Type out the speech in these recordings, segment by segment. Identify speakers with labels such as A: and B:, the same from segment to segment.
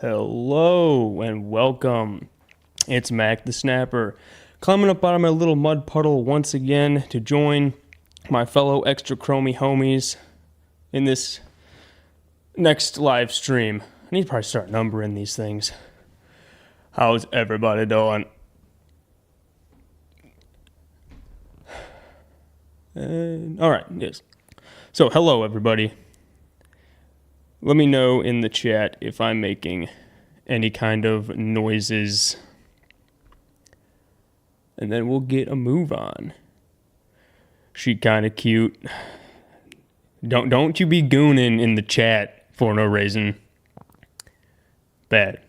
A: Hello and welcome. It's Mac the Snapper, climbing up out of my little mud puddle once again to join my fellow extra chromie homies in this next live stream. I need to probably start numbering these things. How's everybody doing? All right, yes. So, hello everybody. Let me know in the chat if I'm making any kind of noises, and then we'll get a move on. She kind of cute. Don't you be gooning in the chat for no reason. Bad.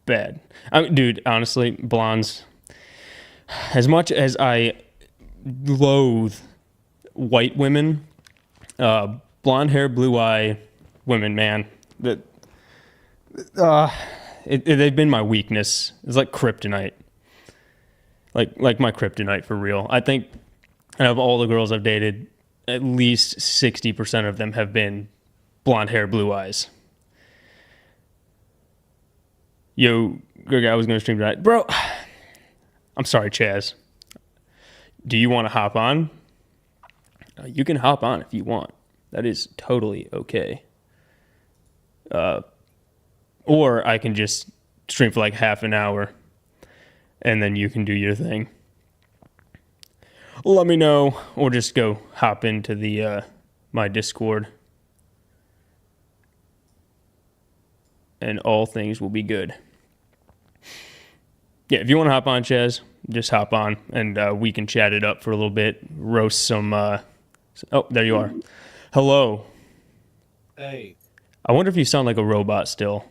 A: Dude, honestly, blondes. As much as I loathe white women, blonde hair, blue eye women, man, they've been my weakness. It's like kryptonite. Like my kryptonite for real. I think out of all the girls I've dated, at least 60% of them have been blonde hair, blue eyes. Yo, Greg, I was going to stream tonight. Bro, I'm sorry, Chaz. Do you want to hop on? You can hop on if you want. That is totally okay. Or I can just stream for like half an hour, and then you can do your thing. Let me know, or just go hop into the my Discord, and all things will be good. Yeah, if you want to hop on, Chaz, just hop on, and we can chat it up for a little bit, roast some... Oh, there you are. Hello.
B: Hey.
A: I wonder if you sound like a robot still.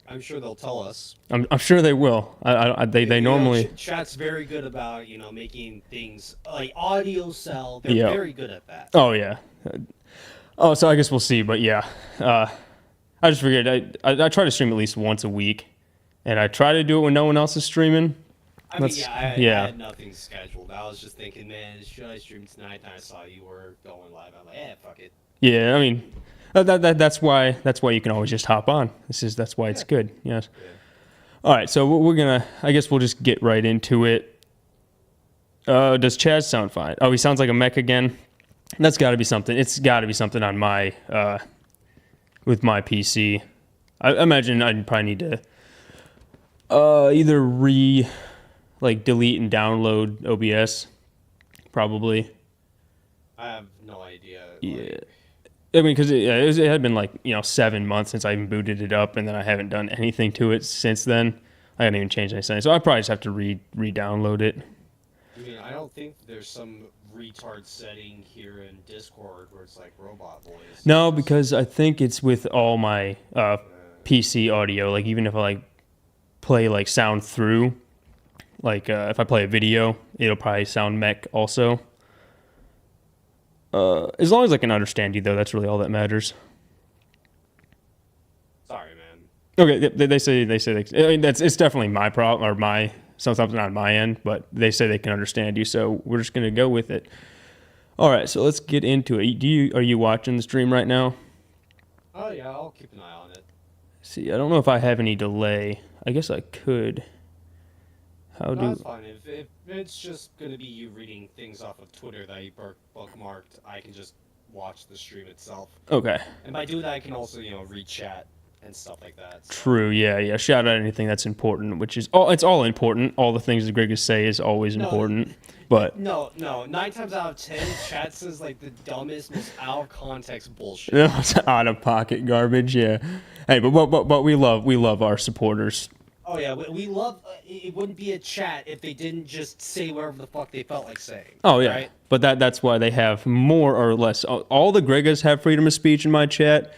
B: I'm sure they'll tell us.
A: I'm sure they will. They normally...
B: Chat's very good about, making things like audio sell. They're
A: Yeah.
B: very good at that.
A: Oh, yeah. So I guess we'll see, but yeah. I just figured I try to stream at least once a week, and I try to do it when no one else is streaming.
B: I had nothing scheduled. I was just thinking, man, should I stream tonight? And I saw you were going live. I'm like, fuck it.
A: Yeah, I mean, that's why you can always just hop on. That's why it's good. Yes. Yeah. All right, so we're gonna. I guess we'll just get right into it. Does Chaz sound fine? Oh, he sounds like a mech again. That's got to be something. It's got to be something on my with my PC. I imagine I'd probably need to either delete and download OBS, probably.
B: I have no idea.
A: Yeah. I mean, because it had been 7 months since I even booted it up, and then I haven't done anything to it since then. I haven't even changed anything, so I probably just have to re-download it.
B: I mean, I don't think there's some retard setting here in Discord where it's like robot voice.
A: No, because I think it's with all my PC audio. Like, even if I play sound through, if I play a video, it'll probably sound mech also. As long as I can understand you, though, that's really all that matters.
B: Sorry, man.
A: Okay, they say. I mean, it's definitely my problem or something on my end, but they say they can understand you, so we're just gonna go with it. All right, so let's get into it. Are you watching the stream right now?
B: Oh yeah, I'll keep an eye on it.
A: See, I don't know if I have any delay. I guess I could.
B: That's fine. If it's just going to be you reading things off of Twitter that you bookmarked, I can just watch the stream itself.
A: Okay.
B: And by doing that, I can also, read chat and stuff like that. So.
A: True, yeah. Shout out anything that's important, which is... it's all important. All the things that Greg say is always important, but...
B: No. 9 times out of 10, chat says, the dumbest, most out-of-context bullshit.
A: It's out-of-pocket garbage, yeah. Hey, but we love our supporters.
B: Oh yeah, we love. It wouldn't be a chat if they didn't just say whatever the fuck they felt like saying.
A: Oh yeah,
B: right?
A: But that's why they have more or less. All the Gregas have freedom of speech in my chat.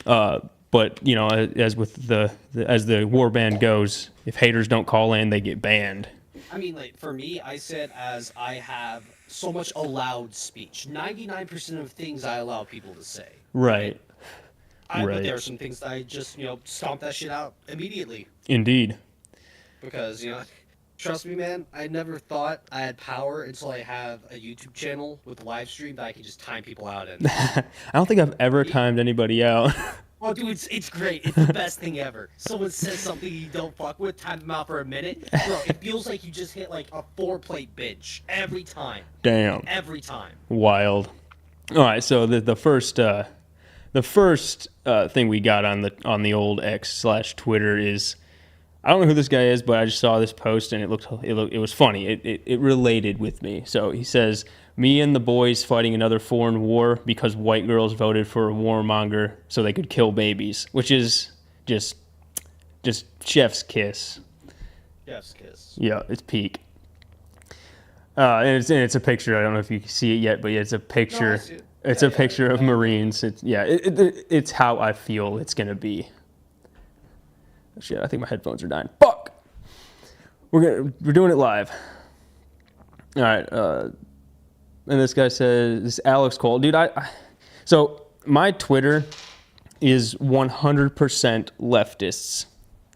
A: But as with as the warband goes, if haters don't call in, they get banned.
B: I mean, for me, I said as I have so much allowed speech. 99% of things I allow people to say.
A: Right.
B: But there are some things that I just, stomp that shit out immediately.
A: Indeed.
B: Because, trust me, man, I never thought I had power until I have a YouTube channel with live stream that I can just time people out in.
A: I don't think I've ever timed anybody out.
B: Oh, dude, it's great. It's the best thing ever. Someone says something you don't fuck with, time them out for a minute. Bro, it feels like you just hit like a 4-plate binge every time.
A: Damn.
B: Every time.
A: Wild. All right, so the first thing we got on the old X/Twitter is, I don't know who this guy is, but I just saw this post and it was funny. It related with me. So he says, "Me and the boys fighting another foreign war because white girls voted for a warmonger so they could kill babies," which is just chef's kiss.
B: Chef's kiss.
A: Yeah, it's peak. And it's a picture. I don't know if you can see it yet, but yeah, it's a picture.
B: No, I see it.
A: It's a picture of Marines. It's how I feel it's gonna be. Oh, shit, I think my headphones are dying. Fuck. We're doing it live. All right. And this guy says, "This Alex Cole, dude. So my Twitter is 100% leftists.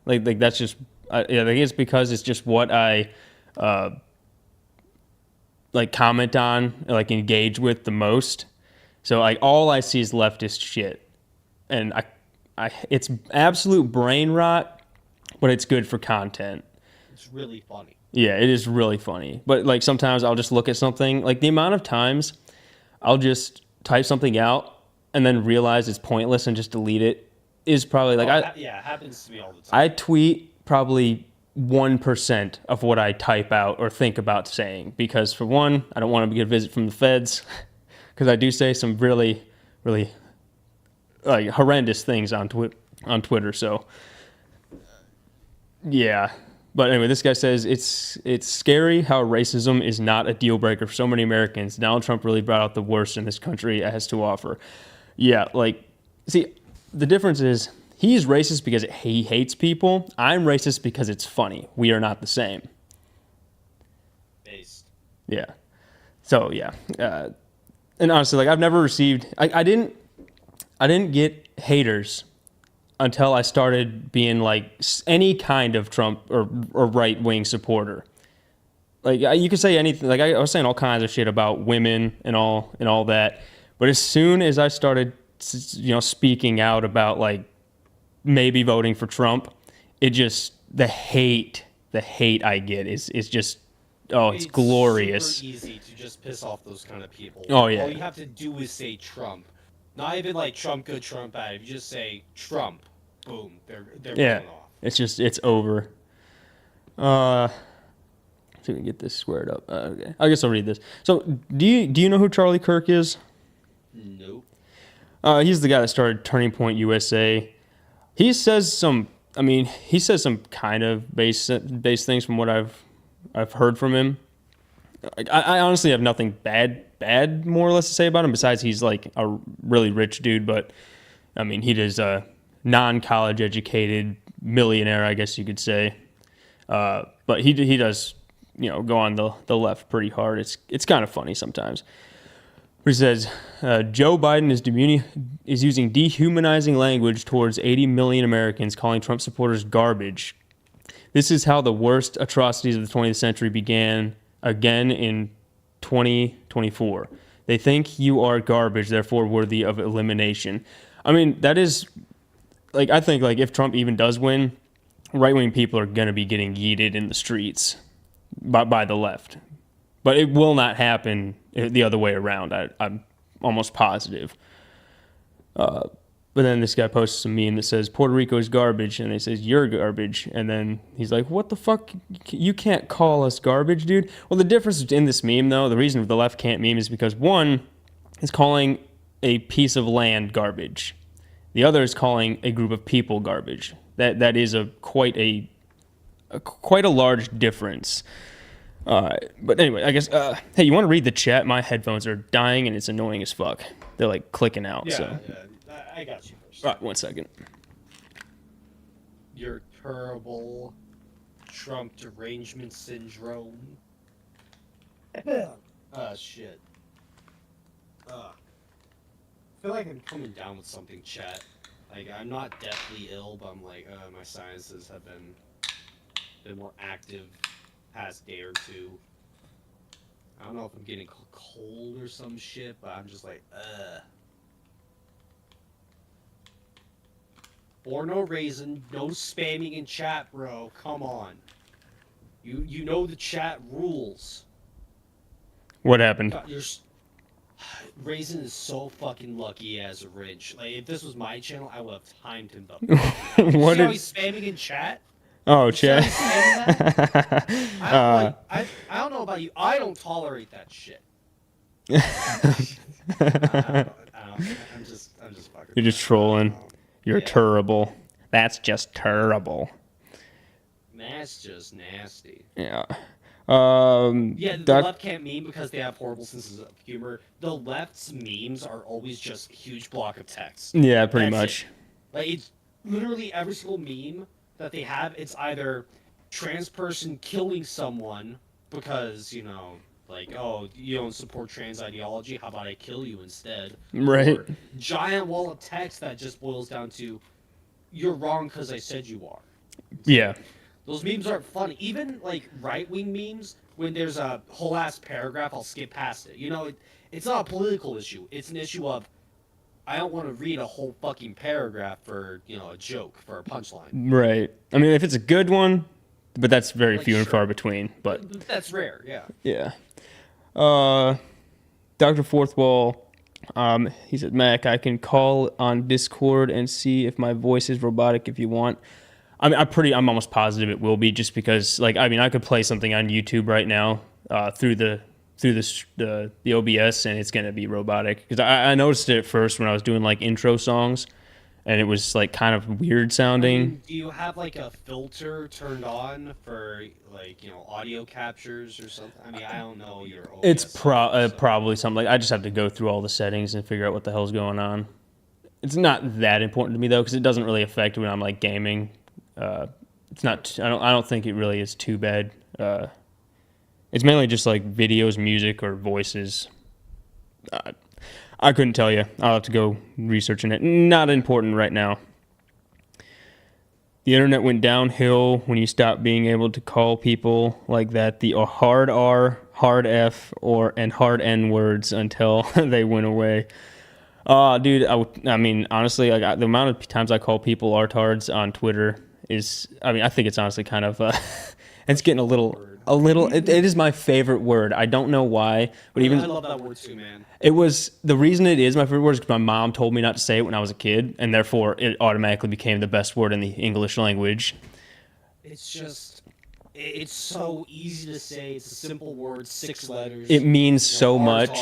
A: Like that's just. I think it's because it's just what I like comment on, like engage with the most. So like all I see is leftist shit, and it's absolute brain rot, but it's good for content.
B: It's really funny.
A: Yeah, it is really funny. But like sometimes I'll just look at something, like the amount of times I'll just type something out and then realize it's pointless and just delete it is probably like
B: it happens to me all the time.
A: I tweet probably 1% of what I type out or think about saying, because for one, I don't want to get a visit from the feds, because I do say some really, really like horrendous things on Twitter. So yeah. But anyway, this guy says it's scary how racism is not a deal breaker for so many Americans. Donald Trump really brought out the worst in this country has to offer. Yeah, like, see, the difference is he's racist because he hates people. I'm racist because it's funny. We are not the same.
B: Based.
A: Yeah. So yeah, and honestly, like I've never received. I didn't get haters until I started being like any kind of Trump or right wing supporter. Like you could say anything. Like I was saying all kinds of shit about women and all that. But as soon as I started, speaking out about like maybe voting for Trump, it just the hate I get is just it's glorious.
B: Super easy to just piss off those kind of people.
A: Oh yeah.
B: All you have to do is say Trump. Not even like Trump good, Trump bad. If you just say Trump, boom, they're going off.
A: It's over. See if we can get this squared up. Okay, I guess I'll read this. So, do you know who Charlie Kirk is?
B: Nope.
A: He's the guy that started Turning Point USA. He says some kind of base things from what I've heard from him. I honestly have nothing bad more or less to say about him, besides he's like a really rich dude, but I mean he is a non-college educated millionaire, I guess you could say. But he does go on the left pretty hard. It's kind of funny sometimes. He says Joe Biden is using dehumanizing language towards 80 million Americans, calling Trump supporters garbage. This is how the worst atrocities of the 20th century began again in 2024. They think you are garbage, therefore worthy of elimination. I mean, that is, like, I think, like, if Trump even does win, right-wing people are going to be getting yeeted in the streets by the left. But it will not happen the other way around. I'm almost positive. But then this guy posts a meme that says, Puerto Rico is garbage, and he says, you're garbage. And then he's like, what the fuck? You can't call us garbage, dude. Well, the difference in this meme, though, the reason the left can't meme is because one is calling a piece of land garbage. The other is calling a group of people garbage. That is quite a large difference. But anyway, I guess, hey, you want to read the chat? My headphones are dying, and it's annoying as fuck. They're, like, clicking out,
B: Yeah, I got you first.
A: All right, 1 second.
B: Your terrible Trump derangement syndrome. Shit. I feel like I'm coming down with something, chat. Like, I'm not deathly ill, but I'm like, my sinuses have been more active past day or two. I don't know if I'm getting cold or some shit, but I'm just like, For no reason, no spamming in chat, bro. Come on. You know the chat rules.
A: What happened?
B: God, Raisin is so fucking lucky he has a ridge. Like, if this was my channel, I would have timed him the fuck out.
A: What
B: See how
A: did?
B: he's spamming in chat?
A: Oh,
B: You see how
A: chat.
B: he's spamming that? I don't know about you. I don't tolerate that shit. I'm just fucking.
A: You're just trolling. You're
B: Yeah.
A: terrible. That's just terrible.
B: That's just nasty.
A: Yeah.
B: Yeah, the left can't meme because they have horrible senses of humor. The left's memes are always just a huge block of text.
A: Yeah, pretty
B: That's
A: much.
B: it. Like, it's literally every single meme that they have, it's either trans person killing someone because, like, oh, you don't support trans ideology, how about I kill you instead?
A: Right.
B: Or giant wall of text that just boils down to, you're wrong because I said you are.
A: Yeah.
B: Those memes aren't funny. Even, like, right-wing memes, when there's a whole-ass paragraph, I'll skip past it. It's not a political issue. It's an issue of, I don't want to read a whole fucking paragraph for, a joke, for a punchline.
A: Right. I mean, if it's a good one, but that's very
B: Like,
A: few and
B: sure.
A: far between. But
B: That's rare, yeah.
A: yeah. Dr. Fourthwall, he said, Mac, I can call on Discord and see if my voice is robotic if you want. I mean, I'm almost positive it will be, just because, like, I mean, I could play something on YouTube right now through the OBS, and it's gonna be robotic, because I noticed it at first when I was doing like intro songs, and it was like kind of weird sounding.
B: Do you have like a filter turned on for like audio captures or something? I mean, I don't know your OBS.
A: It's
B: settings, so.
A: probably something like, I just have to go through all the settings and figure out what the hell's going on. It's not that important to me though, because it doesn't really affect when I'm like gaming. It's not. I don't think it really is too bad. It's mainly just like videos, music, or voices. I couldn't tell you. I'll have to go researching it. Not important right now. The internet went downhill when you stopped being able to call people like that the hard R, hard F, and hard N words until they went away. Dude, I mean, honestly, like, the amount of times I call people artards on Twitter is, I mean, I think it's honestly kind of, it's getting a little, it is my favorite word. I don't know why, but
B: I love that word too, man.
A: it was, the reason it is my favorite word is because my mom told me not to say it when I was a kid, and therefore it automatically became the best word in the English language.
B: It's so easy to say. It's a simple word, 6 letters.
A: It means so much.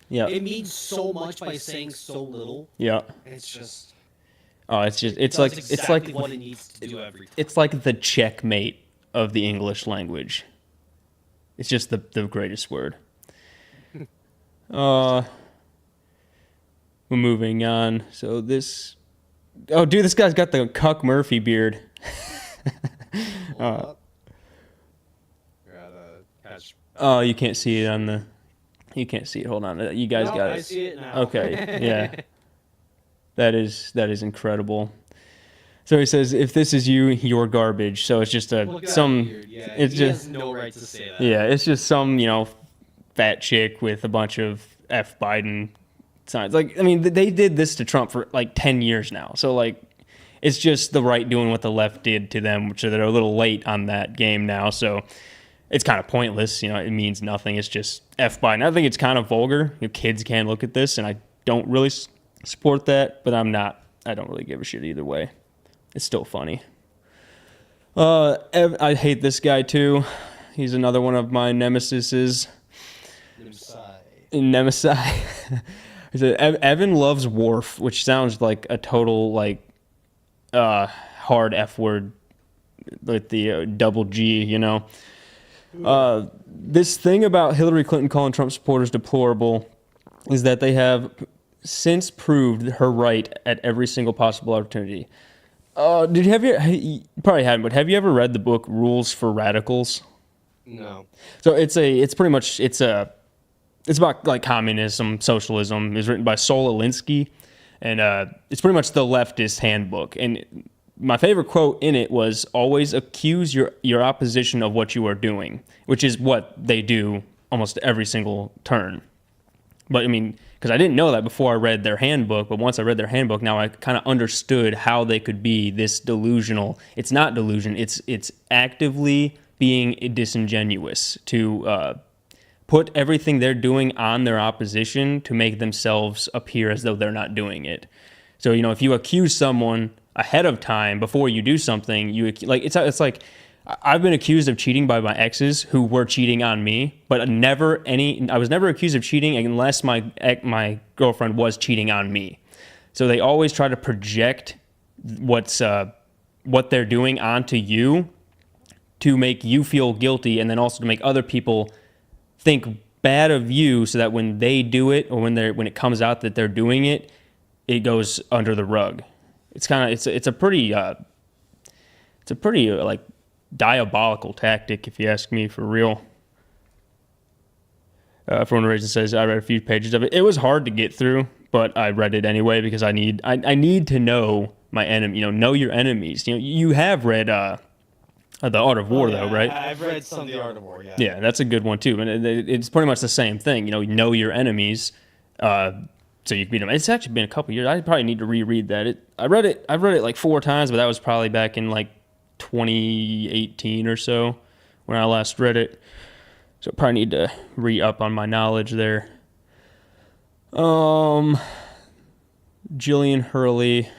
A: Yeah.
B: It means so much by saying so little.
A: Yeah.
B: It's just.
A: Oh, it's
B: Exactly
A: like
B: what it needs to do every time.
A: it's like the checkmate of the English language. It's just the greatest word. We're moving on. So this, oh dude, this guy's got the Cuck Murphy beard. Oh, you can't see it on the. You can't see it. Hold on, you guys got it.
B: I see it now.
A: Okay, yeah. That is incredible. So he says, if this is you, you're garbage. So it's just it's
B: he
A: just
B: has no right to say that.
A: yeah, it's just some, fat chick with a bunch of F Biden signs. Like, I mean, they did this to Trump for like 10 years now. So like, it's just the right doing what the left did to them, which they're a little late on that game now. So it's kind of pointless. It means nothing. It's just F Biden. I think it's kind of vulgar. Kids can look at this, and I don't really support that, but I don't really give a shit either way. It's still funny. I hate this guy too. He's another one of my nemesises. Nemesi. He said, Evan loves Worf, which sounds like a total like hard F word with the double G, This thing about Hillary Clinton calling Trump supporters deplorable is that they have since proved her right at every single possible opportunity. You probably haven't, but have you ever read the book Rules for Radicals?
B: No.
A: So it's pretty much it's about like communism, socialism. It's written by Saul Alinsky, and it's pretty much the leftist handbook. And my favorite quote in it was, always accuse your opposition of what you are doing, which is what they do almost every single turn. But I mean, because I didn't know that before I read their handbook. But once I read their handbook, now I kind of understood how they could be this delusional. It's not delusion. It's actively being disingenuous to put everything they're doing on their opposition to make themselves appear as though they're not doing it. So, if you accuse someone ahead of time before you do something, it's like I've been accused of cheating by my exes who were cheating on me, but I was never accused of cheating unless my girlfriend was cheating on me. So they always try to project what they're doing onto you to make you feel guilty, and then also to make other people think bad of you, so that when they do it, or when it comes out that they're doing it, it goes under the rug. It's a pretty like diabolical tactic, if you ask me, for real. For one reason, says I read a few pages of it. It was hard to get through, but I read it anyway because I need to know my enemy. Know your enemies. You have read The Art of War, though, right?
B: I've read some of The Art of War, yeah.
A: Yeah, that's a good one, too. And it's pretty much the same thing. Know your enemies, so you can beat them. It's actually been a couple years. I probably need to reread that. I've read it like 4 times, but that was probably back in like 2018 or so when I last read it. So I probably need to re-up on my knowledge there. Jillian Hurley.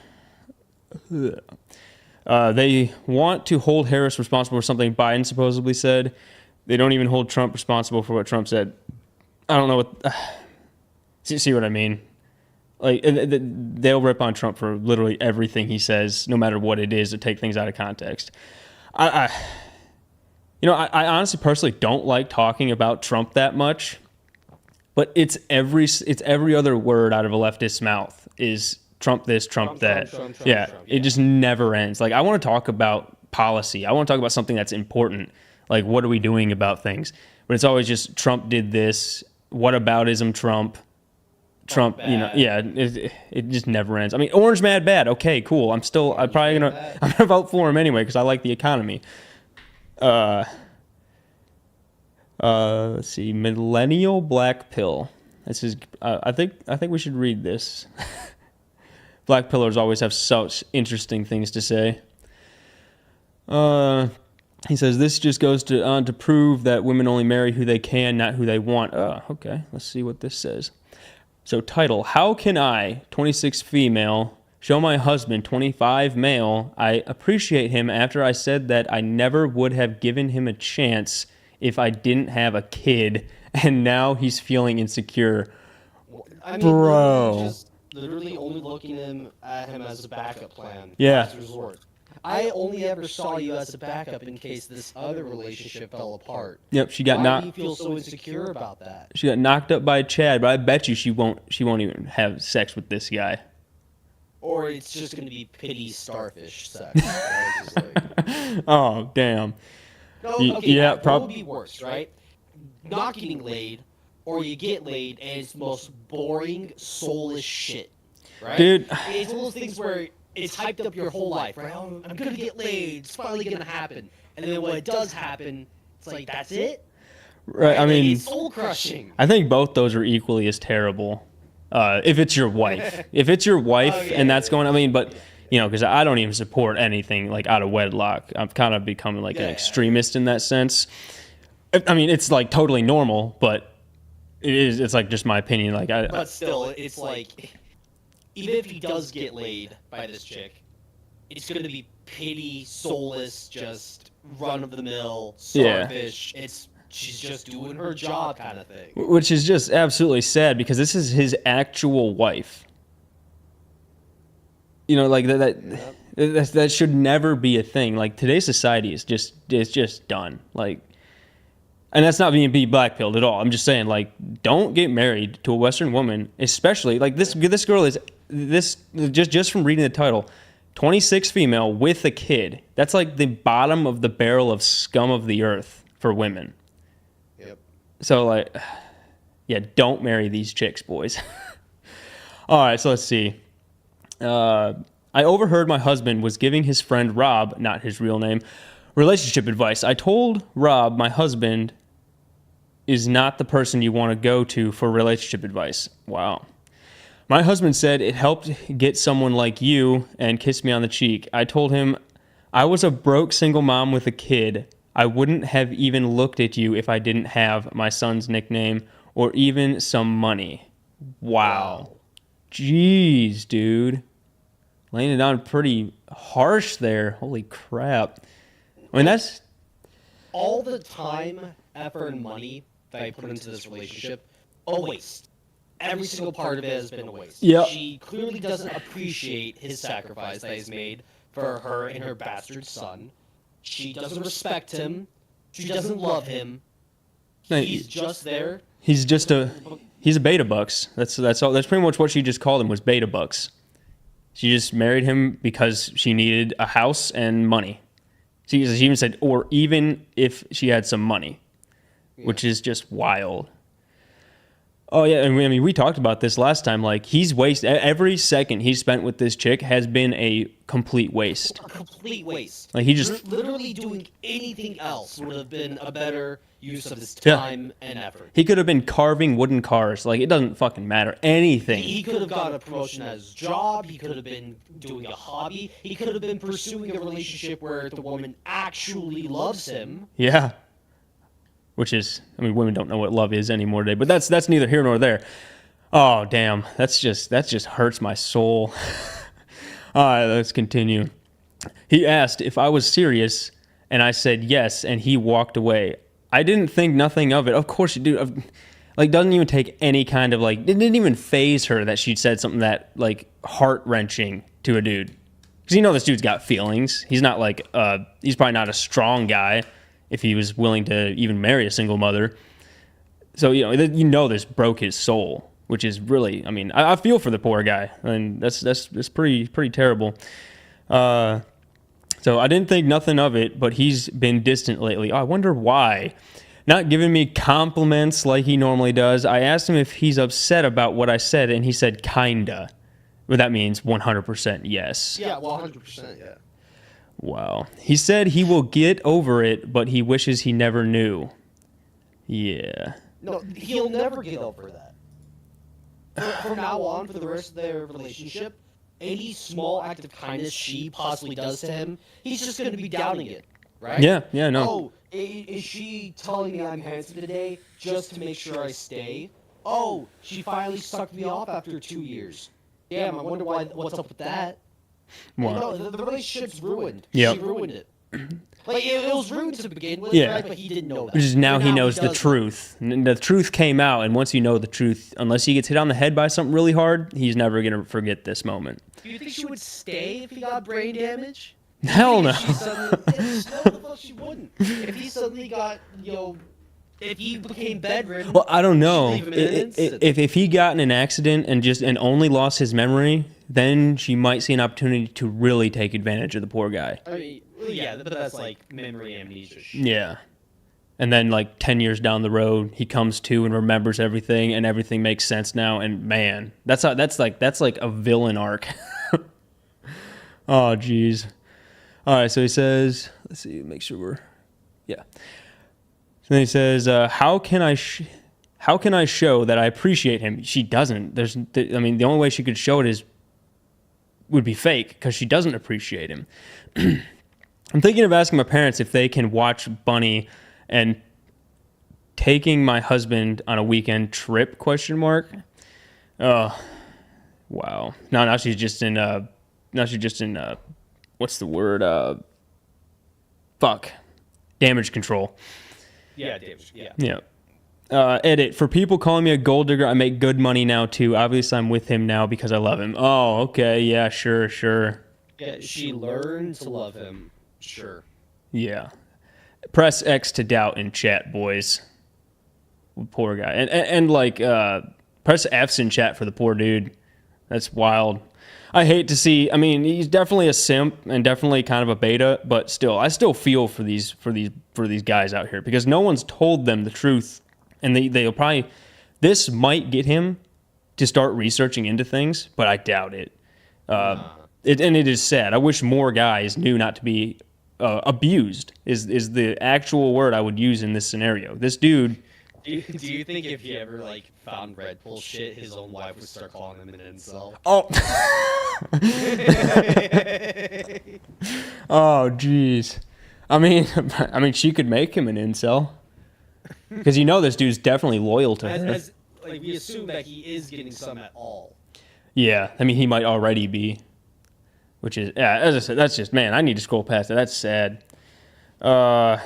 A: They want to hold Harris responsible for something Biden supposedly said. They don't even hold Trump responsible for what Trump said. I don't know what... see what I mean? Like, they'll rip on Trump for literally everything he says, no matter what it is, to take things out of context. I honestly personally don't like talking about Trump that much, but it's every other word out of a leftist's mouth is Trump this, Trump that. Trump, yeah, it just never ends. Like, I want to talk about policy. I want to talk about something that's important. Like, what are we doing about things? But it's always just Trump did this. What aboutism Trump? Trump, it just never ends. I mean, Orange mad bad. Okay, cool. I'm probably gonna vote for him anyway because I like the economy. Let's see, Millennial Black Pill. This is. I think we should read this. Black pillars always have such interesting things to say. He says this just goes on to prove that women only marry who they can, not who they want. Okay. Let's see what this says. So, title: How can I, 26 female, show my husband, 25 male, I appreciate him after I said that I never would have given him a chance if I didn't have a kid, and now he's feeling insecure.
B: I mean,
A: bro.
B: Literally only looking at him as a backup plan.
A: Yeah.
B: Last resort. I only ever saw you as a backup in case this other relationship fell apart.
A: Yep, she got
B: Why do you feel so insecure about that?
A: She got knocked up by Chad, but I bet you she won't even have sex with this guy.
B: Or it's just going to be pity starfish sex. Right? Just like...
A: Oh, damn.
B: No, okay, yeah, what would be worse, right? Not getting laid, or you get laid and it's the most boring, soulless shit, right?
A: Dude.
B: It's one of those things where it's hyped up your whole life, right? Oh, I'm gonna get laid. It's finally gonna happen. And then when it does happen, it's like, that's it?
A: Right. I mean,
B: it's soul crushing.
A: I think both those are equally as terrible. If it's your wife, and that's going, I mean, but because I don't even support anything like out of wedlock. I've kind of become like an extremist in that sense. I mean, it's like totally normal, but it's like just my opinion. Like,
B: but still, it's like, even if he does get laid by this chick, it's going to be pity, soulless, just run-of-the-mill, starfish.
A: Yeah.
B: She's just doing her job kind of thing.
A: Which is just absolutely sad because this is his actual wife. Like that should never be a thing. Like, today's society is just done. Like, and that's not being black-pilled at all. I'm just saying, like, don't get married to a Western woman, especially like this girl is just from reading the title, 26 female with a kid. That's like the bottom of the barrel of scum of the earth for women.
B: Yep.
A: So, like, yeah, don't marry these chicks, boys. All right, so let's see. I overheard my husband was giving his friend Rob, not his real name, relationship advice. I told Rob my husband is not the person you want to go to for relationship advice. Wow. My husband said it helped get someone like you and kissed me on the cheek. I told him I was a broke single mom with a kid. I wouldn't have even looked at you if I didn't have my son's nickname or even some money. Wow. Jeez, dude. Laying it on pretty harsh there. Holy crap. I mean, that's...
B: All the time, effort, and money that I put into this relationship, a waste. Every single part of it has been a waste.
A: Yep.
B: She clearly doesn't appreciate his sacrifice that he's made for her and her bastard son. She doesn't respect him. She doesn't love him. He's just there.
A: He's a beta bucks. That's all. That's pretty much what she just called him, was beta bucks. She just married him because she needed a house and money. She even said, or even if she had some money, which is just wild. Oh, yeah, and we talked about this last time. Like, he's wasted. Every second he spent with this chick has been a complete waste.
B: A complete waste.
A: Like, he just...
B: Literally doing anything else would have been a better use of his time and effort.
A: He could have been carving wooden cars. Like, it doesn't fucking matter. Anything.
B: He could have gotten a promotion at his job. He could have been doing a hobby. He could have been pursuing a relationship where the woman actually loves him.
A: Yeah. Which is, I mean, women don't know what love is anymore today, but that's neither here nor there. Oh, damn. That just hurts my soul. All right, let's continue. He asked if I was serious, and I said yes, and he walked away. I didn't think nothing of it. Of course you do. Like, doesn't even take any kind of, like, it didn't even faze her that she said something that, like, heart-wrenching to a dude. Because you know this dude's got feelings. He's not like, he's probably not a strong guy if he was willing to even marry a single mother. So, you know this broke his soul, which is really, I mean, I feel for the poor guy. I mean, that's pretty terrible. So I didn't think nothing of it, but he's been distant lately. Oh, I wonder why. Not giving me compliments like he normally does. I asked him if he's upset about what I said, and he said kinda. Well, that means 100% yes.
B: Yeah, 100%, yeah.
A: Wow. He said he will get over it, but he wishes he never knew. Yeah.
B: No, he'll never get over that. From now on, for the rest of their relationship, any small act of kindness she possibly does to him, he's just going to be doubting it, right?
A: Yeah, no.
B: Oh, is she telling me I'm handsome today just to make sure I stay? Oh, she finally sucked me off after 2 years. Damn, I wonder what's up with that.
A: Wow.
B: No, the relationship's ruined.
A: Yep.
B: She ruined it. Like, it was ruined to begin with,
A: Yeah.
B: right? But he didn't know that.
A: Which is now
B: And
A: he knows the
B: does.
A: truth. And the truth came out, and once you know the truth, unless he gets hit on the head by something really hard, he's never going to forget this moment.
B: Do you think she would stay if he got brain damage?
A: Hell no.
B: No, the fuck she wouldn't. If he suddenly got, if he became bedridden...
A: Well, I don't know.
B: she'd leave him in an instant.
A: If he got in an accident and only lost his memory, then she might see an opportunity to really take advantage of the poor guy.
B: I mean, yeah, but that's like memory amnesia shit.
A: Yeah. And then, like, 10 years down the road, he comes to and remembers everything, and everything makes sense now. And man, that's like a villain arc. Oh, geez. All right, so he says, let's see, make sure we're, yeah. So then he says, how can I show that I appreciate him? She doesn't. The only way she could show it would be fake, because she doesn't appreciate him. I'm thinking of asking my parents if they can watch Bunny and taking my husband on a weekend trip, ? Oh, wow. No, now she's just in, what's the word? Damage control.
B: Yeah, damage, yeah.
A: Yeah. Edit. For people calling me a gold digger, I make good money now, too. Obviously, I'm with him now because I love him. Oh, okay. Yeah, sure.
B: Yeah, she learned to love him. Sure.
A: Yeah. Press X to doubt in chat, boys. Poor guy. And press F's in chat for the poor dude. That's wild. I hate to see. I mean, he's definitely a simp and definitely kind of a beta, but still, I still feel for these guys out here because no one's told them the truth, and they'll probably. This might get him to start researching into things, but I doubt it. And it is sad. I wish more guys knew not to be abused. Is the actual word I would use in this scenario. This dude
B: Do you think if he ever like found Red Bull shit, his own wife would start calling him an incel?
A: Oh. Oh, jeez. I mean, she could make him an incel. Because this dude's definitely loyal to her.
B: Like we assume that he is getting some at all.
A: Yeah, I mean, he might already be. Which is, yeah, as I said, that's just, man, I need to scroll past it. That's sad. Let's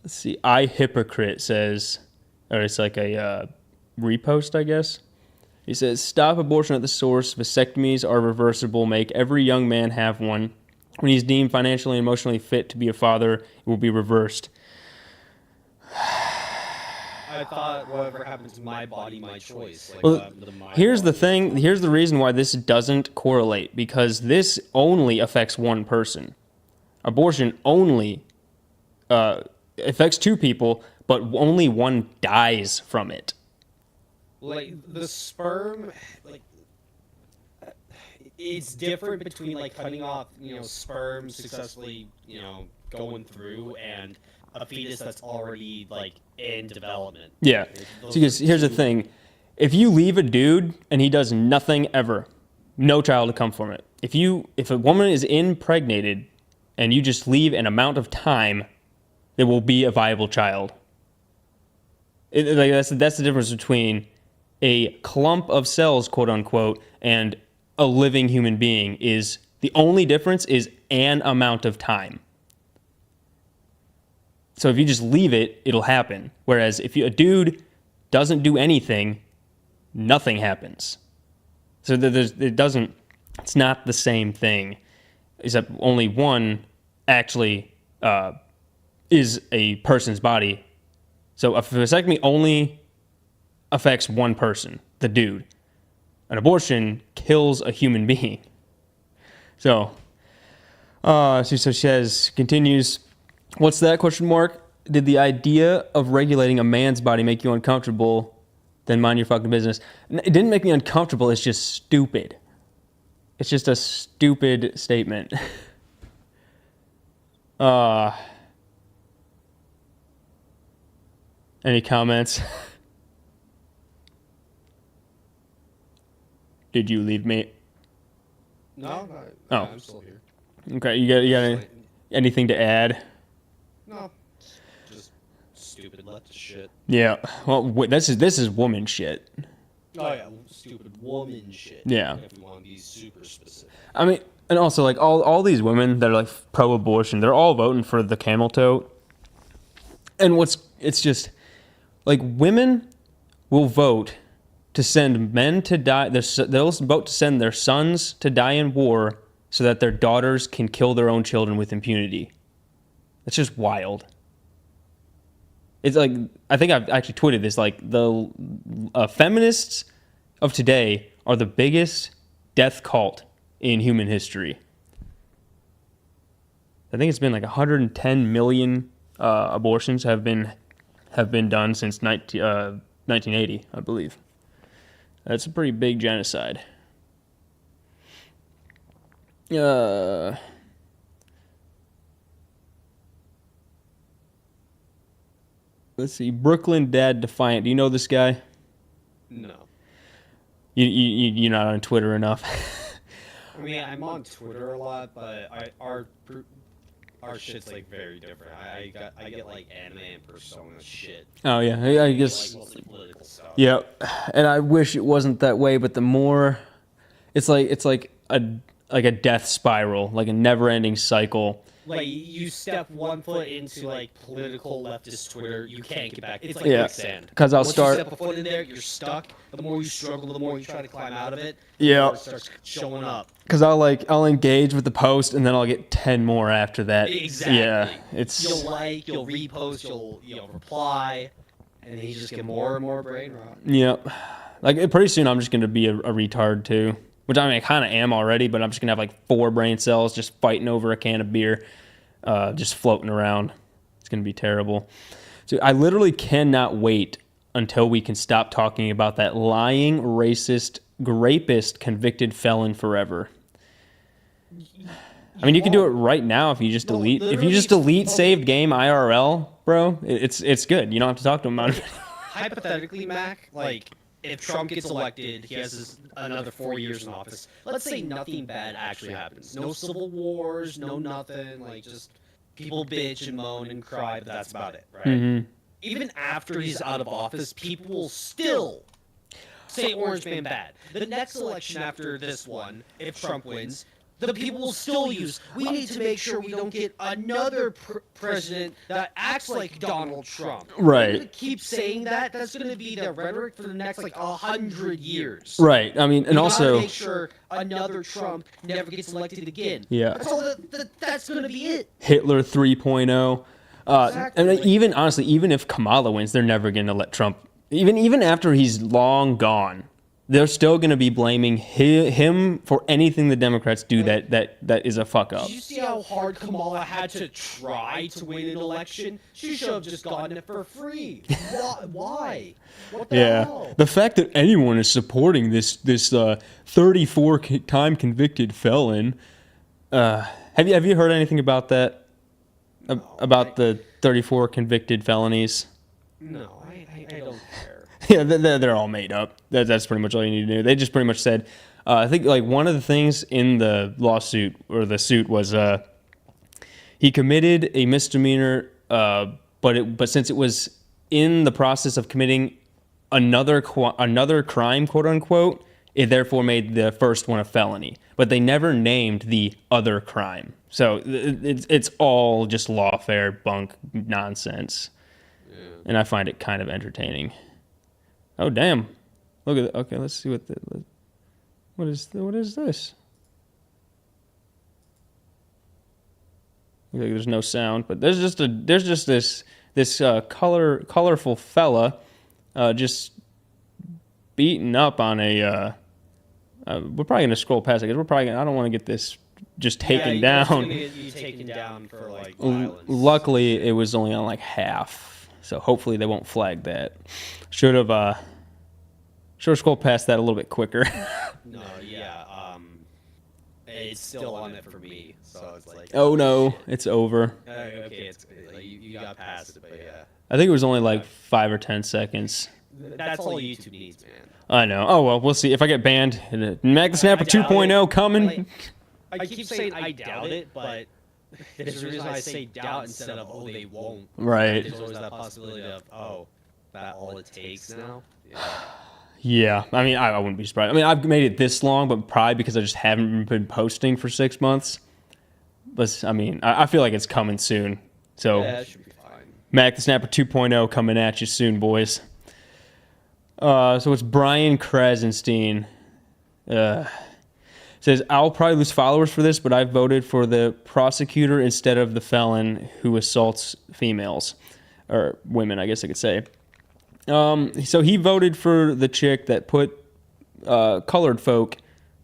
A: see. Hypocrite says, or it's like a repost, I guess. He says, stop abortion at the source. Vasectomies are reversible. Make every young man have one. When he's deemed financially and emotionally fit to be a father, it will be reversed.
B: I thought whatever happened to my body, my choice. Like,
A: Well, here's the thing. Here's the reason why this doesn't correlate. Because this only affects one person. Abortion only affects two people, but only one dies from it.
B: Like the sperm, like it's different between like cutting off, sperm successfully, going through and a fetus that's already like in development.
A: Yeah. Because here's the thing. If you leave a dude and he does nothing ever, no child will come from it. If a woman is impregnated and you just leave an amount of time, there will be a viable child. That's the difference between a clump of cells, quote unquote, and a living human being. Is the only difference is an amount of time. So if you just leave it, it'll happen. Whereas if a dude doesn't do anything, nothing happens. So it's not the same thing, except only one actually is a person's body. So a vasectomy only affects one person, the dude. An abortion kills a human being. So she says, continues, what's that, question mark? Did the idea of regulating a man's body make you uncomfortable? Then mind your fucking business. It didn't make me uncomfortable, it's just stupid. It's just a stupid statement. Any comments? Did you leave me?
B: No,
A: Oh.
B: I'm still here.
A: Okay, you got anything to add?
B: No, just stupid leftist shit.
A: Yeah. Well, this is woman shit.
B: Oh yeah, stupid woman shit.
A: Yeah.
B: If you want to be super specific.
A: I mean, and also like all these women that are like pro-abortion, they're all voting for the camel toe. And it's just like women will vote to send men to die. They'll vote to send their sons to die in war so that their daughters can kill their own children with impunity. It's just wild. It's like, I think I've actually tweeted this, like the feminists of today are the biggest death cult in human history. I think it's been like 110 million abortions have been done since 1980, I believe. That's a pretty big genocide. Let's see. Brooklyn Dad Defiant. Do you know this guy?
B: No.
A: You're not on Twitter enough.
B: I mean, I'm on Twitter a lot, but our shit's like very different. I get like anime and Persona shit.
A: Oh yeah, I guess.
B: Like mostly political stuff.
A: Yeah, and I wish it wasn't that way, but the more, it's like a death spiral, like a never-ending cycle.
B: Like you step one foot into like political leftist Twitter, you can't get back. It's like
A: Yeah.
B: quicksand.
A: Because I'll
B: Once
A: start.
B: you step a foot in there, you're stuck. The more you struggle, the more you try to climb out of it.
A: Yeah.
B: The more it starts showing up.
A: Because I'll engage with the post and then I'll get 10 more after that.
B: Exactly.
A: Yeah, it's.
B: You'll like, you'll repost, you'll reply, and then you just get more and more brain rot.
A: Yep. Like pretty soon I'm just gonna be a retard too. Which I mean I kinda am already, but I'm just gonna have like 4 brain cells just fighting over a can of beer. Just floating around. It's gonna be terrible. So I literally cannot wait until we can stop talking about that lying, racist, rapist, convicted felon forever. I mean, you can do it right now if you just
B: No,
A: delete. If you
B: literally,
A: just delete
B: okay.
A: saved game IRL, bro, it's good. You don't have to talk to him about it.
B: Hypothetically, Mac, like if Trump gets elected, he has another 4 years in office. Let's say nothing bad actually happens. No civil wars, no nothing. Like just people bitch and moan and cry, but that's about it, right?
A: Mm-hmm.
B: Even after he's out of office, people will still say Orange Man bad. The next election after this one, if Trump wins, the people will still use. We need to make sure we don't get another president that acts like Donald Trump.
A: Right.
B: We're gonna keep saying that. That's going to be the rhetoric for the next like 100 years.
A: Right. I mean, and
B: We
A: also
B: gotta make sure another Trump never gets elected again.
A: Yeah.
B: That's all. That's going to be it.
A: Hitler 3.0.
B: Exactly.
A: And even honestly, even if Kamala wins, they're never going to let Trump. Even after he's long gone, they're still going to be blaming him for anything the Democrats do that is a fuck up.
B: Did you see how hard Kamala had to try to win an election? She should have just gotten it for free. Why? What the hell?
A: The fact that anyone is supporting this 34-time convicted felon. Have you heard anything about that? About the 34 convicted felonies?
B: No, I don't care.
A: Yeah, they're all made up. That's pretty much all you need to do. They just pretty much said, I think like one of the things in the lawsuit or the suit was he committed a misdemeanor, but since it was in the process of committing another crime, quote unquote, it therefore made the first one a felony. But they never named the other crime. So it's all just lawfare bunk nonsense. Yeah. And I find it kind of entertaining. Oh, damn. Look at it. Okay, let's see what is this? Looks like there's no sound, but there's just this colorful fella just beating up on a we're probably gonna scroll past it because I don't want to get this just taken down.
B: Gonna get you taken down for like violence.
A: Luckily, it was only on like half, so hopefully they won't flag that. Should have scrolled past that a little bit quicker.
B: No, yeah, it's still on it for me, so it's like.
A: Oh no, it's over.
B: Okay, it's like you got past it, but yeah.
A: I think it was only like 5 or 10 seconds.
B: That's all YouTube needs, man.
A: I know. Oh well, we'll see if I get banned. Mac the Snapper 2.0 coming.
B: I keep saying I doubt it, but there's a reason I say doubt instead of they won't.
A: Right.
B: There's always that possibility of that all it takes now. Yeah.
A: Yeah, I mean, I wouldn't be surprised. I mean, I've made it this long, but probably because I just haven't been posting for 6 months. But I mean, I feel like it's coming soon. So,
B: yeah, it should be fine.
A: Mac the Snapper 2.0 coming at you soon, boys. So it's Brian Krasenstein. Says, I'll probably lose followers for this, but I voted for the prosecutor instead of the felon who assaults females. Or women, I guess I could say. So he voted for the chick that put colored folk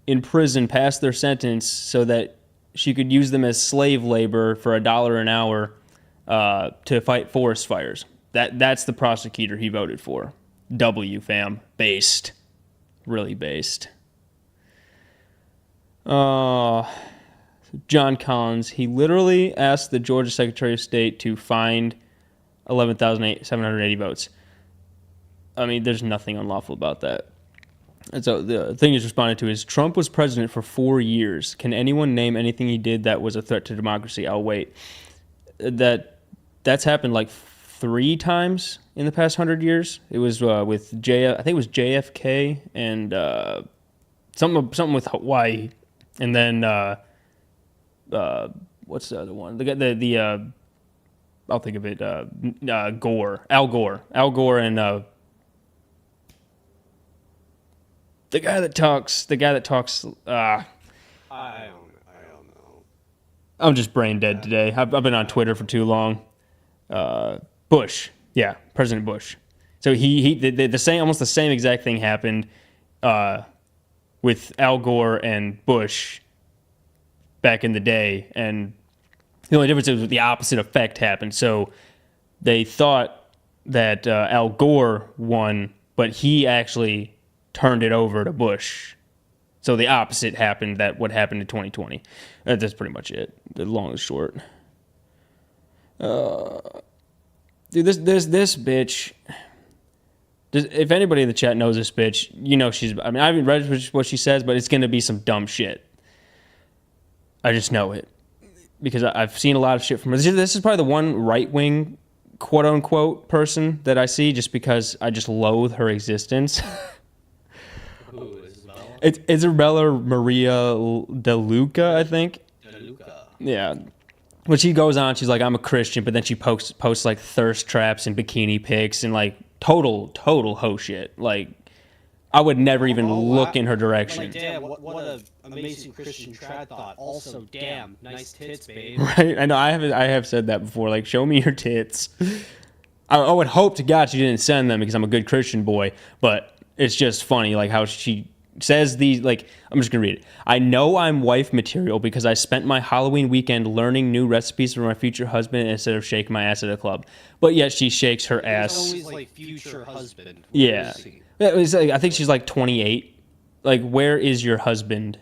A: in prison past their sentence so that she could use them as slave labor for $1 an hour to fight forest fires. That's the prosecutor he voted for. W, fam. Based. Really based. John Collins, he literally asked the Georgia Secretary of State to find 11,780 votes. I mean, there's nothing unlawful about that. And so the thing he's responded to is, Trump was president for 4 years. Can anyone name anything he did that was a threat to democracy? I'll wait. That's happened like 3 times in the past 100 years. It was with I think it was JFK and something with Hawaii, and then what's the other one? The I'll think of it. Gore, Al Gore, and the guy that talks. I don't know. I'm just brain dead today. I've been on Twitter for too long. Bush, yeah, President Bush. So the same, almost the same exact thing happened with Al Gore and Bush back in the day, and the only difference is the opposite effect happened. So they thought that Al Gore won, but he actually turned it over to Bush. So the opposite happened that what happened in 2020. That's pretty much it. The long and short. Dude, this bitch. If anybody in the chat knows this bitch, you know she's. I mean, I haven't read what she says, but it's gonna be some dumb shit. I just know it because I've seen a lot of shit from her. This is probably the one right wing, quote unquote, person that I see, just because I just loathe her existence.
B: Who is Isabella?
A: It's Isabella Maria De Luca, I think.
B: De Luca.
A: Yeah. When she goes on, she's like, I'm a Christian, but then she posts like thirst traps and bikini pics and like total hoe shit. Like, I would never even look in her direction.
B: Like, damn, what a amazing Christian trad thought. Also, damn, nice tits, babe.
A: Right? I know. I have said that before. Like, show me your tits. I would hope to God she didn't send them because I'm a good Christian boy. But it's just funny, like how she says these. Like, I'm just gonna read it. I know I'm wife material because I spent my Halloween weekend learning new recipes for my future husband instead of shaking my ass at a club. But yet she shakes her ass.
B: Always like future husband.
A: Yeah. It was like, I think she's like 28. Like, where is your husband?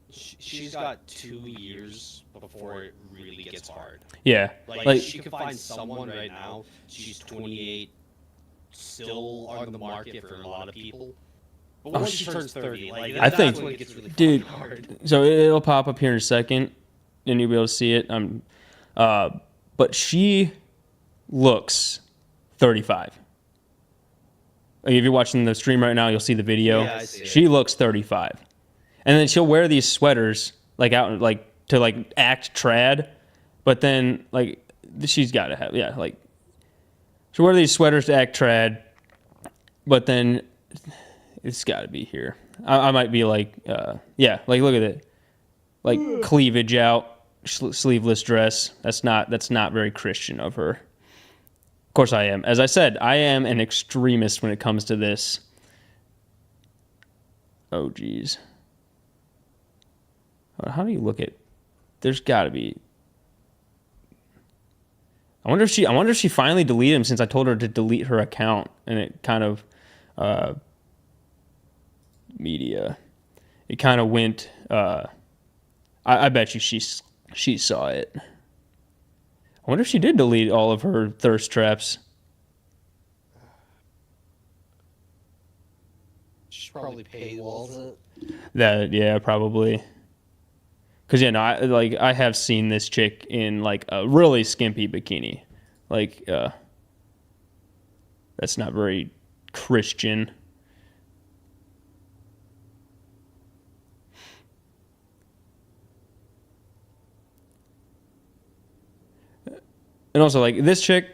B: She's got 2 years before it really gets hard.
A: Yeah.
B: Like she could find someone right now. She's 28, still on the market for a lot of people. But once she turns 30, like
A: I think,
B: that's when it gets really
A: dude.
B: hard.
A: So it'll pop up here in a second, and you'll be able to see it. But she looks 35. Like, if you're watching the stream right now, you'll see the video.
B: Yeah, I see
A: she
B: it.
A: looks 35, and then she'll wear these sweaters like out like to like act trad, but then like she's got to have like she'll wear these sweaters to act trad, but then it's got to be here. I might be like like look at it, like cleavage out, sleeveless dress. That's not very Christian of her. Of course I am. As I said, I am an extremist when it comes to this. Oh, geez. How do you look at... There's got to be... I wonder if she finally deleted him since I told her to delete her account, and it kind of... media. It kind of went... I bet you she saw it. I wonder if she did delete all of her thirst traps.
B: She probably paywalls it.
A: That, yeah, probably. Because, yeah, no, I have seen this chick in, like, a really skimpy bikini. Like, that's not very Christian. And also, like, this chick,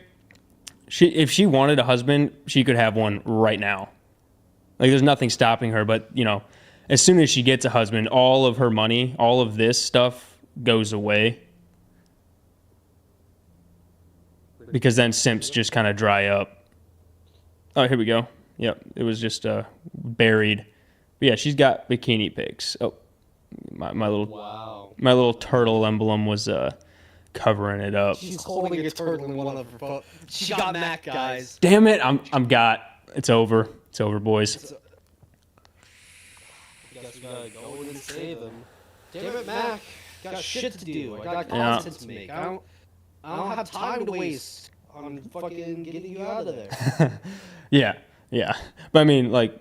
A: if she wanted a husband, she could have one right now. Like, there's nothing stopping her. But, you know, as soon as she gets a husband, all of her money, all of this stuff goes away. Because then simps just kind of dry up. Oh, here we go. Yep, it was just buried. But yeah, she's got bikini pics. Oh, my little turtle emblem was covering it up.
B: She's holding a turtle in one of her photos. She got Mac, guys.
A: Damn it! I'm got. It's over. It's over, boys.
B: Guess we gotta go in and save him. Damn it, Mac. Got shit to do. I got content to make. I don't have time to waste on fucking getting you out of there.
A: Yeah. But I mean, like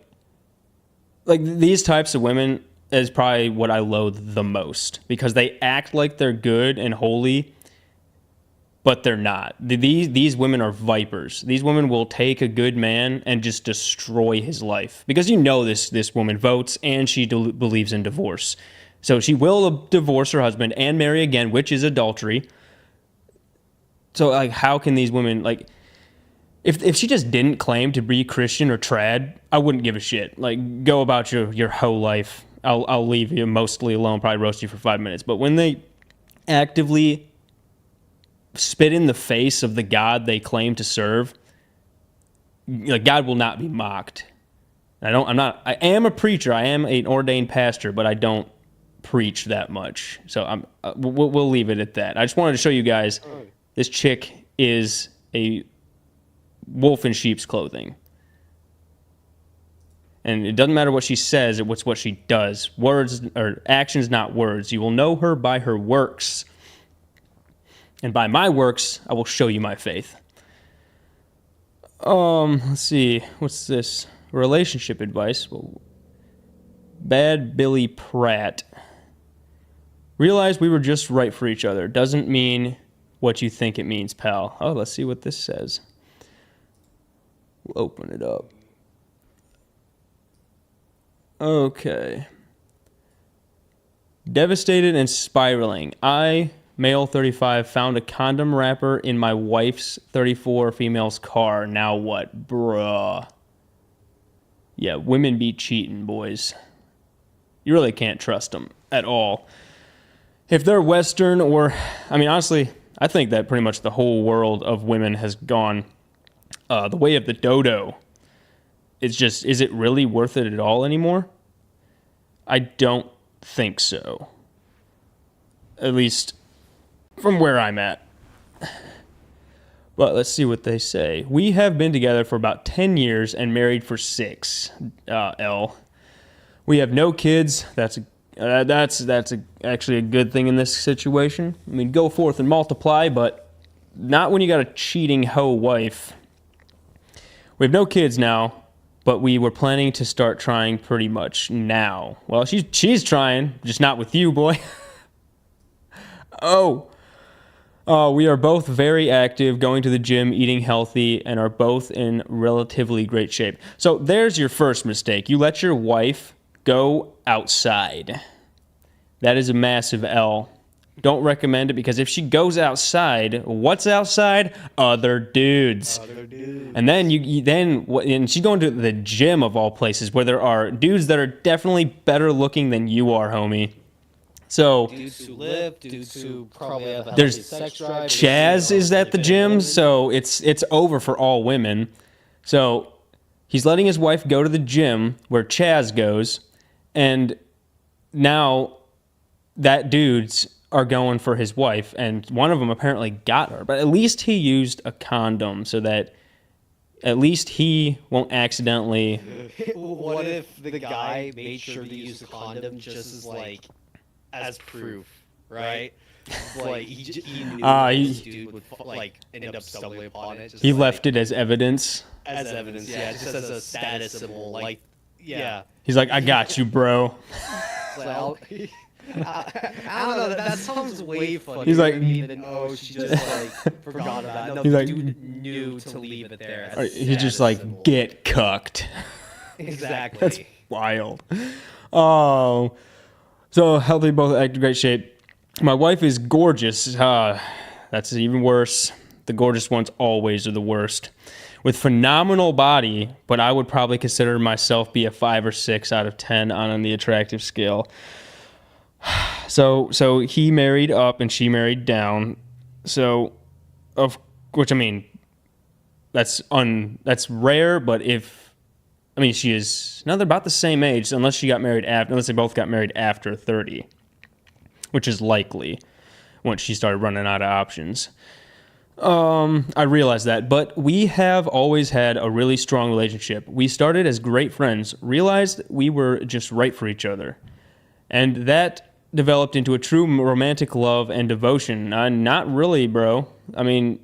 A: these types of women is probably what I loathe the most because they act like they're good and holy, but they're not. These women are vipers. These women will take a good man and just destroy his life because you know this woman votes and she believes in divorce. So she will divorce her husband and marry again, which is adultery. So, like, how can these women, like, if she just didn't claim to be Christian or trad, I wouldn't give a shit. Like, go about your whole life. I'll leave you mostly alone, probably roast you for 5 minutes. But when they actively spit in the face of the God they claim to serve, like, God will not be mocked. I am a preacher. I am an ordained pastor, but I don't preach that much. So we'll leave it at that. I just wanted to show you guys. This chick is a wolf in sheep's clothing. And it doesn't matter what she says, it's what she does. Words or actions, not words. You will know her by her works. And by my works, I will show you my faith. Let's see. What's this? Relationship advice. Bad Billy Pratt. Realize we were just right for each other. Doesn't mean what you think it means, pal. Oh, let's see what this says. We'll open it up. Okay. Devastated and spiraling. I, male 35, found a condom wrapper in my wife's 34 female's car. Now what? Bruh. Yeah, women be cheating, boys. You really can't trust them at all. If they're Western or... I mean, honestly, I think that pretty much the whole world of women has gone the way of the dodo. It's just, is it really worth it at all anymore? I don't think so. At least from where I'm at. But let's see what they say. We have been together for about 10 years and married for 6. L. We have no kids. That's actually a good thing in this situation. I mean, go forth and multiply, but not when you got a cheating hoe wife. We have no kids now, but we were planning to start trying pretty much now. Well, she's trying, just not with you, boy. We are both very active, going to the gym, eating healthy, and are both in relatively great shape. So there's your first mistake. You let your wife go outside. That is a massive L. Don't recommend it because if she goes outside, what's outside? Other dudes. And then and she's going to the gym of all places where there are dudes that are definitely better looking than you are, homie. So
B: Dudes who live, dudes who probably have a healthy
A: there's
B: sex drive.
A: Chaz is at the gym, so it's over for all women. So he's letting his wife go to the gym where Chaz goes, and now that dude's are going for his wife, and one of them apparently got her. But at least he used a condom so that at least he won't accidentally...
B: What if the guy made sure to use the condom just as proof, right? Like he knew this dude would end up stumbling upon it.
A: He left it as evidence.
B: As evidence, yeah, just as a status symbol, yeah.
A: He's like, I got you, bro.
B: I don't know. That sounds way funnier.
A: He's like,
B: to me than she just forgot about it. No,
A: he's
B: the
A: like,
B: dude knew to leave it there.
A: He's just like, symbol. Get cucked.
B: Exactly.
A: That's wild. Oh, so healthy, both act in great shape. My wife is gorgeous. That's even worse. The gorgeous ones always are the worst. With phenomenal body, but I would probably consider myself be a 5 or 6 out of 10 on the attractive scale. So he married up and she married down. So, which I mean, that's rare. But she is now they're about the same age, unless they both got married after 30, which is likely once she started running out of options. I realize that, but we have always had a really strong relationship. We started as great friends, realized we were just right for each other, and that developed into a true romantic love and devotion. Not really, bro. I mean,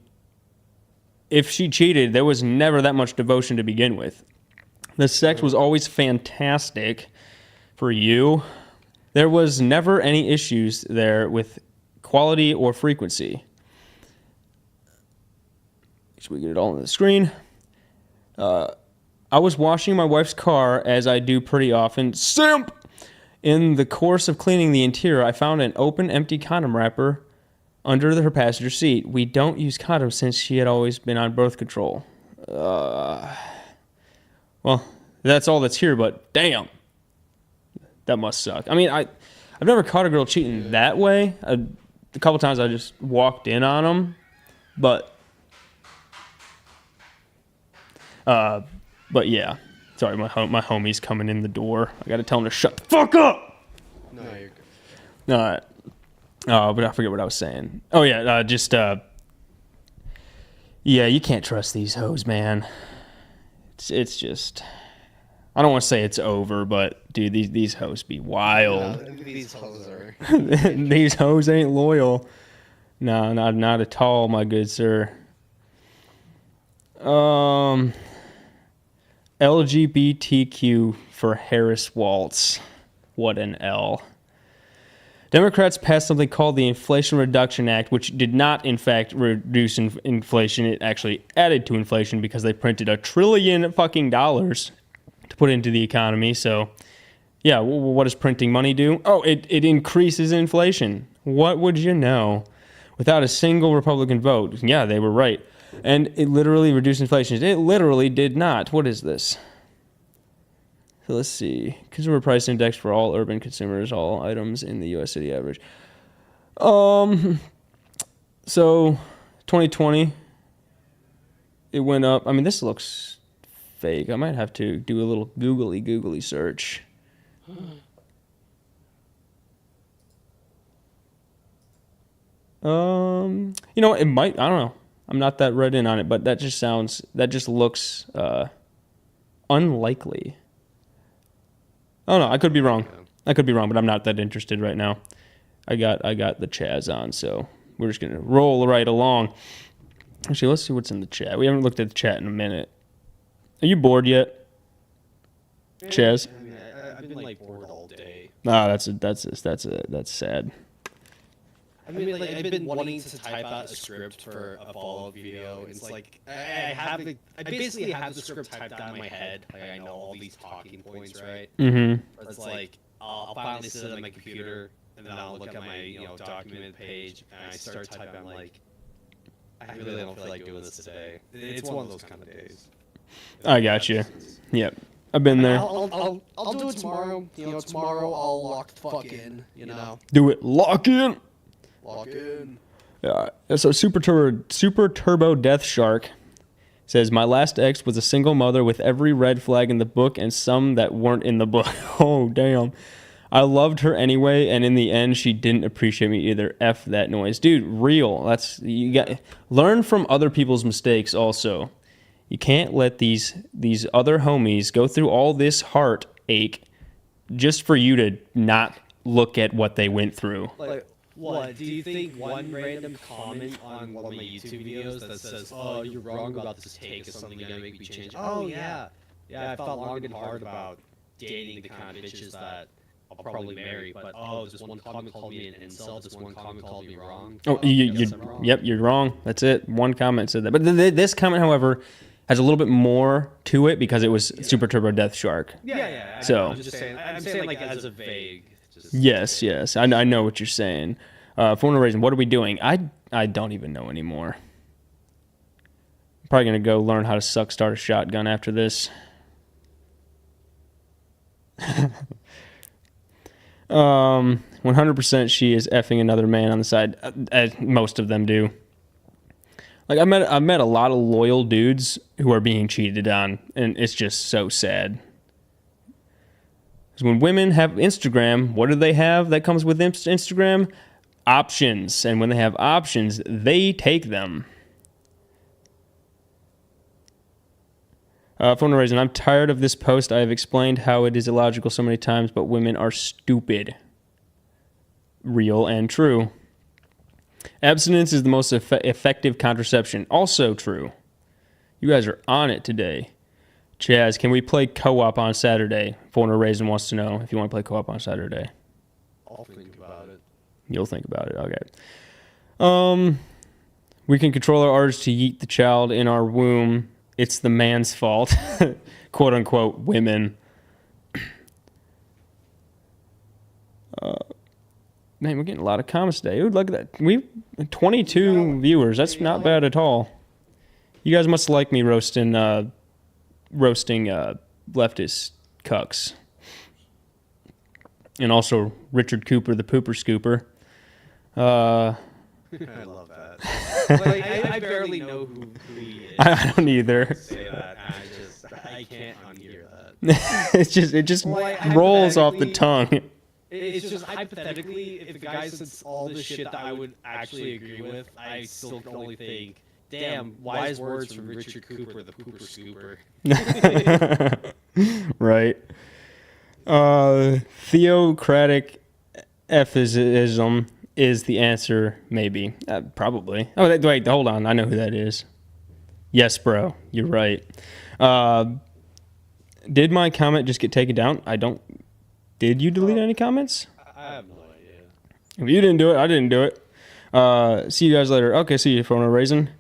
A: if she cheated, there was never that much devotion to begin with. The sex was always fantastic for you. There was never any issues there with quality or frequency. Should we get it all on the screen? I was washing my wife's car, as I do pretty often. Simp! In the course of cleaning the interior, I found an open, empty condom wrapper under her passenger seat. We don't use condoms since she had always been on birth control. Well, that's all that's here, but damn. That must suck. I mean, I've never caught a girl cheating that way. A couple times I just walked in on them, but yeah. Sorry, my homie's coming in the door. I gotta tell him to shut the fuck up.
B: No, you're good.
A: All right. But I forget what I was saying. Oh yeah, yeah, you can't trust these hoes, man. It's just I don't want to say it's over, but dude, these hoes be wild.
B: These hoes are.
A: These hoes ain't loyal. No, not at all, my good sir. LGBTQ for Harris Waltz. What an L. Democrats passed something called the Inflation Reduction Act, which did not, in fact, reduce inflation. It actually added to inflation because they printed $1 trillion fucking dollars to put into the economy. So, yeah, what does printing money do? Oh, it increases inflation. What would you know? Without a single Republican vote. Yeah, they were right. And it literally reduced inflation. It literally did not. What is this? So let's see. Consumer price index for all urban consumers, all items in the U.S. city average. So 2020, it went up. I mean, this looks fake. I might have to do a little googly search. You know, it might. I don't know. I'm not that read in on it, but that just looks unlikely. Oh no, I could be wrong. I could be wrong, but I'm not that interested right now. I got the Chaz on, so we're just gonna roll right along. Actually, let's see what's in the chat. We haven't looked at the chat in a minute. Are you bored yet, Chaz?
B: I mean, I've been like bored all day.
A: Ah, that's sad.
B: I mean, like I've been wanting to type out a script for a follow-up video. It's like I basically have the script typed out in my head. Like I know all these talking points, right?
A: Mm-hmm.
B: But it's like I'll finally sit on my computer and then I'll look at my document page and I start typing. I'm like, I really don't feel like doing this today. It's one of those kind of days.
A: I got you. Yep, I've been there.
B: I'll do it tomorrow. Tomorrow I'll lock the fuck in.
A: Do it. Lock in.
B: Lock in.
A: Yeah. So Super Turbo Death Shark says, my last ex was a single mother with every red flag in the book and some that weren't in the book. Oh, damn. I loved her anyway, and in the end, she didn't appreciate me either. F that noise. Dude, real. You got learn from other people's mistakes also. You can't let these other homies go through all this heartache just for you to not look at what they went through.
B: Like, what? Do you think one random comment on one of my YouTube videos that says, "Oh, you're wrong about this take," is something gonna make me change? Oh yeah, I thought long and hard about dating the kind of bitches that I'll probably marry, but this one comment called me an incel. This one comment called me wrong.
A: Oh, you're wrong. That's it. One comment said that. But this comment, however, has a little bit more to it because it was Super Turbo Death Shark.
B: Yeah.
A: So
B: I'm just saying. I'm saying like as a vague.
A: Yes. I know what you're saying. For whatever reason, what are we doing? I don't even know anymore. I'm probably gonna go learn how to start a shotgun after this. 100% she is effing another man on the side. As most of them do. Like I've met a lot of loyal dudes who are being cheated on, and it's just so sad. Because when women have Instagram, what do they have that comes with Instagram? Options. And when they have options, they take them. For whatever reason, I'm tired of this post. I have explained how it is illogical so many times, but women are stupid. Real and true. Abstinence is the most effective contraception. Also true. You guys are on it today. Chaz, can we play co-op on Saturday? Forner Raisin wants to know if you want to play co-op on Saturday.
B: I'll think about it.
A: You'll think about it. Okay. We can control our urge to yeet the child in our womb. It's the man's fault. Quote unquote women. Man, we're getting a lot of comments today. Ooh, look at that. We've 22 viewers. That's not bad at all. You guys must like me roasting leftist cucks. And also Richard Cooper, the pooper scooper.
B: I love that. Like, I barely know who he is.
A: I don't either.
B: Say that. I can't unhear that.
A: it just rolls off the tongue.
B: It's just hypothetically, if the guy says all the shit that I would actually agree with, I still can only think, damn, wise words from Richard Cooper, the pooper scooper.
A: Right. Theocratic Ephisism is the answer, maybe. Probably. Oh, wait, hold on. I know who that is. Yes, bro. You're right. Did my comment just get taken down? I don't. Did you delete any comments?
B: I have no idea.
A: If you didn't do it, I didn't do it. See you guys later. Okay, see you, phone raisin.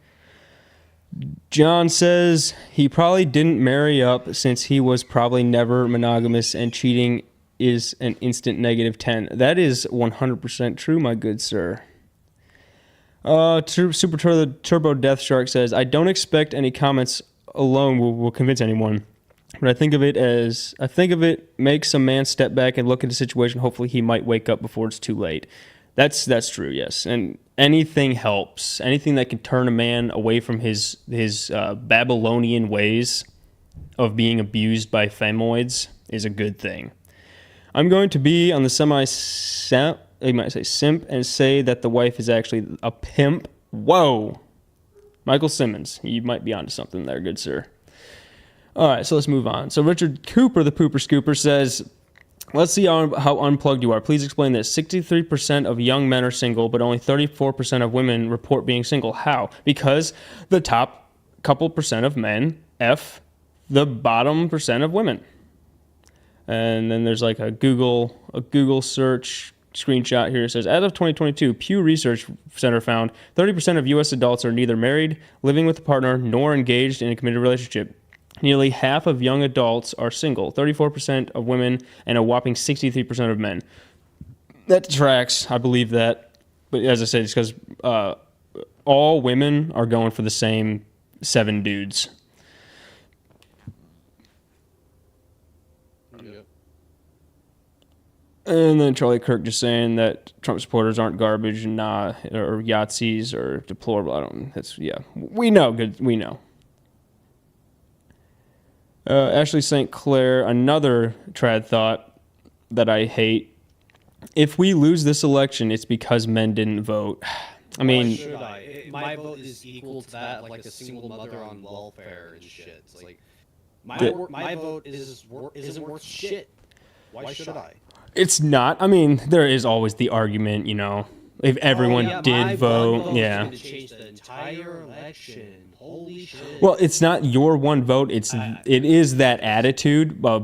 A: John says he probably didn't marry up since he was probably never monogamous and cheating is an instant negative 10. That is 100% true, my good sir. Super Turbo Death Shark says, I don't expect any comments alone will convince anyone. But I think of it makes a man step back and look at the situation. Hopefully he might wake up before it's too late. That's true, yes. And anything helps. Anything that can turn a man away from his Babylonian ways of being abused by femoids is a good thing. I'm going to be on the you might say simp, and say that the wife is actually a pimp. Whoa. Michael Simmons, you might be onto something there, good sir. All right, so let's move on. So Richard Cooper, the Pooper Scooper, says, let's see how unplugged you are. Please explain this. 63% of young men are single, but only 34% of women report being single. How? Because the top couple percent of men F the bottom percent of women. And then there's like a Google search screenshot here. It says, as of 2022, Pew Research Center found 30% of U.S. adults are neither married, living with a partner, nor engaged in a committed relationship. Nearly half of young adults are single, 34% of women, and a whopping 63% of men. That tracks. I believe that. But as I said, it's because all women are going for the same 7 dudes.
B: Yep.
A: And then Charlie Kirk just saying that Trump supporters aren't garbage and or Yahtzees or deplorable. We know. We know. Ashley St. Clair, another trad thought that I hate. If we lose this election, it's because men didn't vote. I mean,
B: why should I? My vote is equal to that, like a single mother on welfare and shit. It's like my vote isn't worth shit. Why should I?
A: It's not. I mean, there is always the argument, if everyone did vote, yeah.
B: Going to change the entire election. Holy shit.
A: Well, it's not your one vote. It is that attitude, but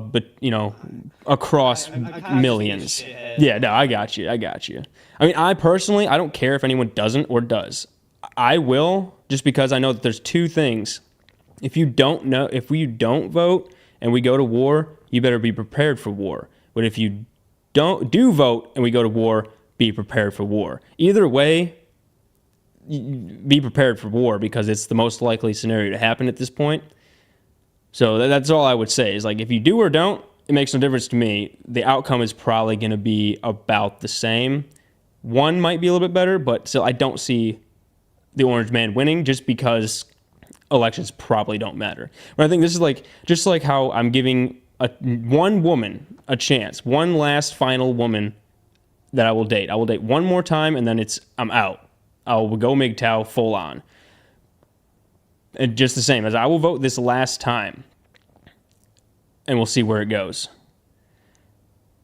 A: across millions. Yeah, no, I got you. I mean, I personally, I don't care if anyone doesn't or does. I will, just because I know that there's 2 things. If you don't vote and we go to war, you better be prepared for war. But if you do vote and we go to war, be prepared for war. Either way, be prepared for war because it's the most likely scenario to happen at this point. So that's all I would say is, like, if you do or don't, it makes no difference to me. The outcome is probably going to be about the same. One might be a little bit better, but still I don't see the orange man winning just because elections probably don't matter. But I think this is just like how I'm giving one woman a chance, one last final woman that I will date. I will date one more time and then I'm out. I will go MGTOW full on. And just the same as I will vote this last time and we'll see where it goes.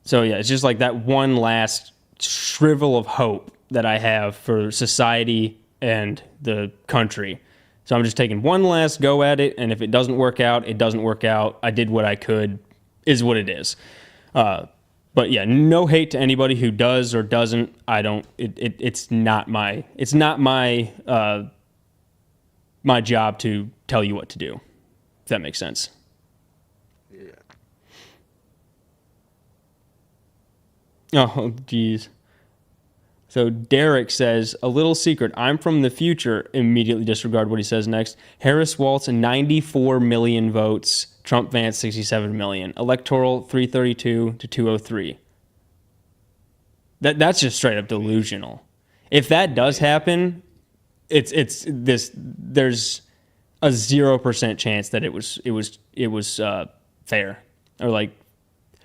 A: So yeah, it's just like that one last shrivel of hope that I have for society and the country. So I'm just taking one last go at it, and if it doesn't work out, it doesn't work out. I did what I could, is what it is. But yeah, no hate to anybody who does or doesn't. It's not my my job to tell you what to do. If that makes sense.
B: Yeah.
A: Oh, geez. So Derek says, a little secret. I'm from the future. Immediately disregard what he says next. Harris Waltz, 94 million votes. Trump Vance, 67 million. Electoral, 332 to 203. That's just straight up delusional. If that does happen, there's a 0% chance that it was fair, or like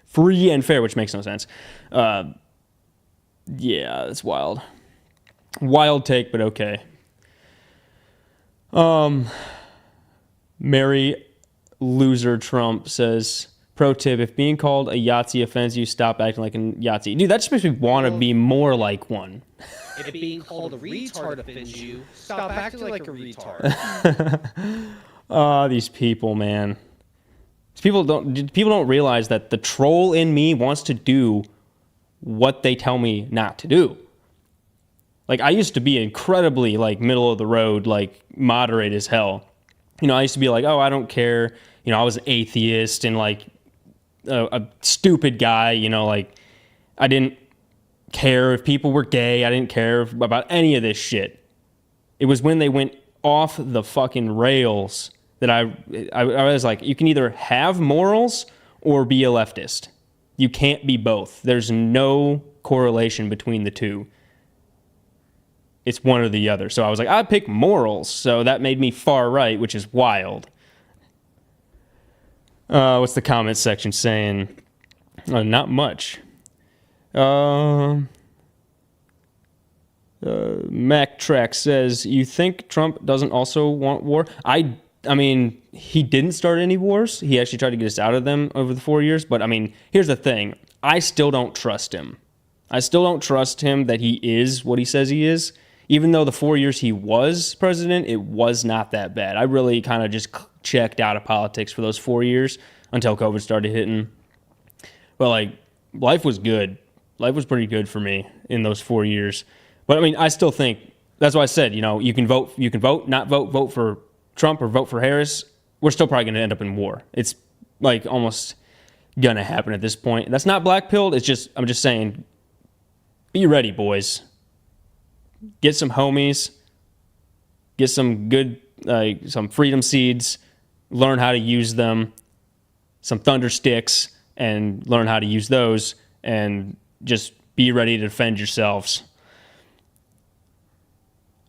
A: free and fair, which makes no sense. Yeah, that's wild. Wild take, but okay. Mary Loser Trump says, Pro tip, if being called a Yahtzee offends you, stop acting like a Yahtzee. Dude, that just makes me want to be more like one.
B: If being called a retard offends you, stop acting like a retard.
A: These people, man. People don't realize that the troll in me wants to do what they tell me not to do. Like, I used to be incredibly, like, middle of the road, like, moderate as hell. You know, I used to be like, oh, I don't care. You know, I was an atheist and, like, a stupid guy. You know, like, I didn't care if people were gay. I didn't care about any of this shit. It was when they went off the fucking rails that I was like, you can either have morals or be a leftist. You can't be both. There's no correlation between the two. It's one or the other. So I was like, I pick morals. So that made me far right, which is wild. What's the comment section saying? Not much. Mac Track says, you think Trump doesn't also want war? I mean, he didn't start any wars. He actually tried to get us out of them over the 4 years. But I mean, here's the thing. I still don't trust him. I still don't trust him that he is what he says he is. Even though the 4 years he was president, it was not that bad. I really kind of just checked out of politics for those 4 years until COVID started hitting. But like, life was good. Life was pretty good for me in those 4 years. But I mean, I still think, that's why I said, you know, you can vote, not vote for Trump or vote for Harris. We're still probably going to end up in war. It's like almost going to happen at this point. That's not black-pilled. It's just, I'm just saying, be ready, boys. Get some homies. Get some good, some freedom seeds. Learn how to use them. Some thunder sticks, and learn how to use those. And just be ready to defend yourselves.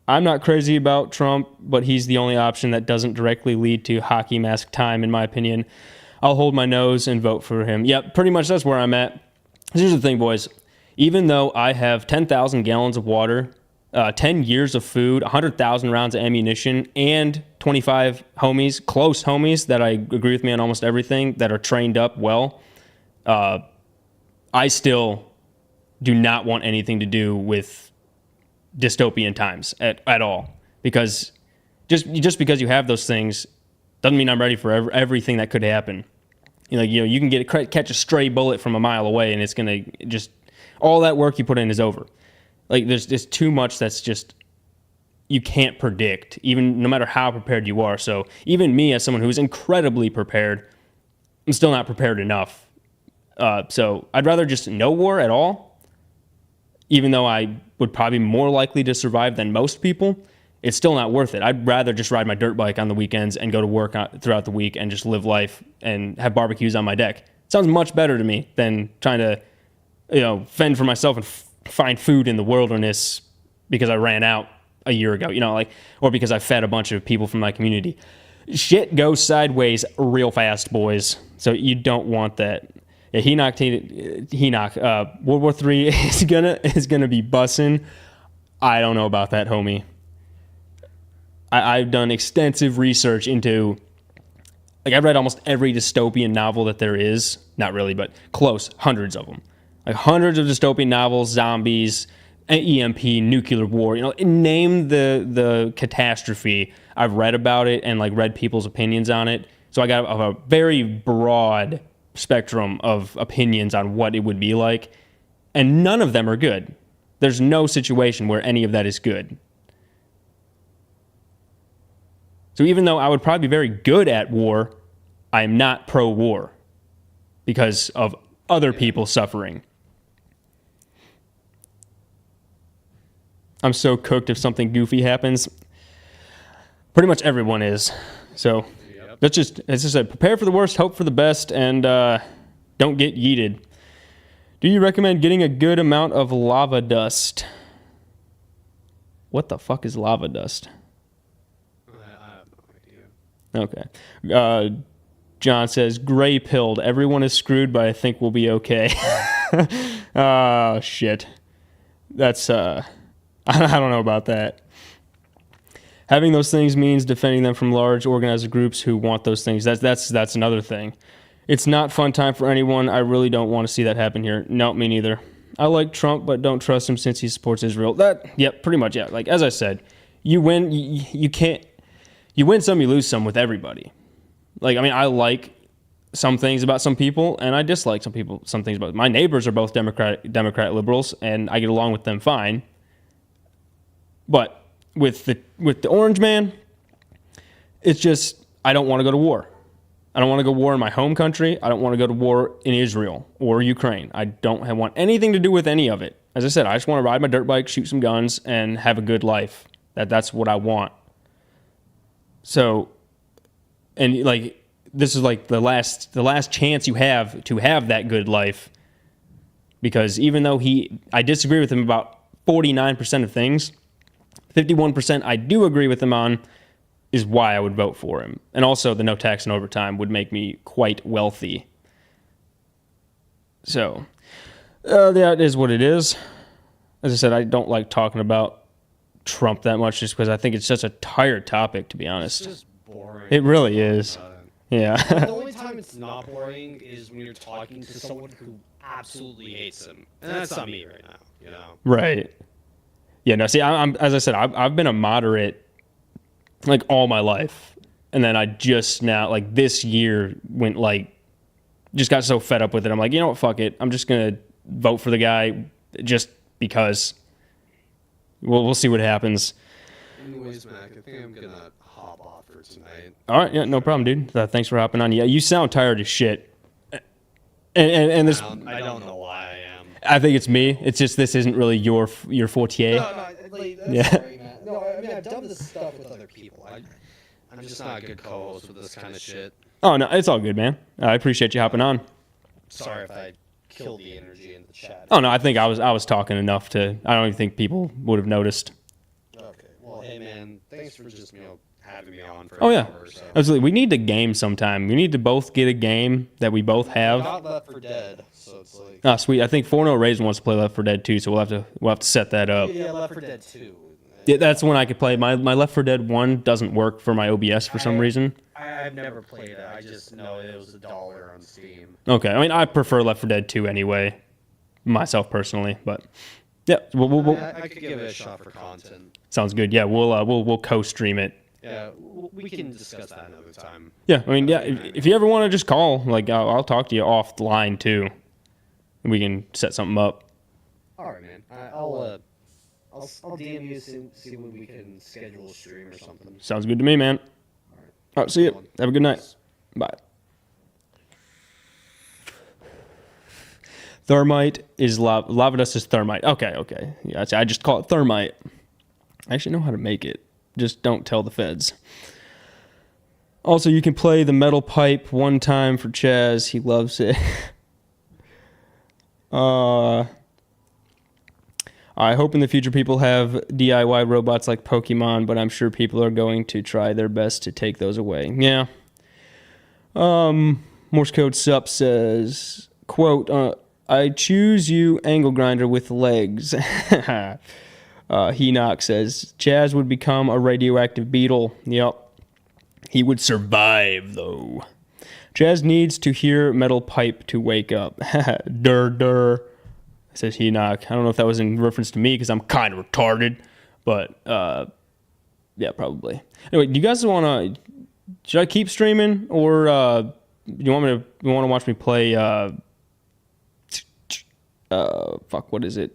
A: I'm not crazy about Trump, but he's the only option that doesn't directly lead to hockey mask time, in my opinion. I'll hold my nose and vote for him. Yep, pretty much that's where I'm at. Here's the thing, boys. Even though I have 10,000 gallons of water, 10 years of food, 100,000 rounds of ammunition, and 25 homies, close homies that I agree with me on almost everything, that are trained up well, I still do not want anything to do with dystopian times at all. Because just because you have those things doesn't mean I'm ready for everything that could happen. You know, you can catch a stray bullet from a mile away, and it's gonna just, all that work you put in is over. Like, there's just too much that's just, you can't predict, even no matter how prepared you are. So even me, as someone who's incredibly prepared, I'm still not prepared enough. So I'd rather just no war at all, even though I would probably be more likely to survive than most people. It's still not worth it. I'd rather just ride my dirt bike on the weekends and go to work throughout the week and just live life and have barbecues on my deck. It sounds much better to me than trying to, you know, fend for myself and find food in the wilderness because I ran out a year ago, you know, like, or because I fed a bunch of people from my community. Shit goes sideways real fast, boys. So you don't want that. Yeah, World War III is gonna be bussin'. I don't know about that, homie. I've done extensive research into, like, I've read almost every dystopian novel that there is. Not really, but close. Hundreds of them. Like, hundreds of dystopian novels, zombies, EMP, nuclear war. You know, name the catastrophe. I've read about it and, like, read people's opinions on it. So I got a very broad spectrum of opinions on what it would be like. And none of them are good. There's no situation where any of that is good. So even though I would probably be very good at war, I am not pro-war because of other people suffering. I'm so cooked if something goofy happens. Pretty much everyone is. So it's just prepare for the worst, hope for the best, and don't get yeeted. Do you recommend getting a good amount of lava dust? What the fuck is lava dust? Okay. John says, gray pilled. Everyone is screwed, but I think we'll be okay. Oh, shit. That's, I don't know about that. Having those things means defending them from large organized groups who want those things. That's another thing. It's not fun time for anyone. I really don't want to see that happen here. No, me neither. I like Trump, but don't trust him since he supports Israel. Yep, pretty much, yeah. Like, as I said, you win, you can't, you win some, you lose some with everybody. Like, I mean, I like some things about some people, and I dislike some things about them. My neighbors are both Democrat liberals, and I get along with them fine. But with the orange man, it's just, I don't want to go to war. I don't want to go to war in my home country. I don't want to go to war in Israel or Ukraine. I don't want anything to do with any of it. As I said, I just want to ride my dirt bike, shoot some guns, and have a good life. That's what I want. So, and like, this is like the last chance you have to have that good life. Because even though I disagree with him about 49% of things, 51% I do agree with him on, is why I would vote for him. And also the no tax and overtime would make me quite wealthy. So, that is what it is. As I said, I don't like talking about Trump that much just because I think it's such a tired topic, to be honest.
B: It's just boring.
A: It really is. Yeah.
B: The only time it's not boring is when you're talking to someone who absolutely hates him. And that's not me right now, you know?
A: Right. Yeah, no, see, I'm as I said, I've been a moderate like all my life, and then I just now, like this year, went like, just got so fed up with it. I'm like, you know what, fuck it. I'm just gonna vote for the guy just because. We'll see what happens.
B: Anyways, Mac, I think I'm gonna hop off for tonight.
A: All right, yeah, no problem, dude. Thanks for hopping on. Yeah, you sound tired as shit. And this,
B: I don't know why I am.
A: I think it's me. It's just this isn't really your forte.
B: No, like, that's
A: Yeah.
B: sorry, Matt. No, I mean, I've done this stuff with other people. I'm just not a good co-host with this kind of shit.
A: Oh no, it's all good, man. I appreciate you hopping on.
B: Sorry if I killed the energy in the chat.
A: Oh no, I think I was talking enough to. I don't even think people would have noticed.
B: Okay. Well, hey man, thanks for just having me on for
A: Oh
B: an
A: yeah,
B: hour or so.
A: absolutely. We need a game sometime. We need to both get a game that we both have.
B: Not Left 4 Dead, so it's like.
A: Oh sweet. I think 4 Raisin wants to play Left 4 Dead 2, so we'll have to set that up.
B: Yeah, Left 4 Dead 2.
A: Yeah, that's one I could play. My Left 4 Dead 1 doesn't work for my OBS for some reason.
B: I've never played it. I just know it was $1 on Steam.
A: Okay, I mean I prefer Left 4 Dead 2 anyway, myself personally. But yeah,
B: I could give it a shot for content.
A: sounds good. Yeah, we'll co-stream it.
B: Yeah, we can discuss that another time.
A: Yeah, I mean yeah, if you ever want to just call, like I'll talk to you offline too. We can set something up.
B: All right, man. I'll DM you see when we can schedule a stream or something.
A: Sounds good to me, man. All right, see you. Have a good night. Bye. Thermite is lava dust is thermite. Okay. Yeah, I just call it thermite. I actually know how to make it. Just don't tell the feds. Also, you can play the metal pipe one time for Chaz. He loves it. I hope in the future people have DIY robots like Pokemon, but I'm sure people are going to try their best to take those away. Yeah. Morse code sup says, quote, I choose you angle grinder with legs. Henoch says, Chaz would become a radioactive beetle. Yep. He would survive, though. Chaz needs to hear metal pipe to wake up. Dur. Says Henoch. I don't know if that was in reference to me because I'm kind of retarded, but yeah, probably. Anyway, do you guys want to? Should I keep streaming, or you want to watch me play? Fuck, what is it?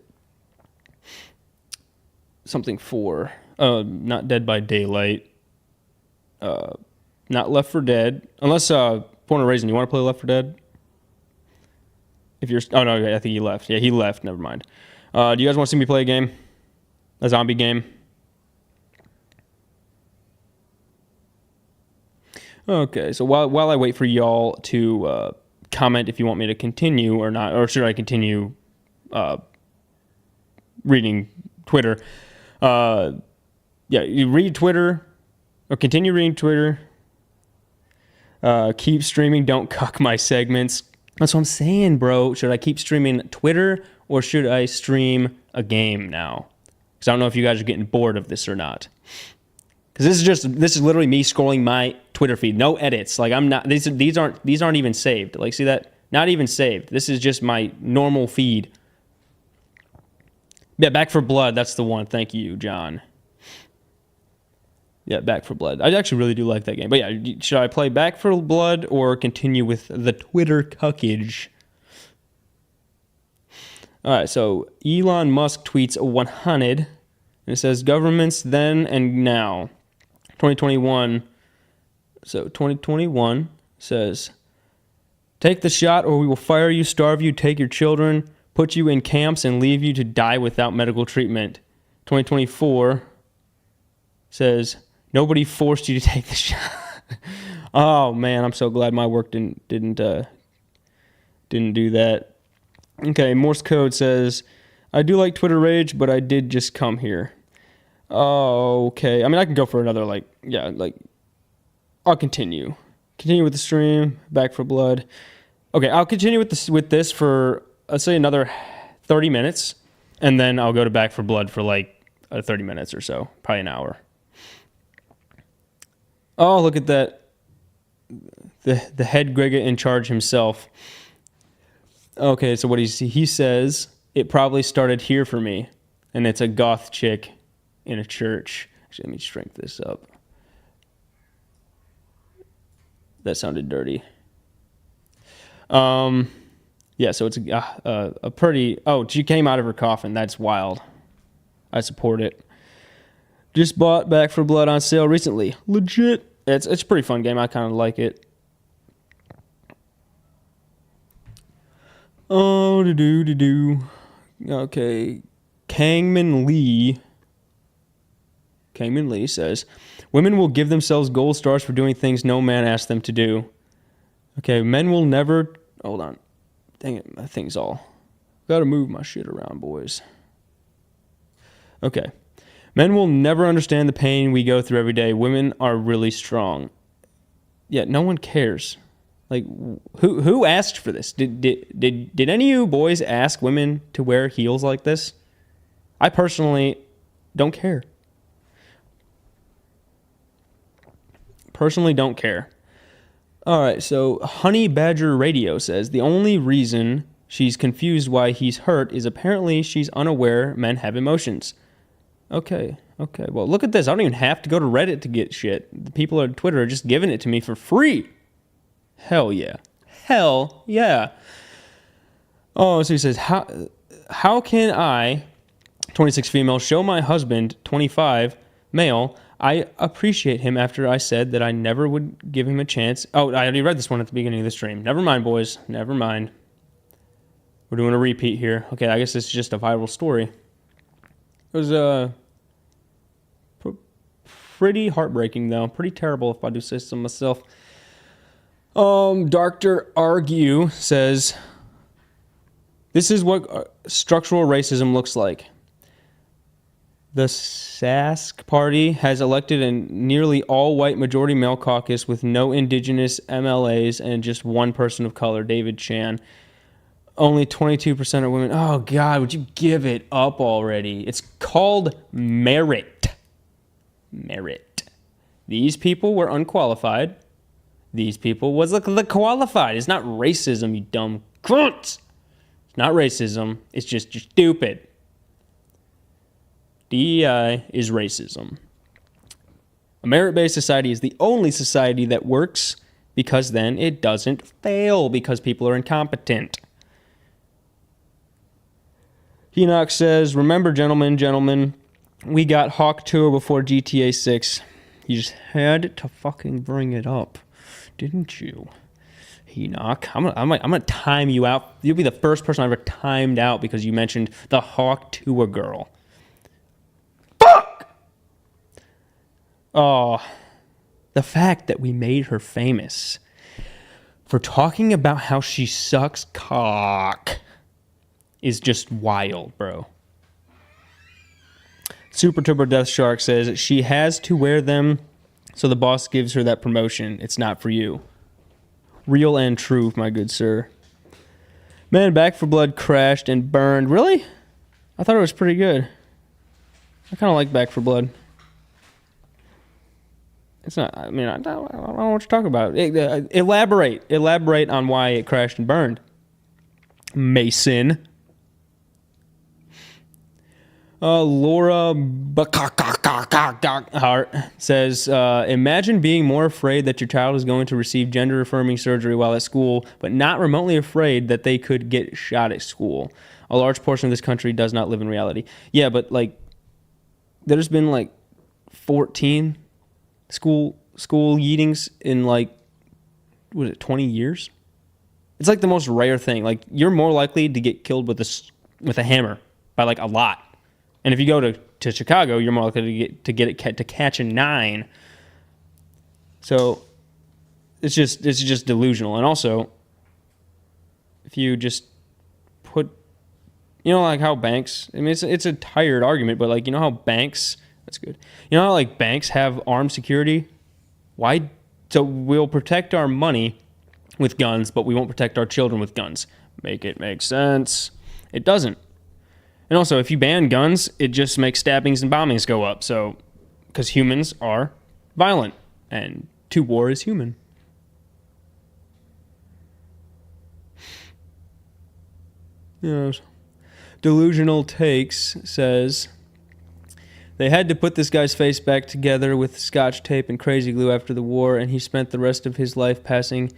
A: Something 4. Not Dead by Daylight. Not Left 4 Dead. Unless Point of Raisin, you want to play Left 4 Dead? If you're, oh no, I think he left. Yeah, he left. Never mind. Do you guys want to see me play a game? A zombie game? Okay, so while I wait for y'all to comment if you want me to continue or not, or should I continue reading Twitter? Yeah, you read Twitter, or continue reading Twitter. Keep streaming, don't cuck my segments. That's what I'm saying, bro. Should I keep streaming Twitter, or should I stream a game now? Because I don't know if you guys are getting bored of this or not. Because this is literally me scrolling my Twitter feed. No edits. Like I'm not. These aren't even saved. Like see that? Not even saved. This is just my normal feed. Yeah, Back for Blood. That's the one. Thank you, John. Yeah, Back for Blood. I actually really do like that game. But yeah, should I play Back for Blood or continue with the Twitter cuckage? All right, so Elon Musk tweets 100, and it says, governments then and now. 2021. So 2021 says, take the shot or we will fire you, starve you, take your children, put you in camps, and leave you to die without medical treatment. 2024 says, nobody forced you to take the shot. Oh man, I'm so glad my work didn't do that. Okay, Morse code says, I do like Twitter rage, but I did just come here. Oh, okay. I mean, I can go for another, I'll continue. Continue with the stream, Back for Blood. Okay, I'll continue with this for, let's say, another 30 minutes, and then I'll go to Back for Blood for 30 minutes or so, probably an hour. Oh, look at that. The head Grega in charge himself. Okay, so what he says, it probably started here for me, and it's a goth chick in a church. Actually, let me shrink this up. That sounded dirty. Yeah, so it's a pretty... Oh, she came out of her coffin. That's wild. I support it. Just bought Back for Blood on sale recently. Legit. It's a pretty fun game. I kind of like it. Oh, Okay. Kangman Lee says, women will give themselves gold stars for doing things no man asked them to do. Okay, men will never... Hold on. Dang it, my thing's all... Gotta move my shit around, boys. Okay. Men will never understand the pain we go through every day. Women are really strong. Yeah, no one cares. Like, who asked for this? Did any of you boys ask women to wear heels like this? I personally don't care. Personally don't care. All right, so Honey Badger Radio says, the only reason she's confused why he's hurt is apparently she's unaware men have emotions. Okay. Well, look at this. I don't even have to go to Reddit to get shit. The people on Twitter are just giving it to me for free. Hell yeah. Oh, so he says, how can I, 26 female, show my husband, 25 male, I appreciate him after I said that I never would give him a chance. Oh, I already read this one at the beginning of the stream. Never mind, boys. Never mind. We're doing a repeat here. Okay, I guess this is just a viral story. It was pretty heartbreaking, though. Pretty terrible, if I do say so myself. Dr. Argue says, this is what structural racism looks like. The Sask Party has elected a nearly all-white majority male caucus with no indigenous MLAs and just one person of color, David Chan. Only 22% of women. Oh, God, would you give it up already? It's called merit. Merit. These people were unqualified. These people was the qualified. It's not racism, you dumb cunts. It's not racism. It's just you're stupid. DEI is racism. A merit-based society is the only society that works because then it doesn't fail because people are incompetent. Enoch says, remember, gentlemen, we got Hawk Tour before GTA 6. You just had to fucking bring it up, didn't you? Enoch, I'm gonna time you out. You'll be the first person I ever timed out because you mentioned the Hawk Tour girl. Fuck! Oh, the fact that we made her famous for talking about how she sucks cock is just wild, bro. Super Turbo Death Shark says she has to wear them so the boss gives her that promotion. It's not for you. Real and true, my good sir. Man, Back for Blood crashed and burned. Really? I thought it was pretty good. I kind of like Back for Blood. It's not. I mean, I don't know what you're talking about. Elaborate on why it crashed and burned. Mason. Laura Hart says, imagine being more afraid that your child is going to receive gender-affirming surgery while at school, but not remotely afraid that they could get shot at school. A large portion of this country does not live in reality. Yeah, but like, there's been like 14 school yeetings in like, what is it, 20 years? It's like the most rare thing. Like, you're more likely to get killed with a hammer by like a lot. And if you go to Chicago, you're more likely to catch a 9. So it's just delusional. And also, if you just put, like how banks, I mean, it's a tired argument, but like, how banks, that's good. How like banks have armed security? Why? So we'll protect our money with guns, but we won't protect our children with guns. Make it make sense. It doesn't. And also, if you ban guns, it just makes stabbings and bombings go up. So, because humans are violent, and to war is human. Yes. Delusional Takes says, they had to put this guy's face back together with scotch tape and crazy glue after the war, and he spent the rest of his life passing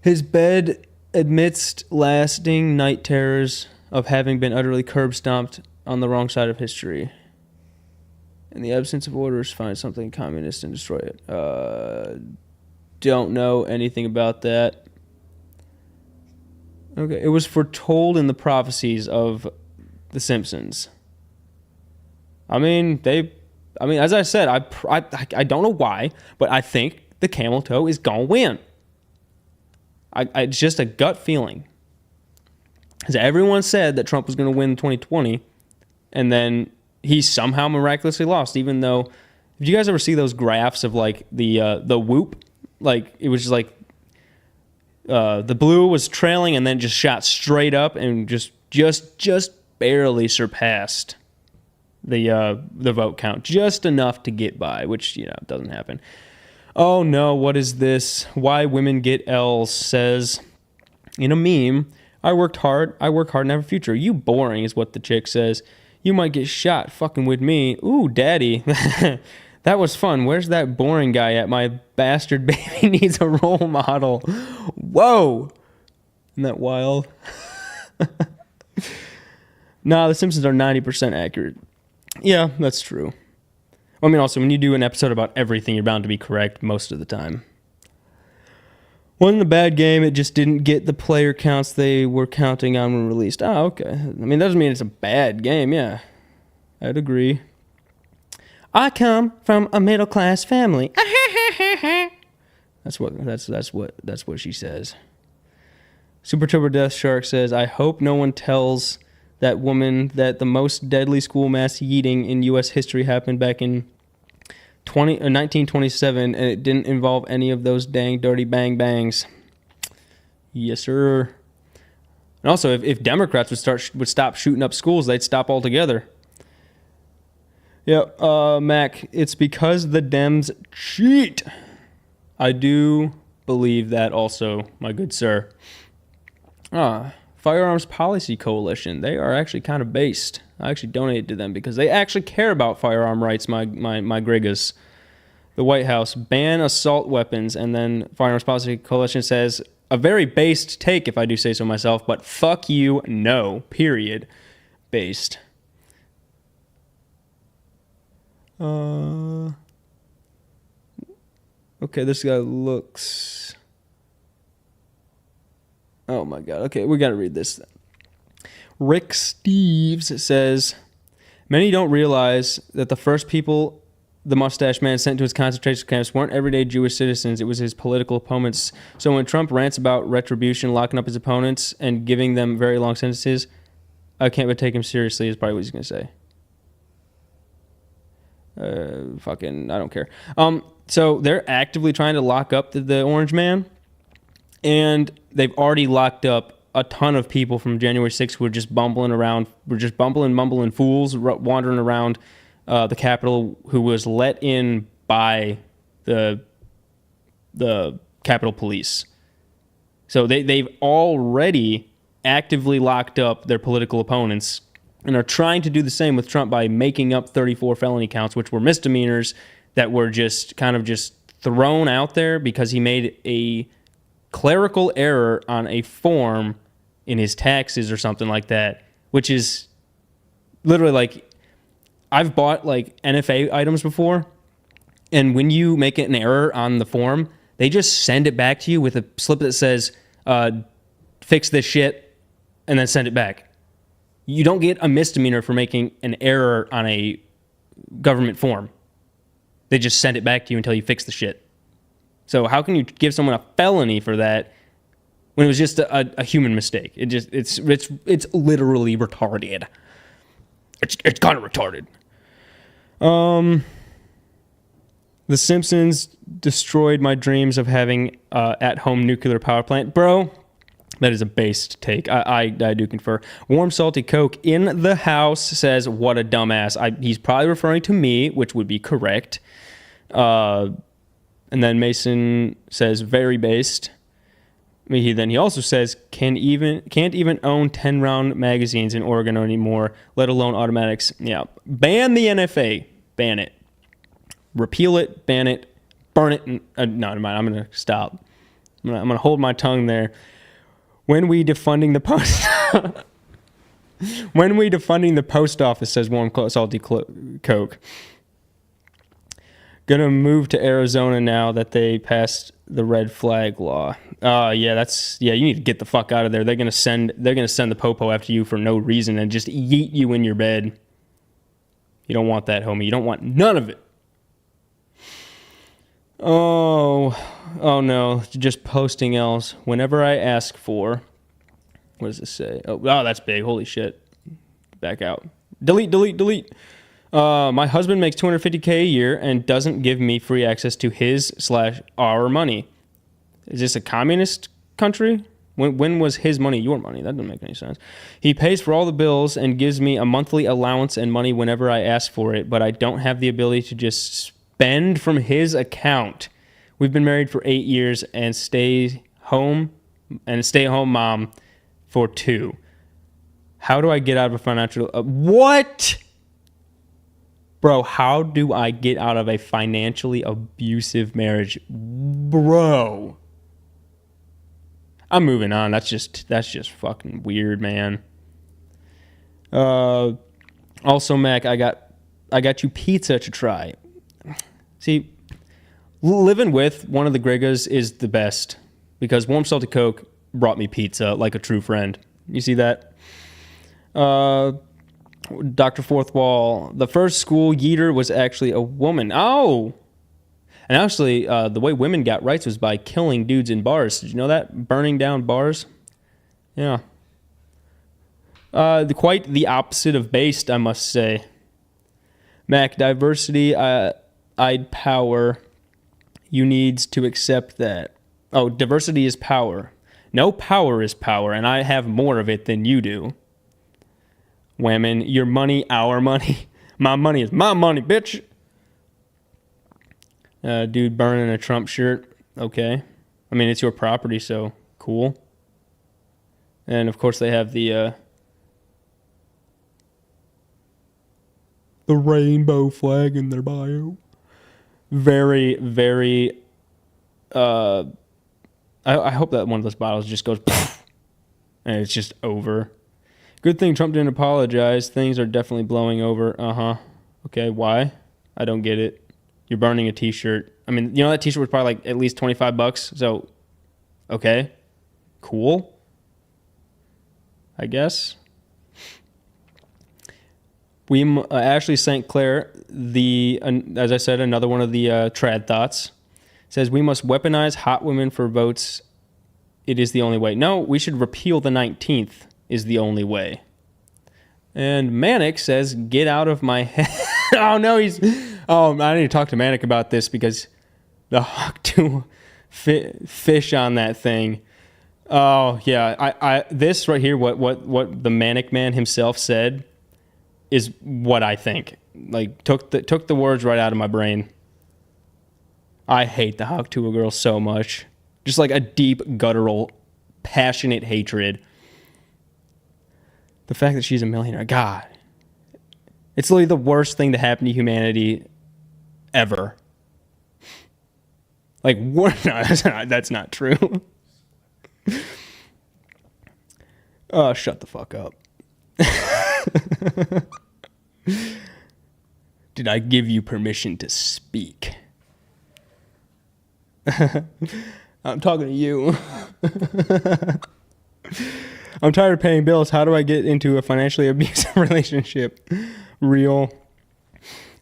A: his bed amidst lasting night terrors of having been utterly curb-stomped on the wrong side of history. In the absence of orders, find something communist and destroy it. Don't know anything about that. Okay, it was foretold in the prophecies of The Simpsons. I mean, as I said, I don't know why, but I think the camel toe is gonna win. It's just a gut feeling. Because everyone said that Trump was going to win 2020, and then he somehow miraculously lost, even though, did you guys ever see those graphs of like the whoop? Like, it was just like the blue was trailing and then just shot straight up and just barely surpassed the vote count, just enough to get by, which doesn't happen. Oh no, what is this? Why women get L's says in a meme, I work hard and have a future. You boring is what the chick says. You might get shot fucking with me. Ooh, daddy. That was fun. Where's that boring guy at? My bastard baby needs a role model. Whoa. Isn't that wild? Nah, The Simpsons are 90% accurate. Yeah, that's true. I mean, also, when you do an episode about everything, you're bound to be correct most of the time. Wasn't a bad game, it just didn't get the player counts they were counting on when released. Oh, okay. I mean, that doesn't mean it's a bad game, yeah. I'd agree. I come from a middle-class family. That's what she says. Super Turbo Death Shark says, I hope no one tells that woman that the most deadly school mass yeeting in U.S. history happened back in 1927, and it didn't involve any of those dang dirty bang bangs. Yes, sir. And also, if Democrats would stop shooting up schools, they'd stop altogether. Yep, Mac, it's because the Dems cheat. I do believe that also, my good sir. Firearms Policy Coalition. They are actually kind of based. I actually donated to them because they actually care about firearm rights, my Grigas. The White House, ban assault weapons, and then Firearms Policy Coalition says, a very based take, if I do say so myself, but fuck you, no, period. Based. Okay, this guy looks... Oh my god, okay, we gotta read this then. Rick Steves says, many don't realize that the first people the mustache man sent to his concentration camps weren't everyday Jewish citizens, it was his political opponents. So when Trump rants about retribution, locking up his opponents, and giving them very long sentences, I can't but take him seriously is probably what he's going to say. I don't care. So they're actively trying to lock up the orange man, and they've already locked up a ton of people from January 6th who were just bumbling around, mumbling fools wandering around the Capitol, who was let in by the Capitol Police. So they've already actively locked up their political opponents and are trying to do the same with Trump by making up 34 felony counts, which were misdemeanors that were just kind of just thrown out there because he made a clerical error on a form in his taxes or something like that, which is literally like, I've bought like NFA items before, and when you make an error on the form, they just send it back to you with a slip that says, fix this shit, and then send it back. You don't get a misdemeanor for making an error on a government form. They just send it back to you until you fix the shit. So how can you give someone a felony for that when it was just a human mistake? It's literally retarded. It's kind of retarded. The Simpsons destroyed my dreams of having at-home nuclear power plant. Bro, that is a based take. I do confer. Warm Salty Coke in the house says, what a dumbass. He's probably referring to me, which would be correct. And then Mason says, very based. He also says, can't even own 10-round magazines in Oregon anymore, let alone automatics. Yeah, ban the NFA. Ban it. Repeal it, ban it, burn it. No, never mind. I'm going to stop. I'm going to hold my tongue there. When we defunding the post office, says Warm Salty Coke. Gonna move to Arizona now that they passed the red flag law. You need to get the fuck out of there. They're gonna send the popo after you for no reason and just yeet you in your bed. You don't want that, homie. You don't want none of it. Oh no, just posting else. Whenever I ask for, what does this say? Oh, that's big. Holy shit. Back out. Delete. My husband makes $250K a year and doesn't give me free access to his/our money. Is this a communist country? When was his money your money? That doesn't make any sense. He pays for all the bills and gives me a monthly allowance and money whenever I ask for it, but I don't have the ability to just spend from his account. We've been married for 8 years and stay-home mom for 2. How do I get out of a financial... what? Bro, how do I get out of a financially abusive marriage? Bro. I'm moving on. That's just fucking weird, man. Also, Mac, I got you pizza to try. See, living with one of the Grigas is the best because Warm Salty Coke brought me pizza like a true friend. You see that? Dr. Fourth Wall, the first school yeeter was actually a woman. Oh! And actually, the way women got rights was by killing dudes in bars. Did you know that? Burning down bars? Yeah. Quite the opposite of based, I must say. Mac, diversity, I'd power. You needs to accept that. Oh, diversity is power. No power is power, and I have more of it than you do. Women, your money, our money. My money is my money, bitch. Dude burning a Trump shirt. Okay. I mean, it's your property, so cool. And, of course, they have the rainbow flag in their bio. Very, very... I hope that one of those bottles just goes... and it's just over. Good thing Trump didn't apologize. Things are definitely blowing over. Uh-huh. Okay, why? I don't get it. You're burning a t-shirt. I mean, you know that t-shirt was probably like at least $25. So, okay. Cool. I guess. Ashley St. Clair, as I said, another one of the trad thoughts, says we must weaponize hot women for votes. It is the only way. No, we should repeal the 19th. Is the only way. And Manic says, get out of my head. Oh, no, I need to talk to Manic about this because the Hawk 2 fish on that thing. Oh, yeah. This right here, what the Manic Man himself said is what I think. Like, took the words right out of my brain. I hate the Hawk Tuah girl so much. Just like a deep, guttural, passionate hatred. The fact that she's a millionaire, God. It's literally the worst thing to happen to humanity ever. Like, what? No, that's not true. Oh, shut the fuck up. Did I give you permission to speak? I'm talking to you. I'm tired of paying bills. How do I get into a financially abusive relationship? Real.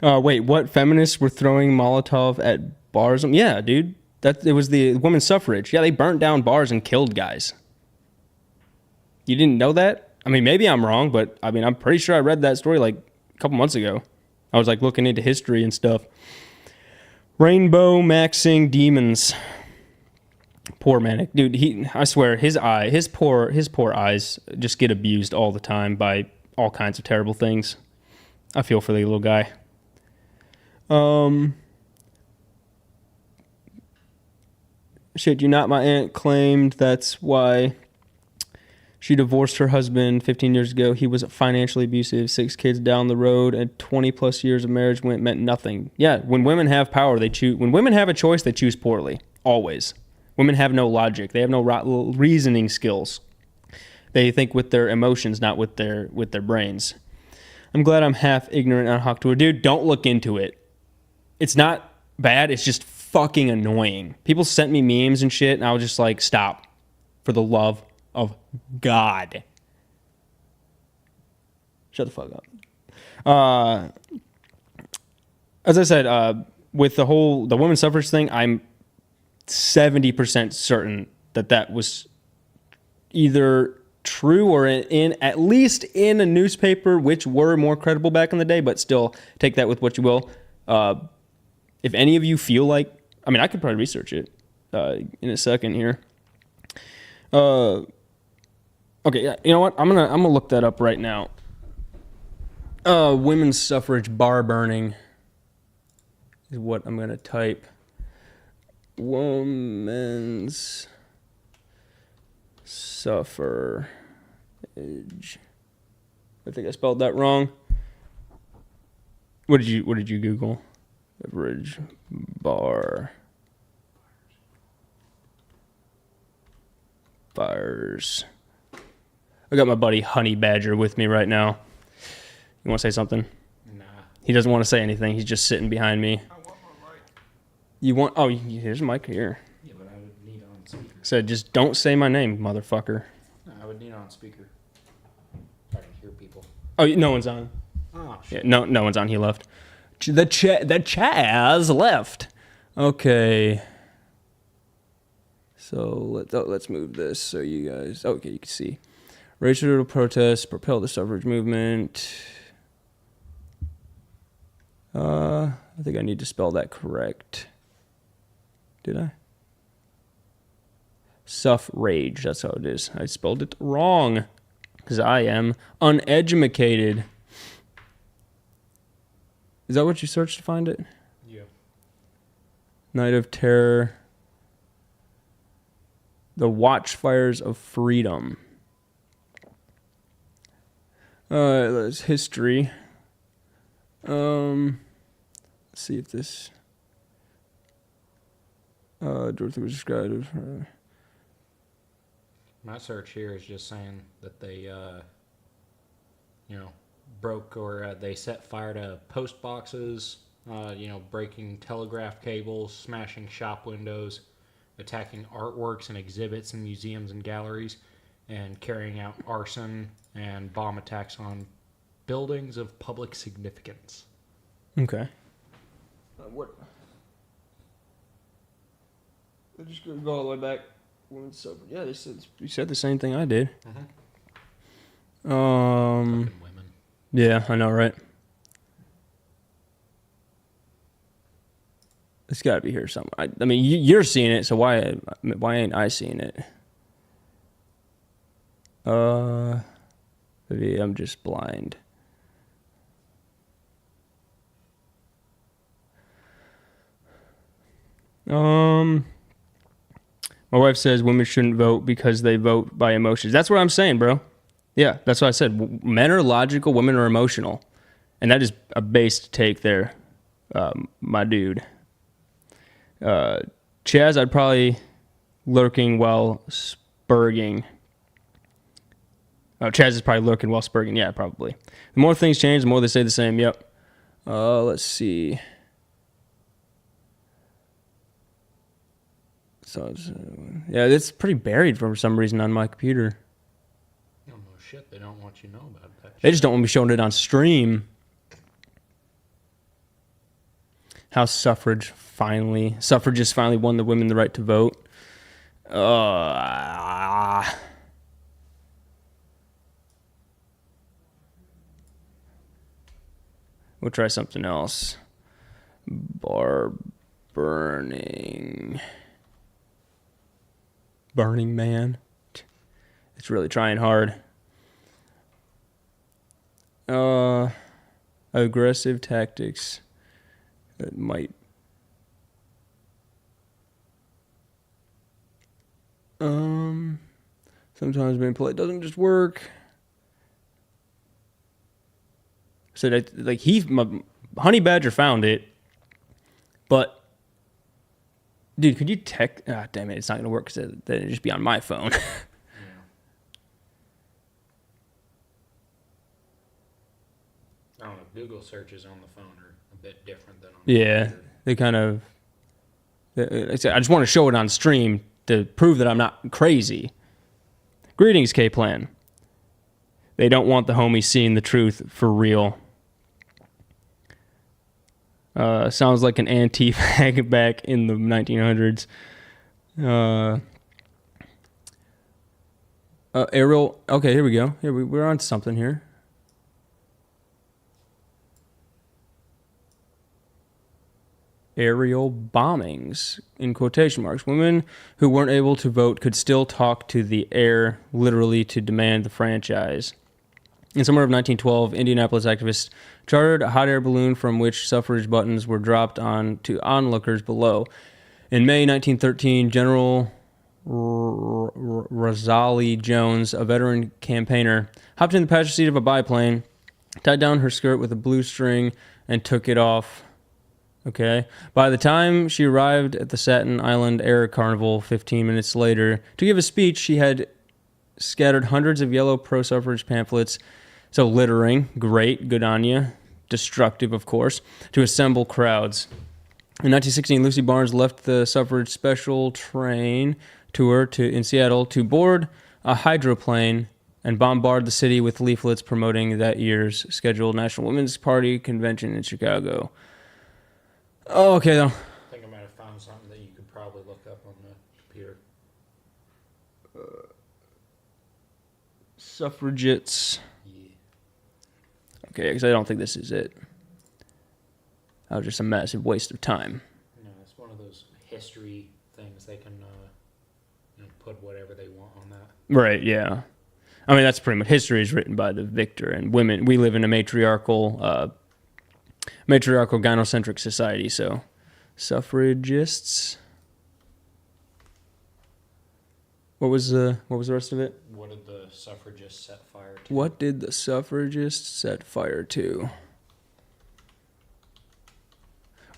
A: Wait, what? Feminists were throwing Molotov at bars? Yeah, dude. It was the women's suffrage. Yeah, they burnt down bars and killed guys. You didn't know that? I mean, maybe I'm wrong, but I mean, I'm pretty sure I read that story like a couple months ago. I was like looking into history and stuff. Rainbow maxing demons. Poor Manic. Dude, I swear, his poor eyes just get abused all the time by all kinds of terrible things. I feel for the little guy. Shit, you not my aunt claimed that's why she divorced her husband 15 years ago. He was financially abusive, 6 kids down the road, and 20 plus years of marriage meant nothing. Yeah, when women have power, they choose. When women have a choice, they choose poorly. Always. Women have no logic. They have no reasoning skills. They think with their emotions, not with their brains. I'm glad I'm half ignorant on Hawk Tuah. Dude, don't look into it. It's not bad. It's just fucking annoying. People sent me memes and shit, and I was just like, stop. For the love of God. Shut the fuck up. As I said, with the women's suffrage thing, I'm 70% certain that was either true or in at least in a newspaper, which were more credible back in the day, but still take that with what you will. If any of you feel like, I mean, I could probably research it in a second here. Okay, yeah, you know what? I'm gonna look that up right now. Women's suffrage bar burning is what I'm gonna type. Women's suffrage. I think I spelled that wrong. What did you Google? Suffrage bar bars. I got my buddy Honey Badger with me right now. You want to say something?
C: Nah.
A: He doesn't want to say anything. He's just sitting behind me.
C: I want my mic.
A: You want? Oh, here's a mic here.
C: Yeah, but I would need on speaker.
A: Said, just don't say my name, motherfucker.
C: No, I would need on speaker. So I can hear people.
A: Oh, no one's on.
C: Oh, shit.
A: Yeah, no one's on. He left. The Chaz left. Okay. So let's move this so you guys. Okay, you can see. Racial protests propel the suffrage movement. I think I need to spell that correct. Did I? Suffrage. That's how it is. I spelled it wrong because I am uneducated. Is that what you searched to find it?
C: Yeah.
A: Night of Terror. The Watchfires of Freedom. That's history. Let's see if this. Dorothy was described.
C: My search here is just saying that they, broke or they set fire to post boxes, breaking telegraph cables, smashing shop windows, attacking artworks and exhibits in museums and galleries, and carrying out arson and bomb attacks on buildings of public significance.
A: Okay. What? They're just gonna go all the way back. Women's suffrage. Yeah, you said the same thing I did.
C: Fucking women.
A: Yeah, I know, right? It's got to be here somewhere. I mean, you're seeing it, so why ain't I seeing it? Maybe I'm just blind. My wife says women shouldn't vote because they vote by emotions. That's what I'm saying, bro. Yeah, that's what I said. Men are logical, women are emotional. And that is a based take there, my dude. Chaz, I'd probably lurking while spurging. Oh, Chaz is probably lurking while spurging. Yeah, probably. The more things change, the more they say the same. Yep. Let's see. So, yeah, it's pretty buried for some reason on my computer.
C: Oh, no shit. They don't want you to know about that.
A: They just don't want me showing it on stream. How suffragists finally won the women the right to vote. We'll try something else. Burning Man. It's really trying hard. Aggressive tactics. That might. Sometimes being polite doesn't just work. So that, like, Honey Badger found it, but dude, could you text? Ah, damn it, it's not gonna work because then it'd just be on my phone.
C: Yeah. I don't know. Google searches on the phone are a bit different than on the computer.
A: They kind of. I just want to show it on stream to prove that I'm not crazy. Greetings, K-Plan. They don't want the homies seeing the truth for real. Sounds like an anti-fag back in the 1900s. Ariel. Okay, here we go. We're on something here. Aerial bombings, in quotation marks. Women who weren't able to vote could still talk to the air, literally, to demand the franchise. In summer of 1912, Indianapolis activists chartered a hot air balloon from which suffrage buttons were dropped on to onlookers below. In May 1913, General Rosalie Jones, a veteran campaigner, hopped in the passenger seat of a biplane, tied down her skirt with a blue string, and took it off. Okay. By the time she arrived at the Staten Island Air Carnival 15 minutes later to give a speech, she had scattered hundreds of yellow pro-suffrage pamphlets. So littering, great, good on you. Destructive, of course, to assemble crowds. In 1916, Lucy Barnes left the suffrage special train tour in Seattle to board a hydroplane and bombard the city with leaflets promoting that year's scheduled National Women's Party convention in Chicago. Oh, okay, though.
C: I think I might have found something that you could probably look up on the computer.
A: Suffragettes.
C: Yeah.
A: Okay, because I don't think this is it. That was just a massive waste of time.
C: No, it's one of those history things. They can put whatever they want on that.
A: Right, yeah. I mean, that's pretty much, history is written by the victor, and women, we live in a matriarchal gynocentric society, so suffragists. What was the rest of it?
C: What did the suffragists set fire to?
A: What did the suffragists set fire to?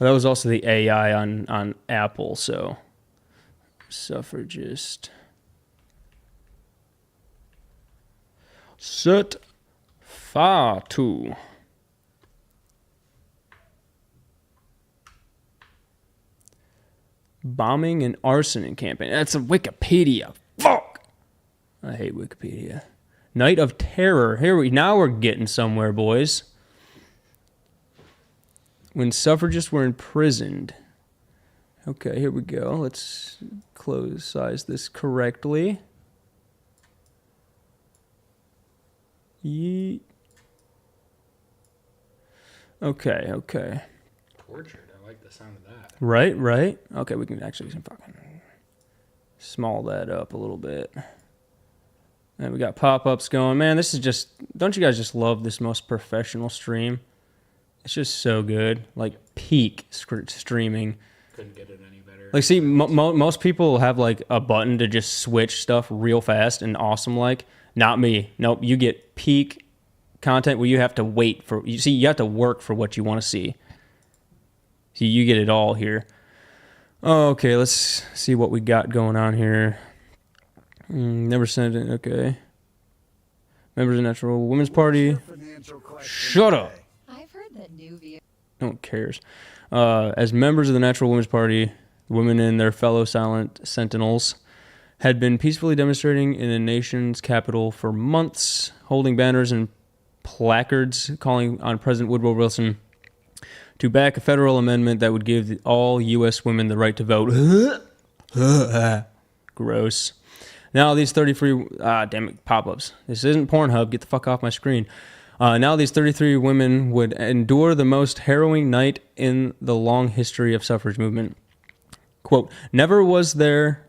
A: Well, that was also the AI on Apple, so suffragist. Set fire to. Bombing and arson campaign. That's a Wikipedia. Fuck. I hate Wikipedia. Night of Terror. Now we're getting somewhere, boys. When suffragists were imprisoned. Okay, here we go. Let's size this correctly. Yeet. Okay.
C: Tortured. I like the sound of that.
A: Right. Okay, we can fucking small that up a little bit. And we got pop-ups going. Man, this is just... Don't you guys just love this most professional stream? It's just so good. Like, peak streaming.
C: couldn't get it any better.
A: Like, see, most people have like a button to just switch stuff real fast and awesome. Like, not me. Nope. You get peak content where you have to wait for. You see, you have to work for what you want to see. See, you get it all here. Okay, let's see what we got going on here. Never sent it. Okay. Members of the Natural Women's Party. Shut up.
D: I've heard that new vehicle.
A: No one cares. As members of the Natural Women's Party, women and their fellow silent sentinels had been peacefully demonstrating in the nation's capital for months, holding banners and placards calling on President Woodrow Wilson to back a federal amendment that would give all U.S. women the right to vote. Gross. Now these 33... damn it, pop-ups. This isn't Pornhub. Get the fuck off my screen. Now these 33 women would endure the most harrowing night in the long history of suffrage movement. Quote, never was there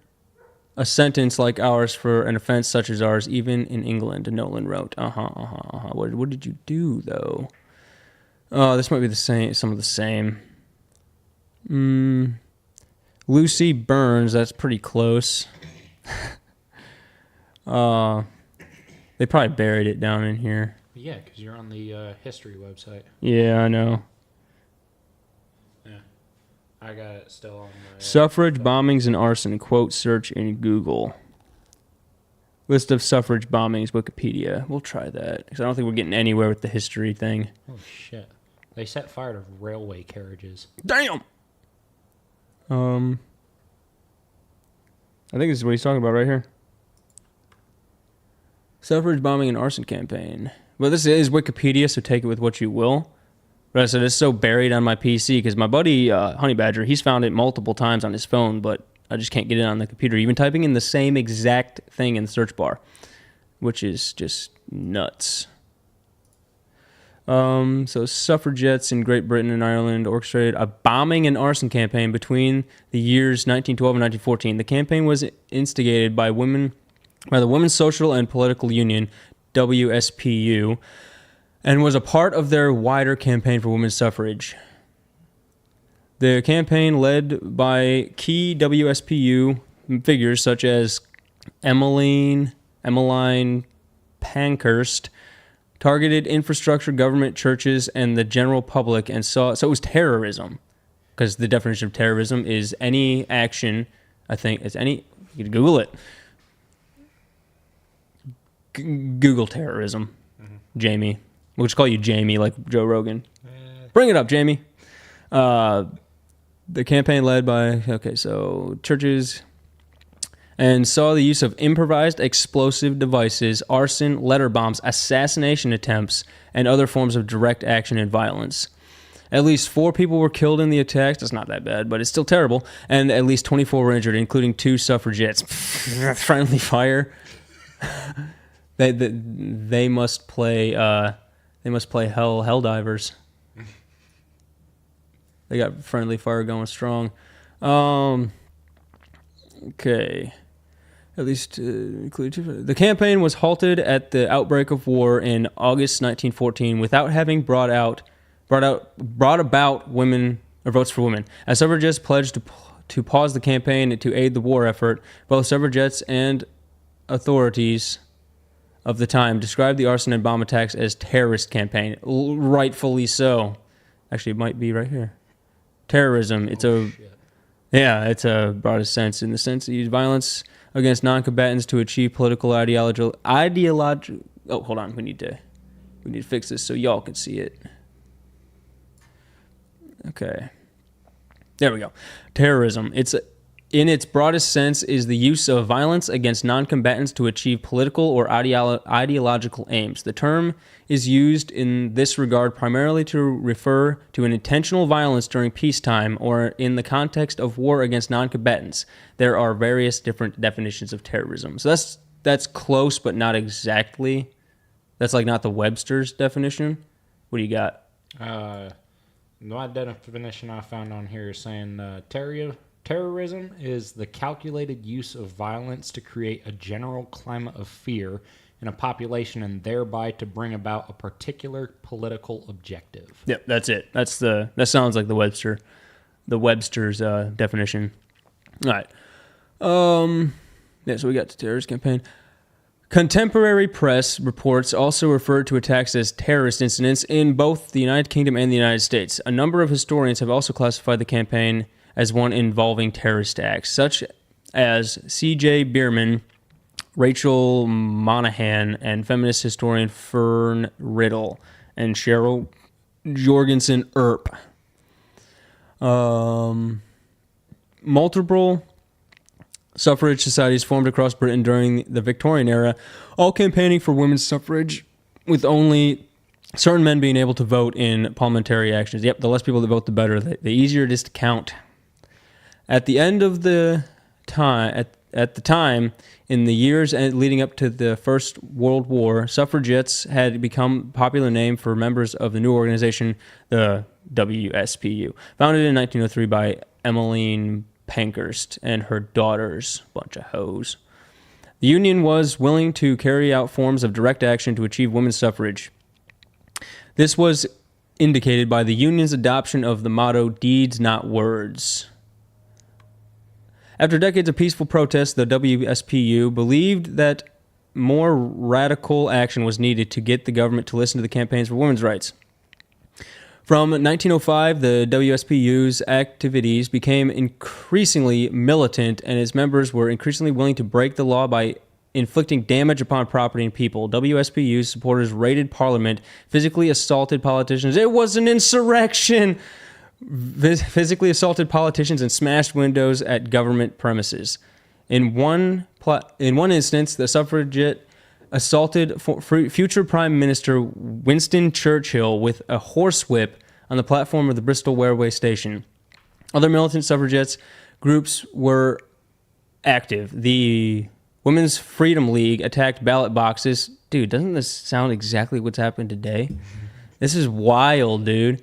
A: a sentence like ours for an offense such as ours, even in England, Nolan wrote. What did you do, though? This might be the same. Some of the same. Lucy Burns, that's pretty close. They probably buried it down in here.
C: Yeah, because you're on the history website.
A: Yeah, I know.
C: Yeah. I got it still on my...
A: Suffrage bombings and arson. Quote search in Google. List of suffrage bombings, Wikipedia. We'll try that, because I don't think we're getting anywhere with the history thing.
C: Oh, shit. They set fire to railway carriages.
A: Damn! I think this is what he's talking about right here. Suffrage bombing and arson campaign. Well, this is Wikipedia, so take it with what you will. But I said it's so buried on my PC because my buddy, Honey Badger, he's found it multiple times on his phone, but I just can't get it on the computer. Even typing in the same exact thing in the search bar, which is just nuts. So suffragettes in Great Britain and Ireland orchestrated a bombing and arson campaign between the years 1912 and 1914. The campaign was instigated by the Women's Social and Political Union, WSPU, and was a part of their wider campaign for women's suffrage. The campaign, led by key WSPU figures such as Emmeline Pankhurst, targeted infrastructure, government, churches, and the general public, and so it was terrorism, because the definition of terrorism is any action. I think it's any. You can Google it. Google terrorism, Jamie. We'll just call you Jamie, like Joe Rogan. Bring it up, Jamie. The campaign led by churches. And saw the use of improvised explosive devices, arson, letter bombs, assassination attempts, and other forms of direct action and violence. At least 4 people were killed in the attacks. That's not that bad, but it's still terrible. And at least 24 were injured, including 2 suffragettes. Friendly fire. They must play. They must play Helldivers. They got friendly fire going strong. Okay. At least the campaign was halted at the outbreak of war in August 1914 without having brought about women or votes for women. As suffragists pledged to pause the campaign to aid the war effort, both suffragettes and authorities of the time described the arson and bomb attacks as terrorist campaign. Rightfully so. Actually, it might be right here. Terrorism. It's a broadest sense, in the sense that use violence against non-combatants to achieve political ideology. Oh, hold on. We need to fix this so y'all can see it. Okay. There we go. Terrorism. In its broadest sense, is the use of violence against non-combatants to achieve political or ideological aims. The term is used in this regard primarily to refer to an intentional violence during peacetime or in the context of war against non-combatants. There are various different definitions of terrorism. So that's close, but not exactly. That's like not the Webster's definition. What do you got?
C: My definition I found on here is saying terrorism is the calculated use of violence to create a general climate of fear in a population and thereby to bring about a particular political objective.
A: Yep, that's it. That sounds like the Webster. the Webster's definition. All right. Yeah, so we got the terrorist campaign. Contemporary press reports also refer to attacks as terrorist incidents in both the United Kingdom and the United States. A number of historians have also classified the campaign as one involving terrorist acts, such as C.J. Bierman, Rachel Monahan, and feminist historian Fern Riddle, and Cheryl Jorgensen Earp. Multiple suffrage societies formed across Britain during the Victorian era, all campaigning for women's suffrage, with only certain men being able to vote in parliamentary actions. Yep, the less people that vote, the better. The easier it is to count. At the end of the time, at the time, in the years leading up to the First World War, suffragettes had become a popular name for members of the new organization, the WSPU, founded in 1903 by Emmeline Pankhurst and her daughters, bunch of hoes. The union was willing to carry out forms of direct action to achieve women's suffrage. This was indicated by the union's adoption of the motto, "Deeds, not words." After decades of peaceful protests, the WSPU believed that more radical action was needed to get the government to listen to the campaigns for women's rights. From 1905, the WSPU's activities became increasingly militant, and its members were increasingly willing to break the law by inflicting damage upon property and people. WSPU's supporters raided Parliament, physically assaulted politicians. It was an insurrection! Physically assaulted politicians and smashed windows at government premises. In one instance, the suffragette assaulted future Prime Minister Winston Churchill with a horsewhip on the platform of the Bristol railway station. Other militant suffragettes groups were active. The Women's Freedom League attacked ballot boxes. Dude, doesn't this sound exactly what's happened today? This is wild, dude.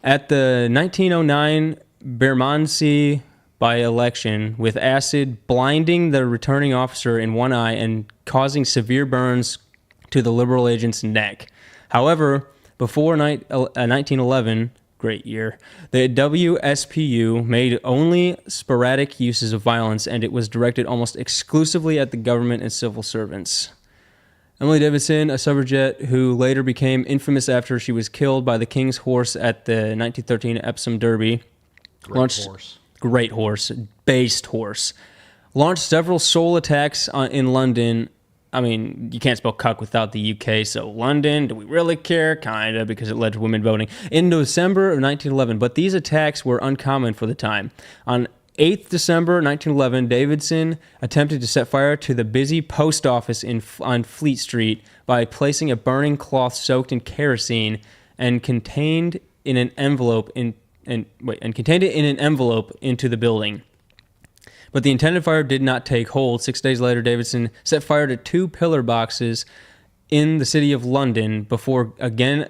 A: At the 1909 Bermondsey by-election, with acid blinding the returning officer in one eye and causing severe burns to the Liberal agent's neck. However, before 1911, great year, the WSPU made only sporadic uses of violence, and it was directed almost exclusively at the government and civil servants. Emily Davidson, a suffragette who later became infamous after she was killed by the King's Horse at the 1913 Epsom Derby, Great horse, based horse. Launched several soul attacks in London. I mean, you can't spell cuck without the UK, so London, do we really care? Kinda, because it led to women voting. In December of 1911, but these attacks were uncommon for the time. On 8th December 1911, Davidson attempted to set fire to the busy post office on Fleet Street by placing a burning cloth soaked in kerosene and contained in an envelope contained it in an envelope into the building. But the intended fire did not take hold. 6 days later, Davidson set fire to 2 pillar boxes in the city of London before again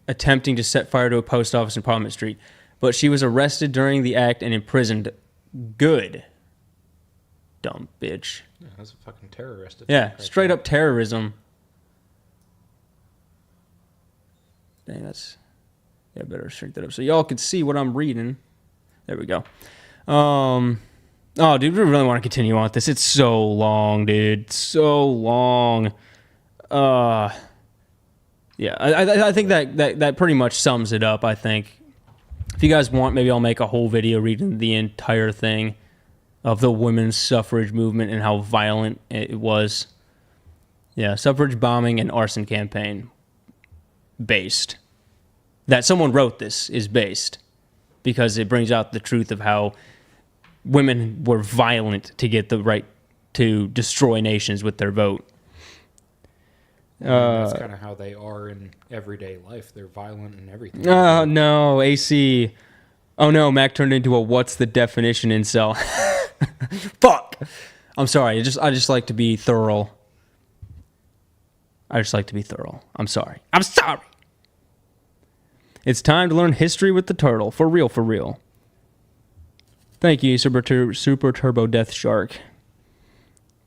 A: attempting to set fire to a post office in Parliament Street. But she was arrested during the act and imprisoned. Good. Dumb bitch.
C: Yeah, that's a fucking terrorist attack.
A: Yeah,
C: right
A: straight
C: there.
A: up terrorism. Dang, that's... Yeah, better shrink that up so y'all can see what I'm reading. There we go. Oh, dude, we really want to continue on with this. It's so long, dude. So long. Yeah, I think that pretty much sums it up, I think. If you guys want, maybe I'll make a whole video reading the entire thing of the women's suffrage movement and how violent it was. Yeah, suffrage bombing and arson campaign. Based. That someone wrote this is based because it brings out the truth of how women were violent to get the right to destroy nations with their vote.
C: That's kind of how they are in everyday life. They're violent and everything.
A: Oh, no, AC. Oh, no, Mac turned into a what's the definition incel. Fuck. I'm sorry. I just like to be thorough. I'm sorry. I'm sorry. It's time to learn history with the turtle. For real, for real. Thank you, Super Turbo Death Shark.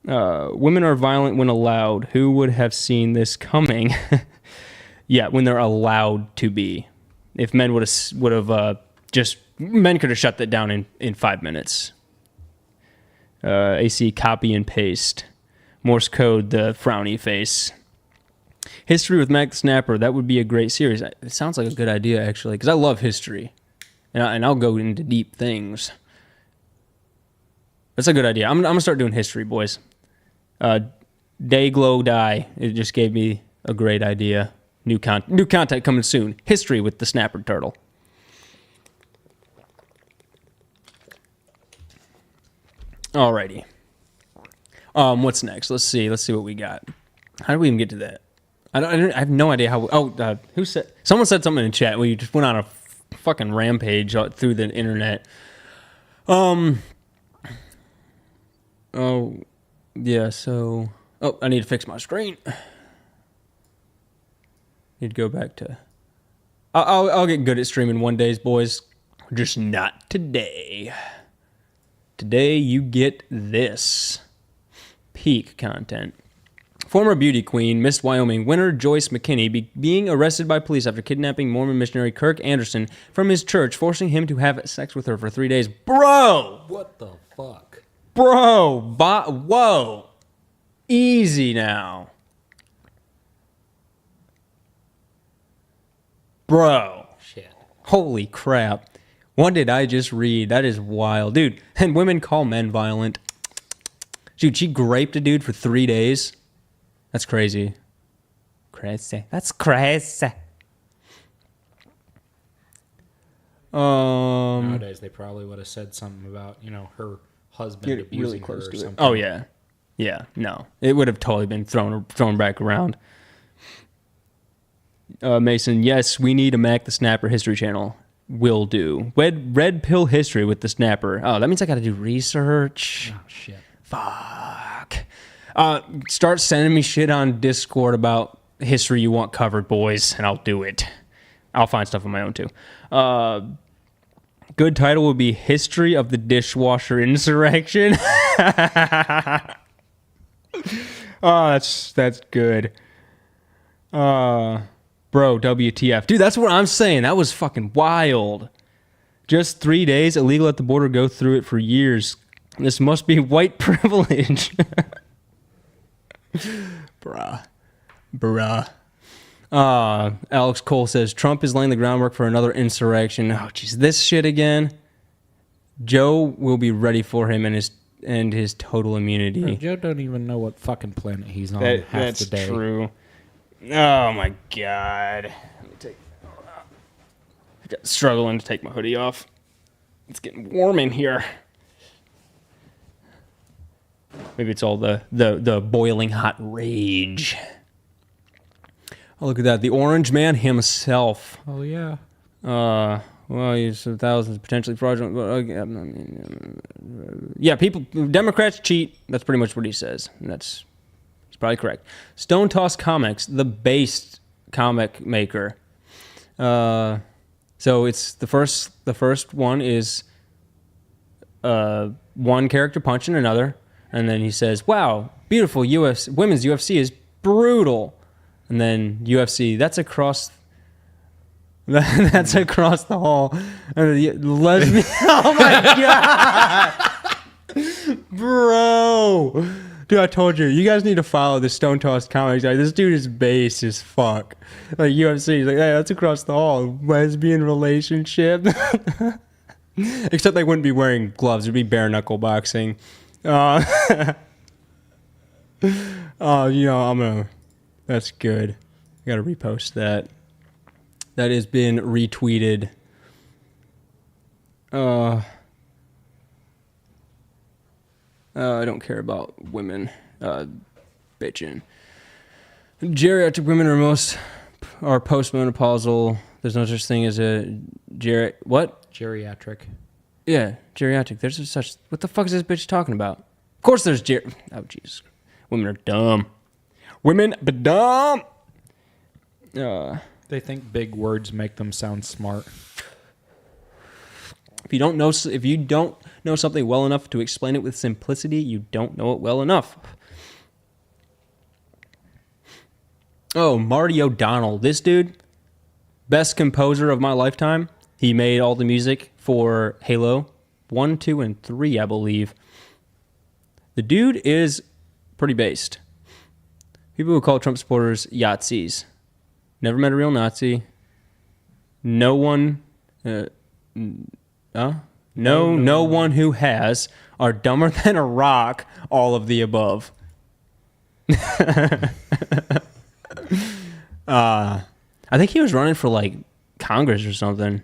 A: Women are violent when allowed. Who would have seen this coming? Yeah, when they're allowed to be. If men would have just Men could have shut that down in 5 minutes. AC copy and paste. Morse code, the frowny face. History with Mac the Snapper. That would be a great series. It sounds like a good idea, actually, because I love history. And I'll go into deep things. That's a good idea. I'm going to start doing history, boys. Day Glow Die. It just gave me a great idea. New content coming soon. History with the Snapper Turtle. Alrighty. What's next? Let's see what we got. How do we even get to that? I have no idea how. Who said? Someone said something in chat. We just went on a fucking rampage through the internet. Oh yeah. So I need to fix my screen. Need to go back to. I'll get good at streaming one day, boys. Just not today. Today you get this peak content. Former beauty queen, Miss Wyoming winner Joyce McKinney being arrested by police after kidnapping Mormon missionary Kirk Anderson from his church, forcing him to have sex with her for 3 days. Bro!
C: What the fuck?
A: Bro! Whoa! Easy now. Bro.
C: Shit.
A: Holy crap. What did I just read? That is wild. Dude, and women call men violent. Dude, she raped a dude for 3 days. That's crazy. Crazy. That's crazy.
C: Nowadays, they probably would have said something about, her husband abusing
A: really
C: her
A: close
C: or
A: to
C: something.
A: it. Oh, yeah. Yeah, no. It would have totally been thrown back around. Mason, yes, we need a Mac the Snapper history channel. Will do. Red pill history with the Snapper. Oh, that means I got to do research.
C: Oh, shit.
A: Fuck. Start sending me shit on Discord about history you want covered, boys, and I'll do it. I'll find stuff on my own, too. Good title would be History of the Dishwasher Insurrection. Oh, that's good. Bro, WTF. Dude, that's what I'm saying. That was fucking wild. Just 3 days, illegal at the border, go through it for years. This must be white privilege. Bruh. Alex Cole says, Trump is laying the groundwork for another insurrection. Oh, jeez, this shit again. Joe will be ready for him and his total immunity.
C: Bro, Joe don't even know what fucking planet he's on half
A: That's
C: the day.
A: true. Oh my god. Struggling to take my hoodie off. It's getting warm in here. Maybe it's all the boiling hot rage. Oh, look at that. The Orange Man himself.
C: Oh, yeah.
A: Well, he's thousands potentially fraudulent. Yeah, Democrats cheat. That's pretty much what he says. And he's probably correct. Stone Toss Comics, the based comic maker. So it's the first one is one character punching another, and then he says, "Wow, beautiful women's UFC is brutal," and then UFC that's across the hall. And the lesbian. Oh my god, bro. Dude, I told you, you guys need to follow the Stone Tossed Comics. Like, this dude is base as fuck. Like, UFC, he's like, hey, that's across the hall. Lesbian relationship. Except they wouldn't be wearing gloves. It'd be bare knuckle boxing. That's good. I gotta repost that. That has been retweeted. I don't care about women bitching. Geriatric women are postmenopausal. There's no such thing as a
C: Geriatric.
A: Yeah, geriatric. There's such. What the fuck is this bitch talking about? Of course, there's Oh Jesus, women are dumb. Women be dumb.
C: They think big words make them sound smart.
A: If you don't know something well enough to explain it with simplicity, you don't know it well enough. Oh, Marty O'Donnell. This dude, best composer of my lifetime. He made all the music for Halo 1, 2, and 3, I believe. The dude is pretty based. People who call Trump supporters Yahtzees. Never met a real Nazi. No one... No one who has are dumber than a rock, all of the above. I think he was running for like Congress or something.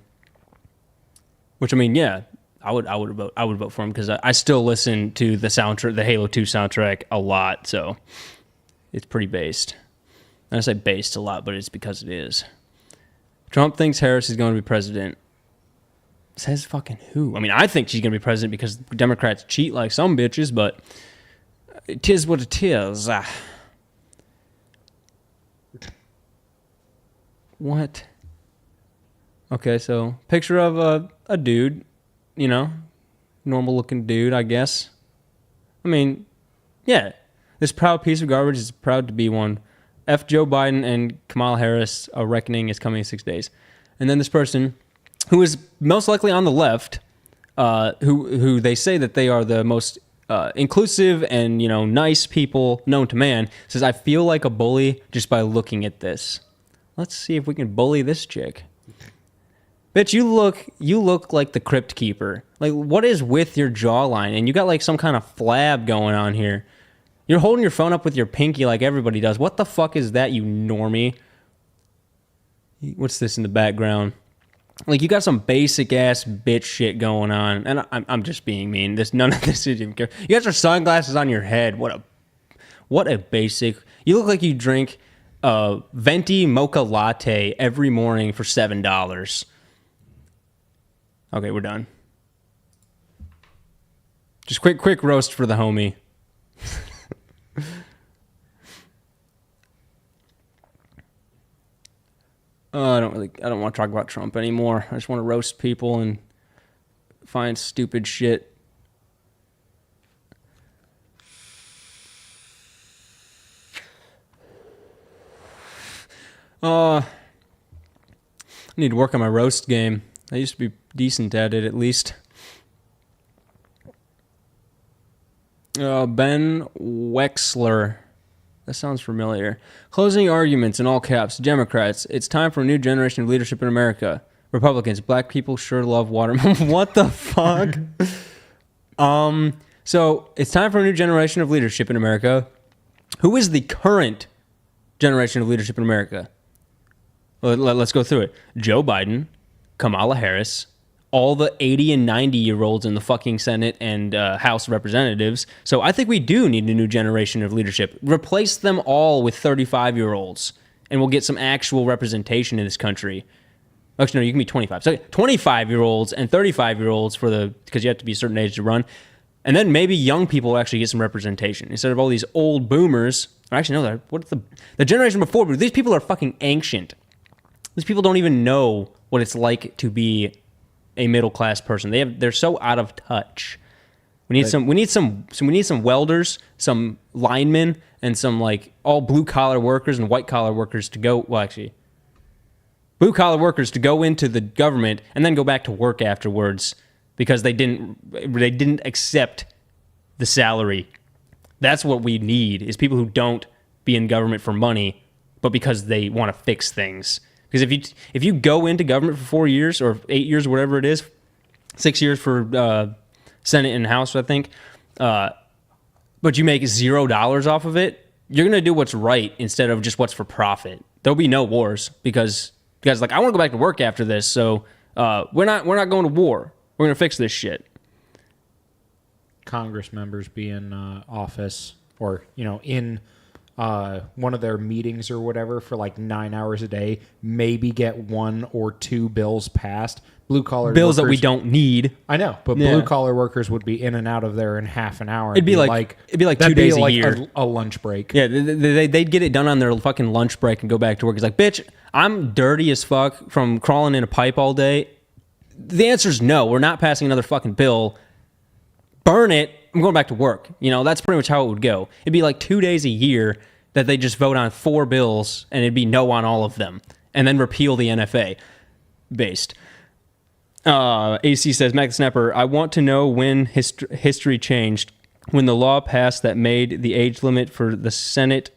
A: Which, I mean, yeah, I would vote for him because I still listen to the soundtrack, the Halo 2 soundtrack a lot, so it's pretty based. I say based a lot, but it's because it is. Trump thinks Harris is going to be president. Says fucking who? I mean, I think she's going to be president because Democrats cheat like some bitches, but it is what it is. What? Okay, so picture of a dude, you know, normal looking dude, I guess. I mean, yeah, this proud piece of garbage is proud to be one. F. Joe Biden and Kamala Harris, a reckoning is coming in 6 days. And then this person, who is most likely on the left, who they say that they are the most inclusive and, you know, nice people known to man, says, I feel like a bully just by looking at this. Let's see if we can bully this chick. Bitch, you look like the Crypt Keeper. Like, what is with your jawline? And you got like some kind of flab going on here. You're holding your phone up with your pinky like everybody does. What the fuck is that, you normie? What's this in the background? Like, you got some basic ass bitch shit going on, and I'm just being mean. None of this is even care. You got your sunglasses on your head. What a basic. You look like you drink a venti mocha latte every morning for $7. Okay, we're done. Just quick roast for the homie. I don't want to talk about Trump anymore. I just want to roast people and find stupid shit. I need to work on my roast game. I used to be decent at it, at least. Ben Wexler. That sounds familiar. Closing arguments in all caps. Democrats, it's time for a new generation of leadership in America. Republicans, black people sure love watermelon. What the fuck? So it's time for a new generation of leadership in America. Who is the current generation of leadership in America? Let's go through it. Joe Biden, Kamala Harris, all the 80 and 90-year-olds in the fucking Senate and House of Representatives. So I think we do need a new generation of leadership. Replace them all with 35-year-olds, and we'll get some actual representation in this country. Actually, no, you can be 25. So 25-year-olds and 35-year-olds because you have to be a certain age to run. And then maybe young people will actually get some representation instead of all these old boomers. Actually, no, what's the generation before? But these people are fucking ancient. These people don't even know what it's like to be a middle class person. They're so out of touch. We need some welders, some linemen, and some like all blue collar workers and white collar workers to go. Well, actually, blue collar workers to go into the government and then go back to work afterwards because they didn't accept the salary. That's what we need, is people who don't be in government for money, but because they want to fix things. Because if you go into government for 4 years or 8 years or whatever it is, 6 years for Senate and House, I think, but you make $0 off of it, you're going to do what's right instead of just what's for profit. There'll be no wars because guys are like, I want to go back to work after this, so we're not going to war. We're going to fix this shit.
C: Congress members be in office or, in one of their meetings or whatever for like 9 hours a day, maybe get 1 or 2 bills passed. Blue collar
A: bills
C: workers,
A: that we don't need.
C: I know, but blue collar workers would be in and out of there in half an hour.
A: It'd be like 2 days a year,
C: a lunch break.
A: Yeah, they'd get it done on their fucking lunch break and go back to work. It's like, bitch, I'm dirty as fuck from crawling in a pipe all day. The answer is no. We're not passing another fucking bill. Burn it. I'm going back to work. That's pretty much how it would go. It'd be like 2 days a year that they just vote on 4 bills and it'd be no on all of them and then repeal the NFA based. AC says, Mac the Snapper, I want to know when history changed. When the law passed that made the age limit for the Senate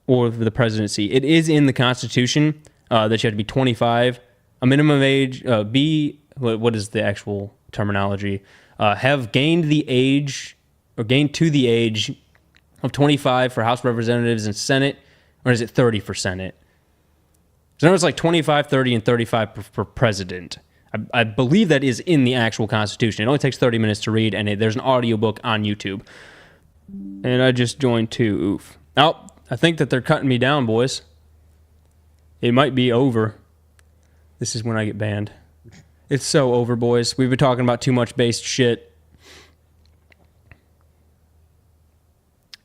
A: or for the presidency. It is in the Constitution that you have to be 25. A minimum age, what is the actual terminology? Have gained the age, or gained to the age of 25 for House of Representatives and Senate, or is it 30 for Senate? So now it's like 25, 30, and 35 for president. I believe that is in the actual Constitution. It only takes 30 minutes to read, and there's an audiobook on YouTube. And I just joined too. Oof. Oh, I think that they're cutting me down, boys. It might be over. This is when I get banned. It's so over, boys. We've been talking about too much based shit.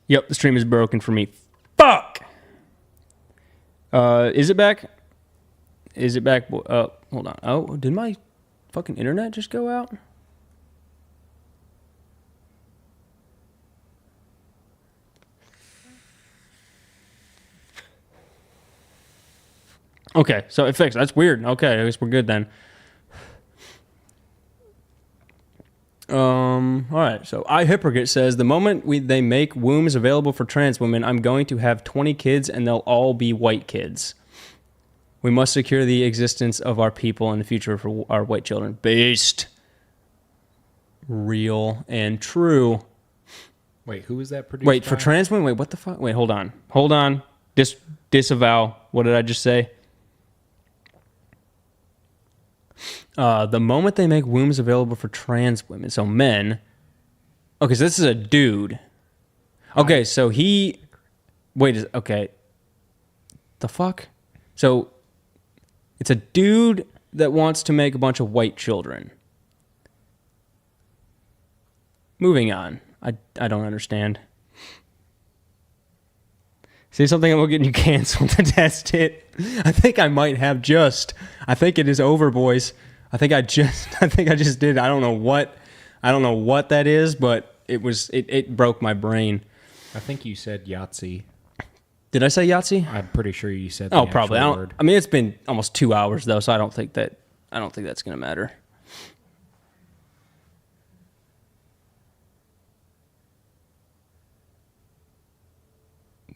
A: Yep, the stream is broken for me. Fuck! Is it back? Is it back? Hold on. Oh, did my fucking internet just go out? Okay, so it fixed. That's weird. Okay, I guess we're good then. All right. So iHypocrite says the moment they make wombs available for trans women, I'm going to have 20 kids and they'll all be white kids. We must secure the existence of our people in the future for our white children. Based. Real and true.
C: Wait, who was that produced
A: Wait, for
C: by?
A: trans women? Wait, what the fuck? Wait, hold on. Hold on. Disavow. What did I just say? The moment they make wombs available for trans women, so men. Okay, so this is a dude. Okay, so he. Wait, okay. The fuck? So it's a dude that wants to make a bunch of white children. Moving on. I don't understand. Say something about getting you canceled to test it. I think I might have just. I think it is over, boys. I think I just did. I don't know what that is, but it broke my brain.
C: I think you said Yahtzee.
A: Did I say Yahtzee?
C: I'm pretty sure you said the
A: Oh, probably.
C: actual word.
A: I mean, it's been almost 2 hours though, so I don't think that's gonna matter.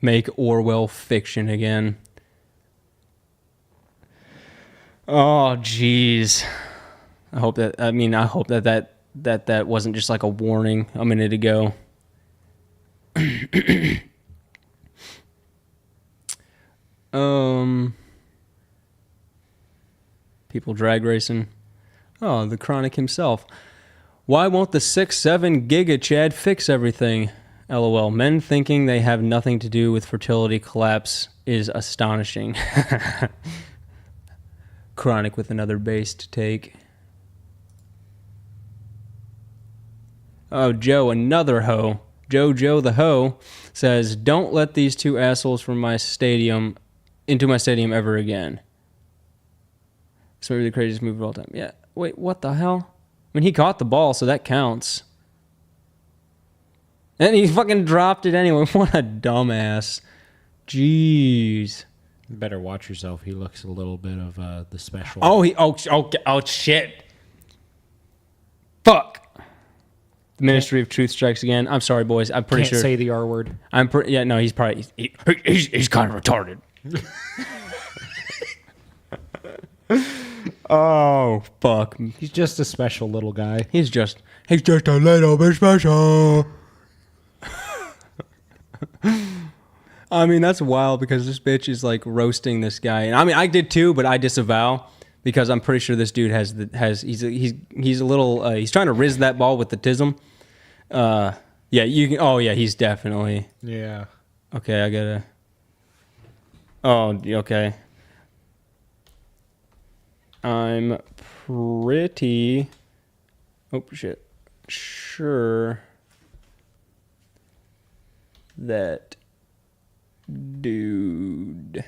A: Make Orwell fiction again. Oh, jeez. I hope that wasn't just like a warning a minute ago. People drag racing. Oh, the Chronic himself. Why won't the 6'7" Giga Chad fix everything? LOL. Men thinking they have nothing to do with fertility collapse is astonishing. Chronic with another based take. Oh, Joe, another hoe. Joe the hoe says, don't let these two assholes from my stadium into my stadium ever again. It's maybe the craziest move of all time. Yeah. Wait, what the hell? I mean, he caught the ball, so that counts. And he fucking dropped it anyway. What a dumbass. Jeez.
C: You better watch yourself. He looks a little bit of the special.
A: Oh, shit. Fuck. The Ministry of Truth strikes again. I'm sorry, boys. I'm pretty
C: Can't
A: sure.
C: say the R word.
A: Yeah, no, he's probably he's kind of retarded. Oh, fuck.
C: He's just a special little guy.
A: He's just a little bit special. I mean, that's wild because this bitch is like roasting this guy. And I mean, I did too, but I disavow because I'm pretty sure this dude he's a little he's trying to riz that ball with the tism. Yeah, you can. Oh yeah, he's definitely.
C: Yeah.
A: Okay, I gotta. Oh, okay. I'm pretty. Oh shit. Sure. That dude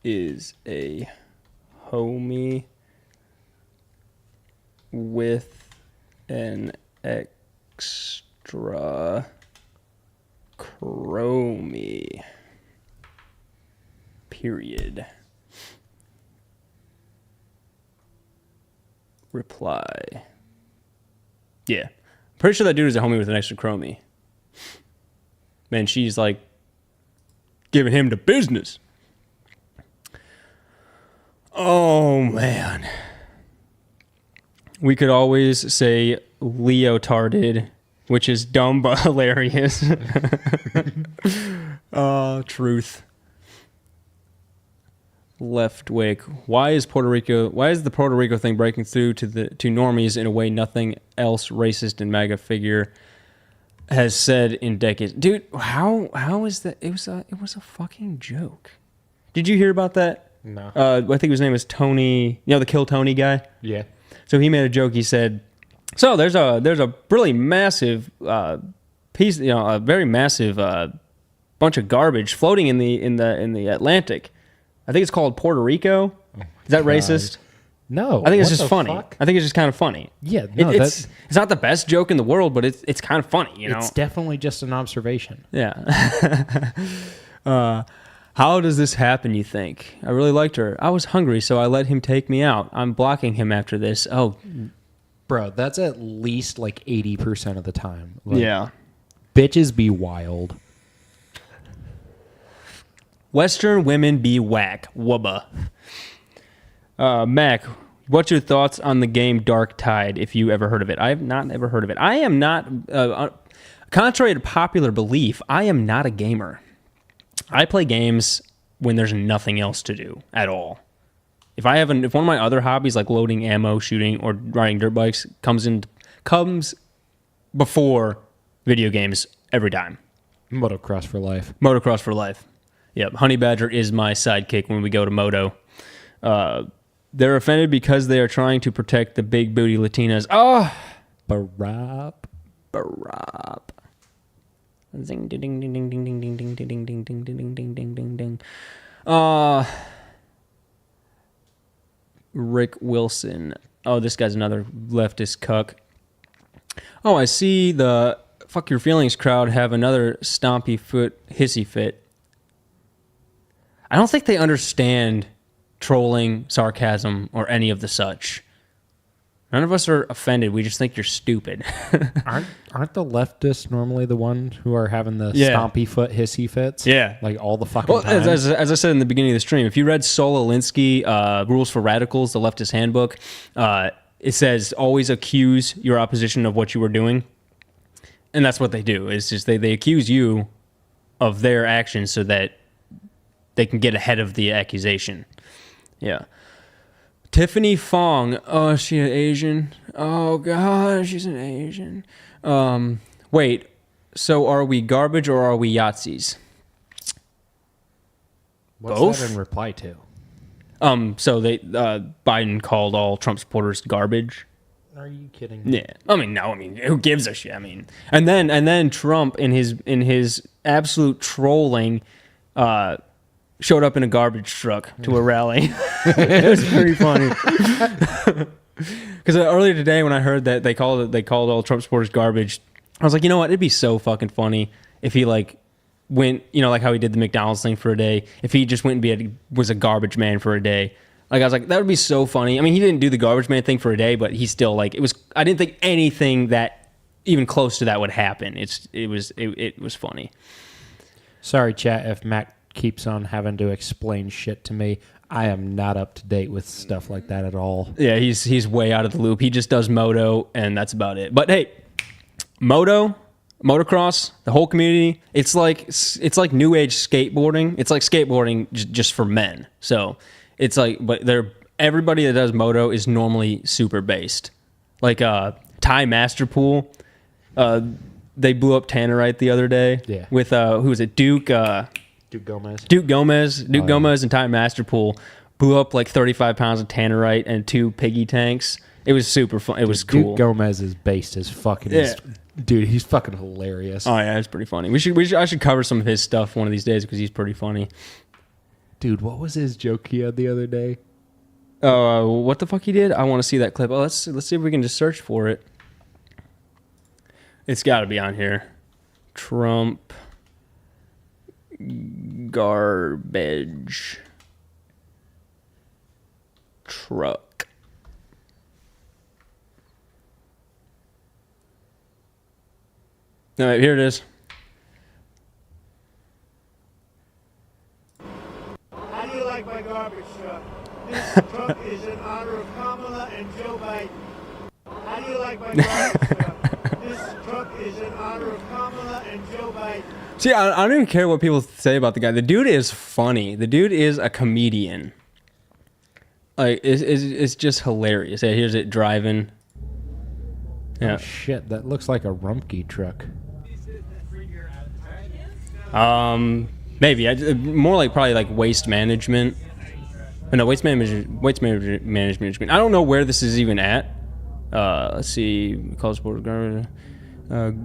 A: is a homie with an extra chromie. Period. reply. Yeah. Pretty sure that dude is a homie with an extra chromie. Man, she's like giving him the business. Oh, man. We could always say leotarded, which is dumb but hilarious. Truth. Left wake. Why is the Puerto Rico thing breaking through to normies in a way nothing else racist and MAGA figure has said in decades? Dude, how is that? It was a fucking joke. Did you hear about that?
C: No.
A: I think his name is Tony, the Kill Tony guy.
C: Yeah.
A: So he made a joke. He said, "So there's a really massive piece, a very massive bunch of garbage floating in the Atlantic. I think it's called Puerto Rico. Is that racist?
C: No.
A: I think it's
C: what
A: just
C: the
A: funny.
C: fuck?
A: I think it's just kind of funny.
C: Yeah, no,
A: it's not the best joke in the world, but it's kind of funny.
C: It's definitely just an observation.
A: Yeah. How does this happen, you think? I really liked her. I was hungry, so I let him take me out. I'm blocking him after this. Oh,
C: Bro, that's at least like 80% of the time. Like,
A: yeah.
C: Bitches be wild.
A: Western women be whack. Wubba. Mac, what's your thoughts on the game Dark Tide, if you ever heard of it? I have not ever heard of it. I am not, contrary to popular belief, I am not a gamer. I play games when there's nothing else to do at all. If one of my other hobbies like loading ammo, shooting, or riding dirt bikes comes before video games every time.
C: Motocross for life.
A: Motocross for life. Yep. Honey Badger is my sidekick when we go to Moto. They're offended because they are trying to protect the big booty Latinas. Oh,
C: Barab.
A: Zing ding ding ding ding ding ding ding ding ding ding ding ding ding ding ding ding. Rick Wilson. Oh, this guy's another leftist cuck. Oh, I see the fuck your feelings crowd have another stompy foot hissy fit. I don't think they understand trolling, sarcasm, or any of the such. None of us are offended. We just think you're stupid.
C: Aren't the leftists normally the ones who are having the
A: Yeah.
C: stompy foot hissy fits?
A: Yeah.
C: Like all the fucking
A: Well,
C: time?
A: as I said in the beginning of the stream, if you read Sol Alinsky, Rules for Radicals, the leftist handbook, it says always accuse your opposition of what you were doing. And that's what they do. It's just they accuse you of their actions so that they can get ahead of the accusation. Yeah. Tiffany Fong. Oh, is she an Asian? Oh, God, she's an Asian. Wait, so are we garbage or are we Yahtzees?
C: What's
A: both?
C: that in reply to?
A: So Biden called all Trump supporters garbage.
C: Are you kidding me?
A: Yeah. I mean, no, who gives a shit? I mean, and then Trump in his absolute trolling, showed up in a garbage truck to a rally. It was pretty funny. Because earlier today, when I heard that they called all Trump supporters garbage, I was like, you know what? It'd be so fucking funny if he went, like how he did the McDonald's thing for a day. If he just went and was a garbage man for a day. Like, I was like, that would be so funny. I mean, he didn't do the garbage man thing for a day, but he still I didn't think anything that even close to that would happen. It was funny.
C: Sorry, chat, if Mac keeps on having to explain shit to me. I am not up to date with stuff like that at all.
A: Yeah, he's way out of the loop. He just does moto, and that's about it. But hey, motocross, the whole community, it's like new age skateboarding. It's like skateboarding just for men. So it's like, but everybody that does moto is normally super based. Like Ty Masterpool, they blew up Tannerite the other day.
C: Yeah.
A: With who was it? Duke
C: Gomez.
A: Duke Gomez and Ty Masterpool blew up like 35 pounds of Tannerite and 2 piggy tanks. It was super fun. It was cool.
C: Duke Gomez is based as fucking.
A: Yeah.
C: Dude, he's fucking hilarious.
A: Oh yeah, it's pretty funny. I should cover some of his stuff one of these days because he's pretty funny.
C: Dude, what was his joke he had the other day?
A: What the fuck he did? I want to see that clip. Oh, let's see if we can just search for it. It's got to be on here. Trump garbage truck. All right, here it is.
E: How do you like my garbage truck? This truck is in honor of Kamala and Joe Biden. How do you like my garbage truck? This truck is in honor of Kamala and Joe Biden.
A: See, I don't even care what people say about the guy. The dude is funny. The dude is a comedian. Like, it's just hilarious. Yeah, here's it driving. Yeah.
C: Oh, shit, that looks like a Rumpke truck.
A: Maybe more like probably like waste management. But no, waste management. I don't know where this is even at. Let's see,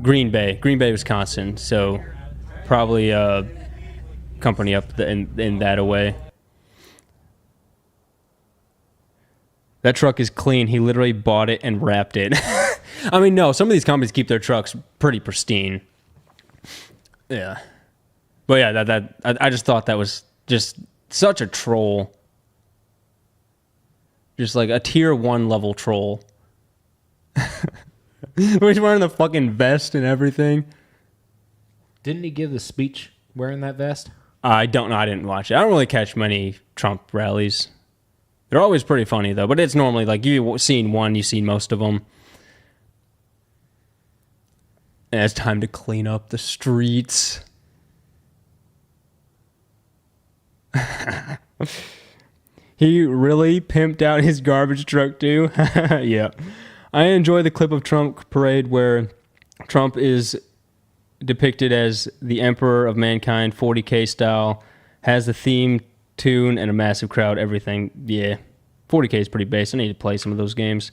A: Green Bay, Wisconsin. So probably company up in that away. That truck is clean. He literally bought it and wrapped it. I mean, no, some of these companies keep their trucks pretty pristine. Yeah. But yeah, I just thought that was just such a troll. Just like a tier 1 level troll. He's wearing the fucking vest and everything.
C: Didn't he give the speech wearing that vest?
A: I don't know. I didn't watch it. I don't really catch many Trump rallies. They're always pretty funny, though. But it's normally like you've seen one, you've seen most of them. And it's time to clean up the streets. He really pimped out his garbage truck, too. Yeah. I enjoy the clip of Trump parade where Trump is depicted as the emperor of mankind, 40K style, has the theme tune and a massive crowd, everything. Yeah, 40K is pretty base. I need to play some of those games.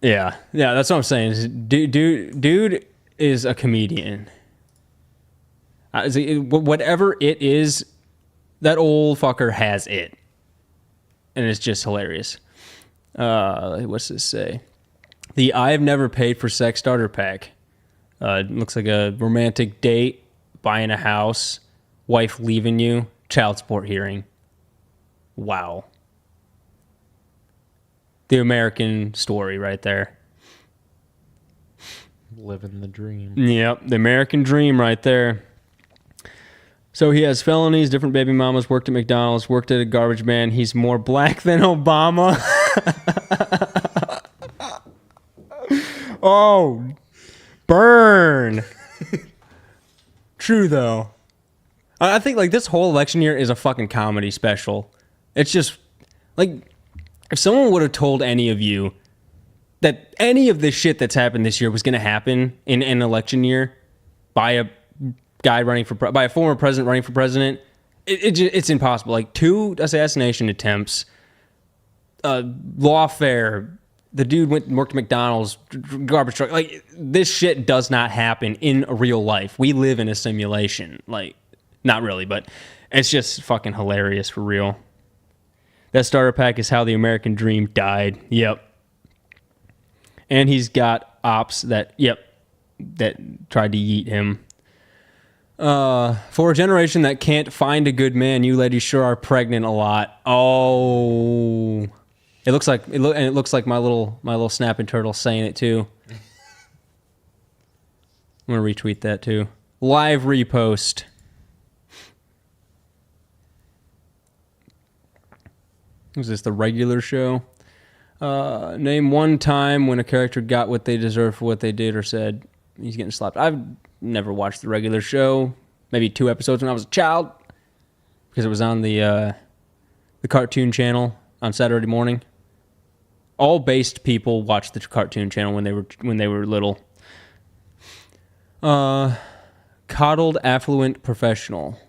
A: Yeah, that's what I'm saying. Dude is a comedian. Whatever it is, that old fucker has it. And it's just hilarious. What's this say? The I've never paid for sex starter pack. Looks like a romantic date, buying a house, wife leaving you, child support hearing. Wow. The American story right there.
C: Living the dream.
A: Yep, the American dream right there. So he has felonies, different baby mamas, worked at McDonald's, worked at a garbage man. He's more black than Obama. Oh, burn. True, though. I think, like, this whole election year is a fucking comedy special. It's just, like, if someone would have told any of you that any of this shit that's happened this year was going to happen in an election year by a guy by a former president running for president, it's impossible. Like, 2 assassination attempts, lawfare, the dude went and worked at McDonald's, garbage truck. Like, this shit does not happen in real life. We live in a simulation. Like, not really, but it's just fucking hilarious for real. That starter pack is how the American dream died. Yep. And he's got ops that tried to yeet him. For a generation that can't find a good man, you ladies sure are pregnant a lot. Oh, it looks like my little snapping turtle saying it too. I'm gonna retweet that too. Live repost. Is this the regular show? Name one time when a character got what they deserved for what they did or said. He's getting slapped. I've never watched the regular show. Maybe 2 episodes when I was a child, because it was on the Cartoon Channel on Saturday morning. All based people watched the Cartoon Channel when they were little. Coddled affluent professional.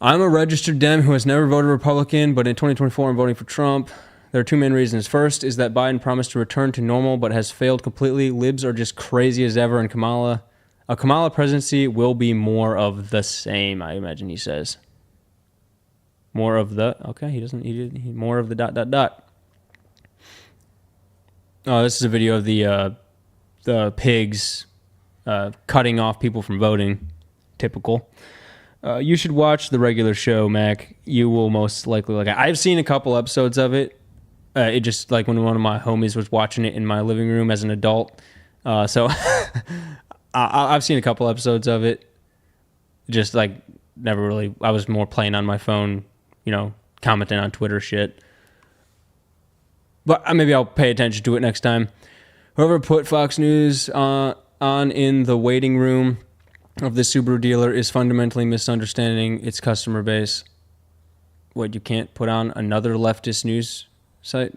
A: I'm a registered Dem who has never voted Republican, but in 2024 I'm voting for Trump. There are 2 main reasons. First is that Biden promised to return to normal, but has failed completely. Libs are just crazy as ever, and a Kamala presidency will be more of the same, I imagine he says. More of the, okay, more of the ... Oh, this is a video of the pigs cutting off people from voting. Typical. You should watch the regular show, Mac. You will most likely like it. I've seen a couple episodes of it. It just, like, when one of my homies was watching it in my living room as an adult, So I've seen a couple episodes of it. Just like never really. I was more playing on my phone, commenting on Twitter shit. But maybe I'll pay attention to it next time. Whoever put Fox News on in the waiting room of the Subaru dealer is fundamentally misunderstanding its customer base. What, you can't put on another leftist news site?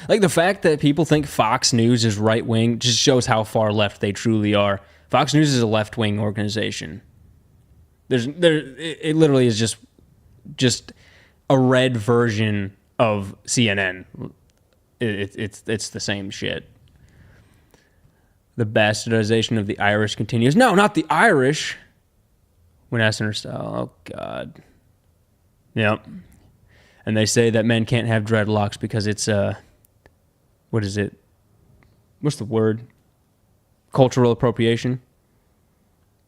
A: Like, the fact that people think Fox News is right-wing just shows how far left they truly are. Fox News is a left-wing organization. It literally is just a red version of CNN. It's the same shit. The bastardization of the Irish continues. No, not the Irish. When asked in her style, oh God. Yep. And they say that men can't have dreadlocks because it's what is it? What's the word? Cultural appropriation.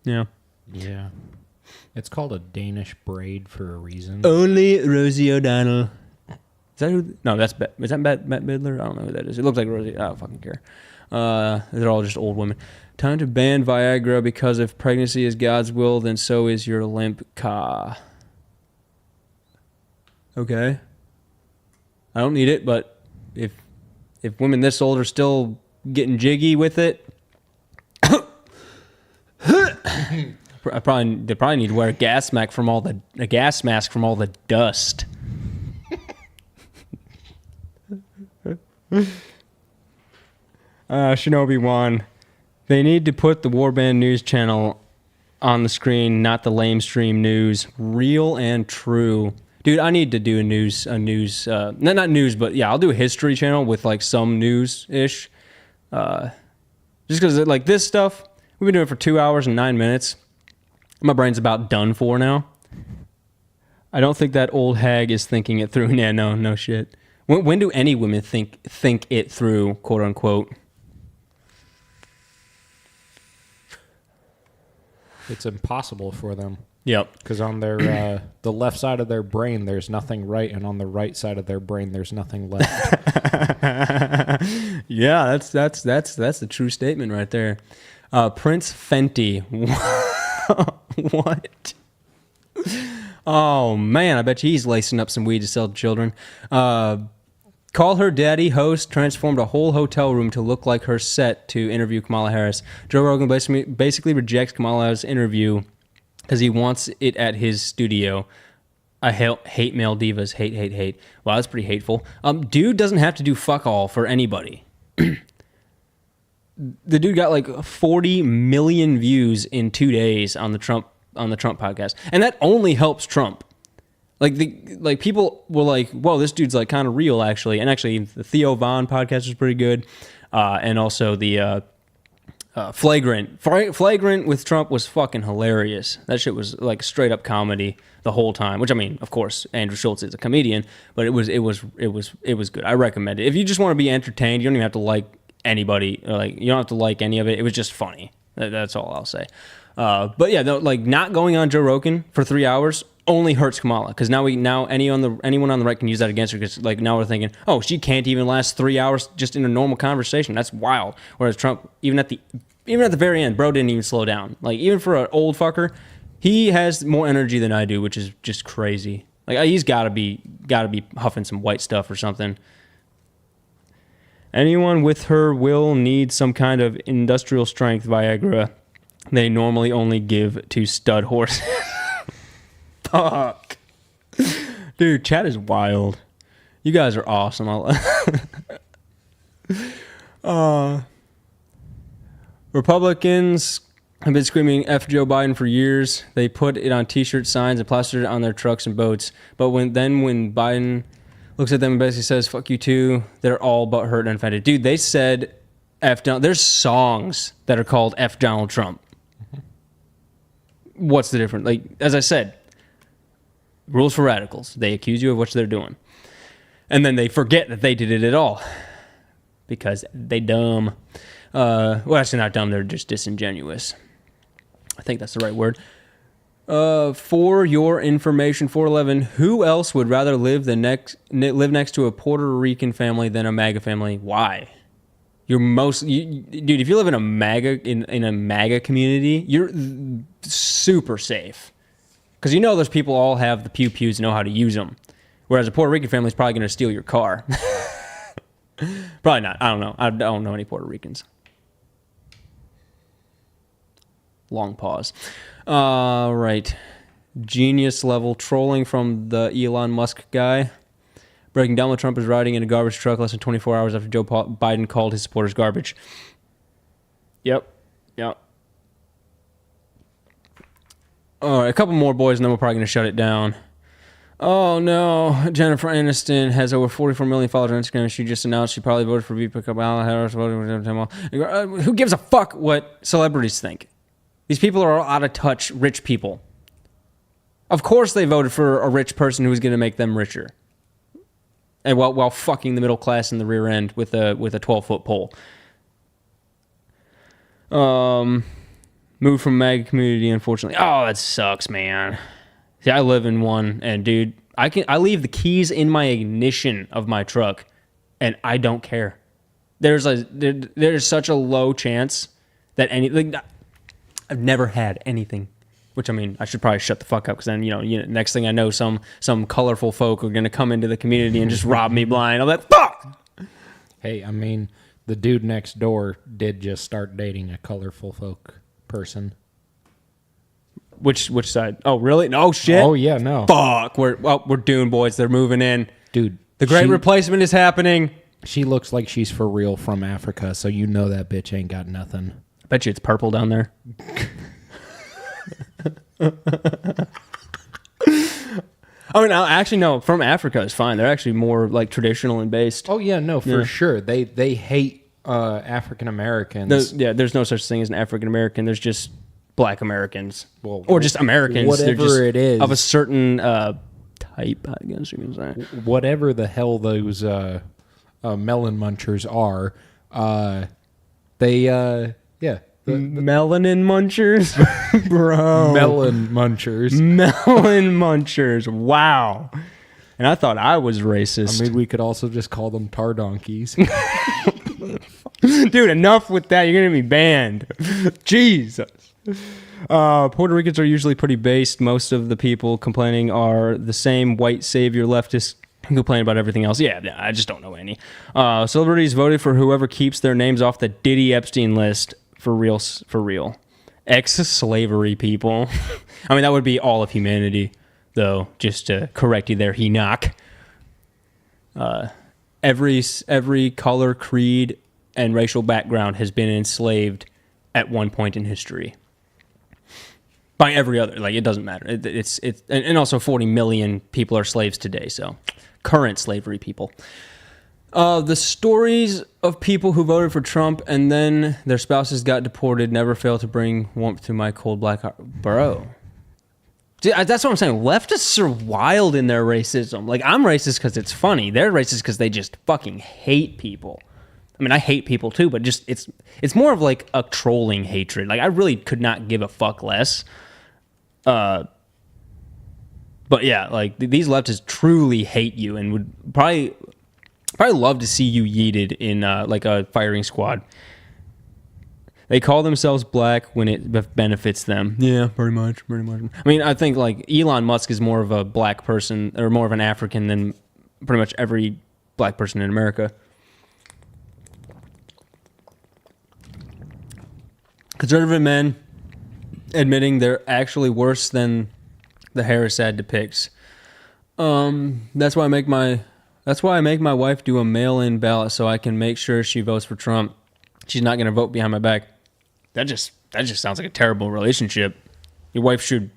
A: Yeah.
C: Yeah. It's called a Danish braid for a reason.
A: Only Rosie O'Donnell. Is that who? No, is that Bette Midler? I don't know who that is. It looks like Rosie. I don't fucking care. They're all just old women. Time to ban Viagra because if pregnancy is God's will, then so is your limp ka. Okay. I don't need it, but if women this old are still getting jiggy with it, they probably need to wear a gas mask from all the dust. Shinobi 1. They need to put the Warband News channel on the screen, not the lamestream news. Real and true. Dude, I need to do a news, not news, but yeah, I'll do a history channel with like some news-ish. Just because like this stuff, we've been doing it for 2 hours and 9 minutes. My brain's about done for now. I don't think that old hag is thinking it through. Yeah, no shit. When do any women think it through, quote unquote?
C: It's impossible for them.
A: Yep.
C: Because on their the left side of their brain, there's nothing right, and on the right side of their brain, there's nothing left.
A: Yeah, that's the true statement right there. Prince Fenty. What? Oh man, I bet you he's lacing up some weed to sell to children. Call Her Daddy host transformed a whole hotel room to look like her set to interview Kamala Harris. Joe Rogan basically rejects Kamala's interview because he wants it at his studio. I hate male divas. Hate. Wow, that's pretty hateful. Dude doesn't have to do fuck all for anybody. The dude got like 40 million views in 2 days on the Trump podcast, and that only helps Trump. Like people were like, "Whoa, this dude's like kind of real, actually." And actually, the Theo Von podcast was pretty good, and also the Flagrant with Trump was fucking hilarious. That shit was like straight up comedy the whole time. Which I mean, of course, Andrew Schultz is a comedian, but it was good. I recommend it if you just want to be entertained. You don't even have to like anybody, or like you don't have to like any of it. It was just funny. That's all I'll say. But yeah, like not going on Joe Rogan for 3 hours only hurts Kamala, because now anyone on the right can use that against her, because like now we're thinking, oh, she can't even last 3 hours just in a normal conversation. That's wild. Whereas Trump, even at the very end, bro didn't even slow down. Like even for an old fucker, he has more energy than I do, which is just crazy. Like he's gotta be huffing some white stuff or something. Anyone with her will need some kind of industrial strength Viagra. They normally only give to stud horses. Fuck. Dude, chat is wild. You guys are awesome. Republicans have been screaming F Joe Biden for years. They put it on t-shirt signs and plastered it on their trucks and boats. But when Biden looks at them and basically says, fuck you too, they're all butthurt and offended. Dude, they said F Donald. There's songs that are called F Donald Trump. What's the difference? Like, as I said, rules for radicals. They accuse you of what they're doing. And then they forget that they did it at all. Because they dumb. Well, actually not dumb, they're just disingenuous. I think that's the right word. For your information, 411, who else would rather live next to a Puerto Rican family than a MAGA family? Why? dude, if you live in a MAGA community, you're super safe. Because you know those people all have the pews and know how to use them. Whereas a Puerto Rican family is probably going to steal your car. Probably not. I don't know. I don't know any Puerto Ricans. Long pause. Right. Genius level trolling from the Elon Musk guy. Breaking Donald Trump is riding in a garbage truck less than 24 hours after Joe Biden called his supporters garbage. Yep. All right, a couple more boys, and then we're probably going to shut it down. Oh, no. Jennifer Aniston has over 44 million followers on Instagram. She just announced she probably voted for VP Kamala Harris. Who gives a fuck what celebrities think? These people are all out of touch, rich people. Of course they voted for a rich person who's going to make them richer. And while fucking the middle class in the rear end with a 12-foot pole. Moved from MAGA community, unfortunately. Oh, that sucks, man. See, I live in one, and dude, I leave the keys in my ignition of my truck, and I don't care. There's such a low chance that I've never had anything. Which, I mean, I should probably shut the fuck up, because then, next thing I know, some colorful folk are going to come into the community and just rob me blind. I'm like, fuck!
C: Hey, I mean, the dude next door did just start dating a colorful folk person.
A: Which side? Oh, really? No, shit.
C: Oh, yeah, no.
A: Fuck. We're doomed, boys. They're moving in.
C: Dude.
A: The great replacement is happening.
C: She looks like she's for real from Africa, so you know that bitch ain't got nothing.
A: I bet you it's purple down there. I mean, actually, no. From Africa is fine. They're actually more like traditional and based.
C: Oh yeah, no, for sure. They hate African Americans.
A: There's no such thing as an African American. There's just Black Americans, or just Americans.
C: Whatever it is
A: of a certain type, I guess you can say.
C: Whatever the hell those melon munchers are,
A: Melanin munchers, bro.
C: Melon munchers.
A: Melon munchers. Wow. And I thought I was racist.
C: I mean, we could also just call them tar donkeys.
A: Dude, enough with that. You're going to be banned. Jesus. Puerto Ricans are usually pretty based. Most of the people complaining are the same white savior leftists who complain about everything else. Yeah, I just don't know any. Celebrities voted for whoever keeps their names off the Diddy Epstein list. For real. Ex-slavery people. I mean, that would be all of humanity, though, just to correct you there, Enoch. Every color, creed, and racial background has been enslaved at one point in history. By every other, it doesn't matter. And also 40 million people are slaves today, so current slavery people. The stories of people who voted for Trump and then their spouses got deported never fail to bring warmth to my cold black heart. Bro. See, that's what I'm saying. Leftists are wild in their racism. I'm racist because it's funny. They're racist because they just fucking hate people. I mean, I hate people too, but just it's more of like a trolling hatred. I really could not give a fuck less. But yeah, these leftists truly hate you and would probably love to see you yeeted in a firing squad. They call themselves black when it benefits them. Yeah, pretty much. I mean, I think Elon Musk is more of a black person or more of an African than pretty much every black person in America. Conservative men admitting they're actually worse than the Harris ad depicts. That's why I make my wife do a mail-in ballot so I can make sure she votes for Trump. She's not going to vote behind my back. That just sounds like a terrible relationship. Your wife should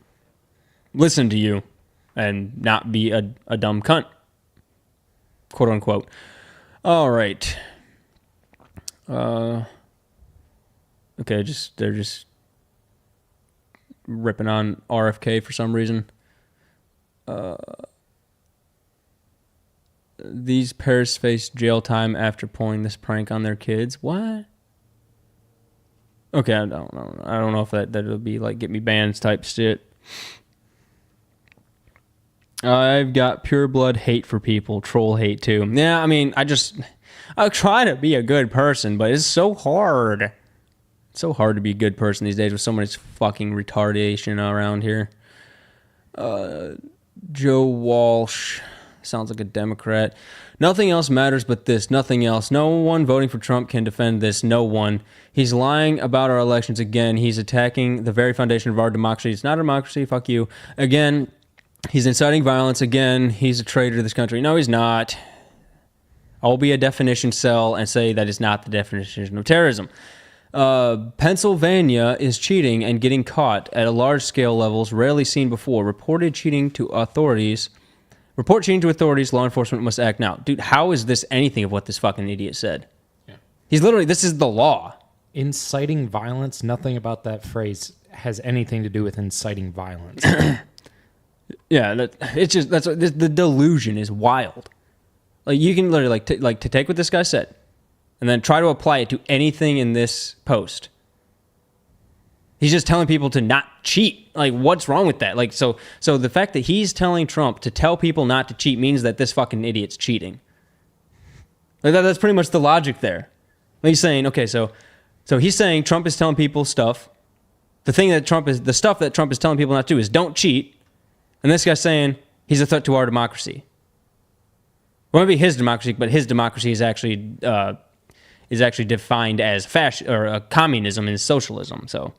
A: listen to you and not be a dumb cunt. Quote unquote. All right. Okay, they're just ripping on RFK for some reason. These parents face jail time after pulling this prank on their kids. What? Okay, I don't know. I don't know if that'll be get me banned type shit. I've got pure blood hate for people, troll hate too. Yeah, I mean, I try to be a good person, but it's so hard. It's so hard to be a good person these days with so much fucking retardation around here. Joe Walsh sounds like a Democrat. Nothing else matters but this. Nothing else. No one voting for Trump can defend this. No one. He's lying about our elections again. He's attacking the very foundation of our democracy. It's not a democracy. Fuck you. Again, he's inciting violence. Again, he's a traitor to this country. No, he's not. I'll be a definition cell and say that is not the definition of terrorism. Pennsylvania is cheating and getting caught at a large scale levels rarely seen before. Report cheating to authorities. Law enforcement must act now. Dude, how is this anything of what this fucking idiot said?
C: Yeah.
A: He's literally, this is the law.
C: Inciting violence, nothing about that phrase has anything to do with inciting violence.
A: Yeah, the delusion is wild. Like, you can literally, to take what this guy said and then try to apply it to anything in this post. He's just telling people to not cheat. Like, what's wrong with that? Like, so the fact that he's telling Trump to tell people not to cheat means that this fucking idiot's cheating. Like, that's pretty much the logic there. Like, he's saying, okay, so he's saying Trump is telling people stuff. The stuff that Trump is telling people not to do is don't cheat. And this guy's saying he's a threat to our democracy. Well, maybe his democracy, but his democracy is actually defined as communism and socialism. So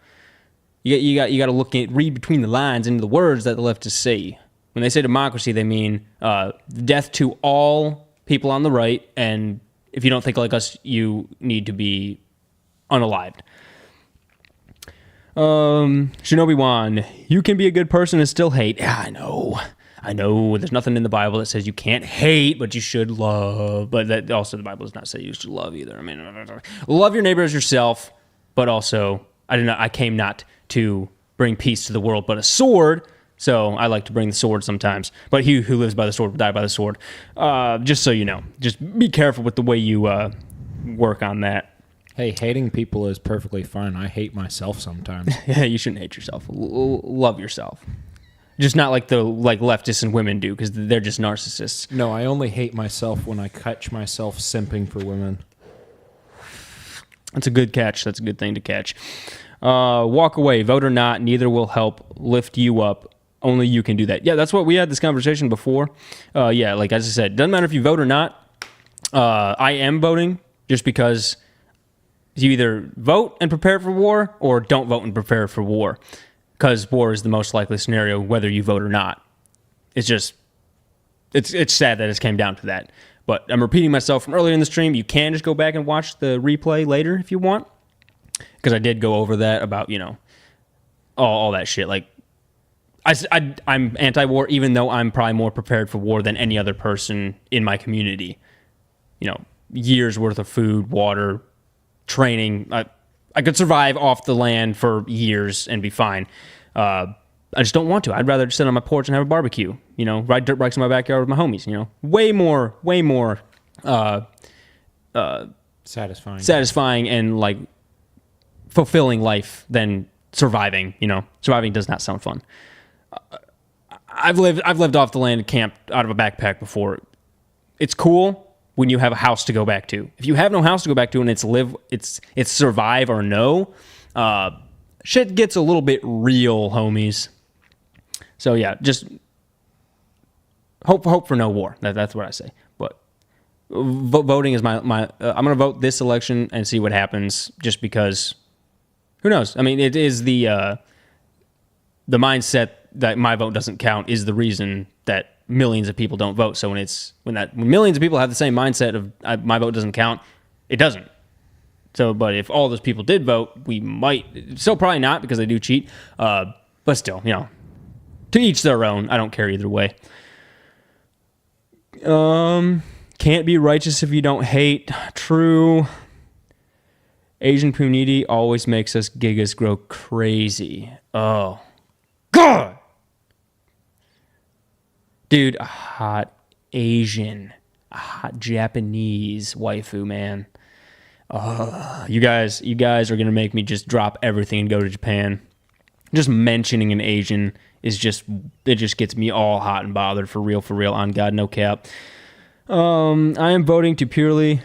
A: you got to read between the lines into the words that the leftists say. When they say democracy, they mean death to all people on the right, and if you don't think like us, you need to be unalived. Shinobi Wan, you can be a good person and still hate. Yeah, I know. There's nothing in the Bible that says you can't hate, but you should love. But that also, the Bible does not say you should love either. I mean, love your neighbor as yourself, but also, I came not to bring peace to the world, but a sword. So I like to bring the sword sometimes. But he who lives by the sword will die by the sword. Just so you know, just be careful with the way you work on that.
C: Hey, hating people is perfectly fine. I hate myself sometimes.
A: Yeah, you shouldn't hate yourself. Love yourself. Just not like leftists and women do, because they're just narcissists.
C: No, I only hate myself when I catch myself simping for women.
A: That's a good catch. That's a good thing to catch. Walk away. Vote or not, neither will help lift you up. Only you can do that. Yeah, that's what we had this conversation before. Yeah, like as I said, doesn't matter if you vote or not. I am voting just because you either vote and prepare for war or don't vote and prepare for war. Because war is the most likely scenario, whether you vote or not. It's just, it's sad that it came down to that. But I'm repeating myself from earlier in the stream. You can just go back and watch the replay later if you want. Because I did go over that about, all that shit. Like, I'm anti-war, even though I'm probably more prepared for war than any other person in my community. Years worth of food, water, training. I could survive off the land for years and be fine. I just don't want to. I'd rather just sit on my porch and have a barbecue. Ride dirt bikes in my backyard with my homies. Way more satisfying and like fulfilling life than surviving. Surviving does not sound fun. I've lived off the land and camped out of a backpack before. It's cool when you have a house to go back to. If you have no house to go back to and it's survive or no, shit gets a little bit real, homies. So yeah, just hope for no war. That's what I say. But voting is my I'm gonna vote this election and see what happens. Just because, who knows? I mean, it is the mindset that my vote doesn't count is the reason that millions of people don't vote. So when millions of people have the same mindset of my vote doesn't count, it doesn't. So, but if all those people did vote, we might still probably not because they do cheat. But still, to each their own. I don't care either way. Can't be righteous if you don't hate. True. Asian community always makes us gigas grow crazy. Oh, God. Dude, a hot Asian, a hot Japanese waifu, man. You guys are going to make me just drop everything and go to Japan. Just mentioning an Asian it just gets me all hot and bothered, for real, on God, no cap. I am voting to purely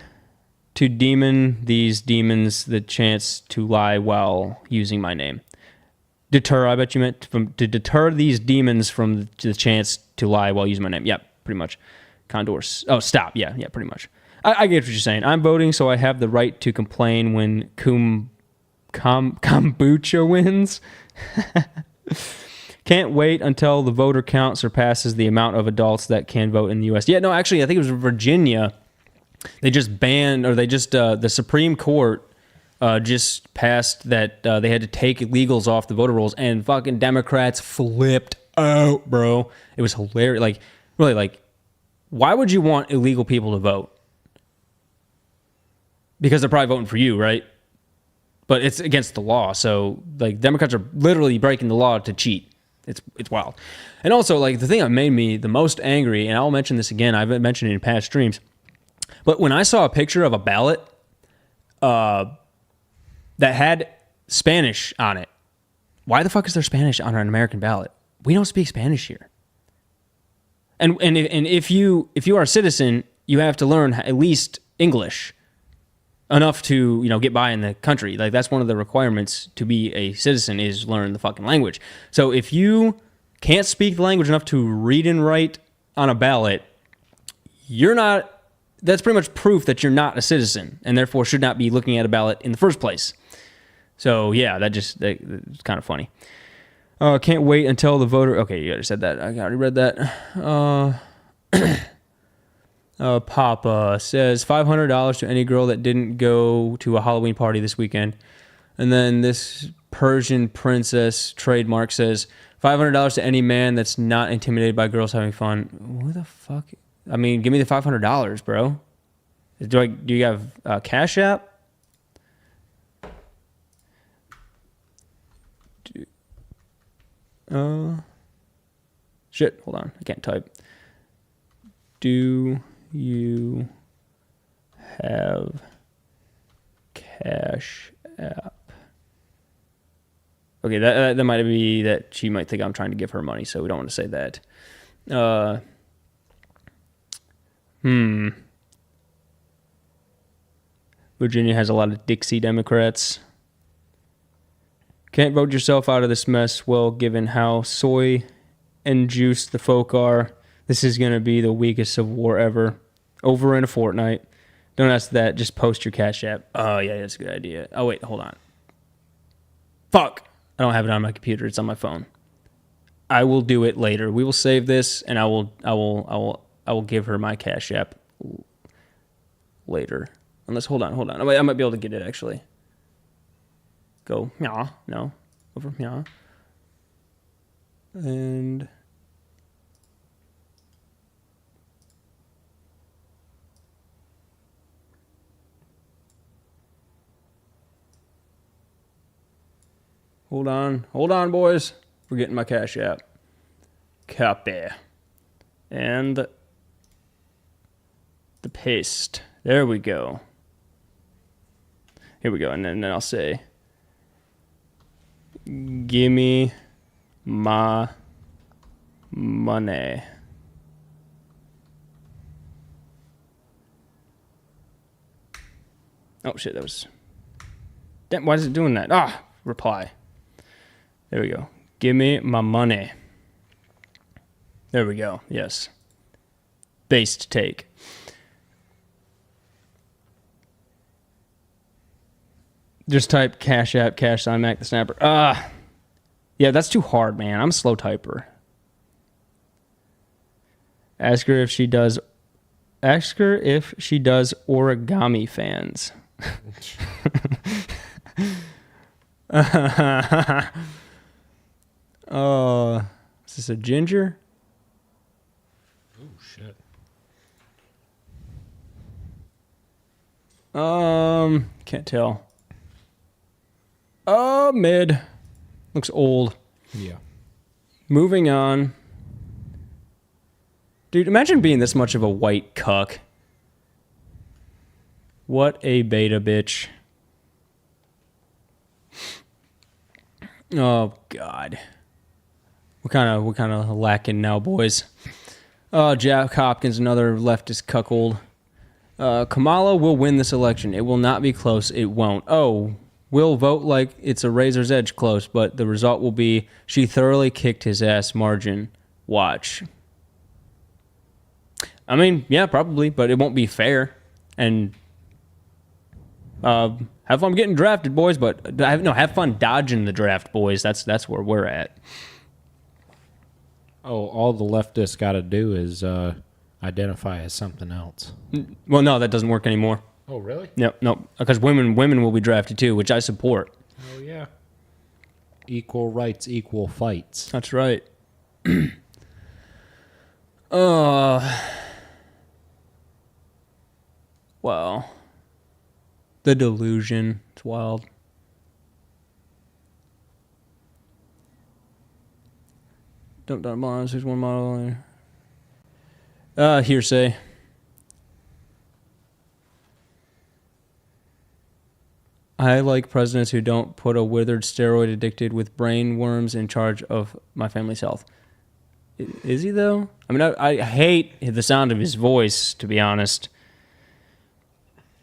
A: to demon these demons the chance to lie while using my name. Deter, I bet you meant to deter these demons from the chance to lie while using my name. Yep, pretty much. Condors. Oh, stop. Yeah, pretty much. I get what you're saying. I'm voting, so I have the right to complain when kombucha wins. Can't wait until the voter count surpasses the amount of adults that can vote in the U.S. Yeah, no, actually, I think it was Virginia. They just banned, or the Supreme Court just passed that they had to take illegals off the voter rolls, and fucking Democrats flipped out, bro. It was hilarious. Like, really, like, why would you want illegal people to vote? Because they're probably voting for you, right? But it's against the law. So, like, Democrats are literally breaking the law to cheat. It's wild. And also, like, the thing that made me the most angry, and I'll mention this again, I've mentioned it in past streams, but when I saw a picture of a ballot that had Spanish on it, why the fuck is there Spanish on an American ballot? We don't speak Spanish here. And if you are a citizen, you have to learn at least English enough to, get by in the country. Like, that's one of the requirements to be a citizen, is learn the fucking language. So if you can't speak the language enough to read and write on a ballot, that's pretty much proof that you're not a citizen, and therefore should not be looking at a ballot in the first place. So yeah, it's kind of funny. Can't wait until the voter. Okay, you already said that. I already read that. Papa says $500 to any girl that didn't go to a Halloween party this weekend. And then this Persian princess trademark says $500 to any man that's not intimidated by girls having fun. Who the fuck? I mean, give me the $500, bro. Do you have a Cash App? Shit, hold on. I can't type. Do you have Cash App? Okay, that might be that she might think I'm trying to give her money, so we don't want to say that. Virginia has a lot of Dixie Democrats. Can't vote yourself out of this mess. Well, given how soy and juice the folk are, this is going to be the weakest civil war ever. Over in a fortnight. Don't ask that. Just post your Cash App. Oh, yeah, that's a good idea. Oh, wait, hold on. Fuck. I don't have it on my computer. It's on my phone. I will do it later. We will save this, and I will give her my Cash App later. Unless, hold on. I might be able to get it, actually. Go, yeah, no. Over, yeah. And... Hold on, boys. We're getting my Cash App. Copy. And the paste. There we go. Here we go. And then I'll say, give me my money. Oh, shit. That was... Damn, why is it doing that? Reply. There we go. Give me my money. There we go. Yes. Based take. Just type Cash App, cash sign, Mac the Snapper. Yeah, that's too hard, man. I'm a slow typer. Ask her if she does origami fans. Is this a ginger?
C: Oh shit.
A: Can't tell. Mid. Looks old.
C: Yeah.
A: Moving on. Dude, imagine being this much of a white cuck. What a beta bitch. Oh God. We're kind of lacking now, boys. Jack Hopkins, another leftist cuckold. Kamala will win this election. It will not be close. It won't. Oh, we'll vote like it's a razor's edge close, but the result will be she thoroughly kicked his ass margin. Watch. I mean, yeah, probably, but it won't be fair. And have fun getting drafted, boys, but have fun dodging the draft, boys. That's where we're at.
C: Oh, all the leftists got to do is identify as something else.
A: Well, no, that doesn't work anymore.
C: Oh, really?
A: No, because women will be drafted too, which I support.
C: Oh, yeah. Equal rights, equal fights.
A: That's right. Well, the delusion. It's wild. Don't bonds. There's one model. Hearsay. I like presidents who don't put a withered steroid addicted with brain worms in charge of my family's health. Is he, though? I mean, I hate the sound of his voice, to be honest.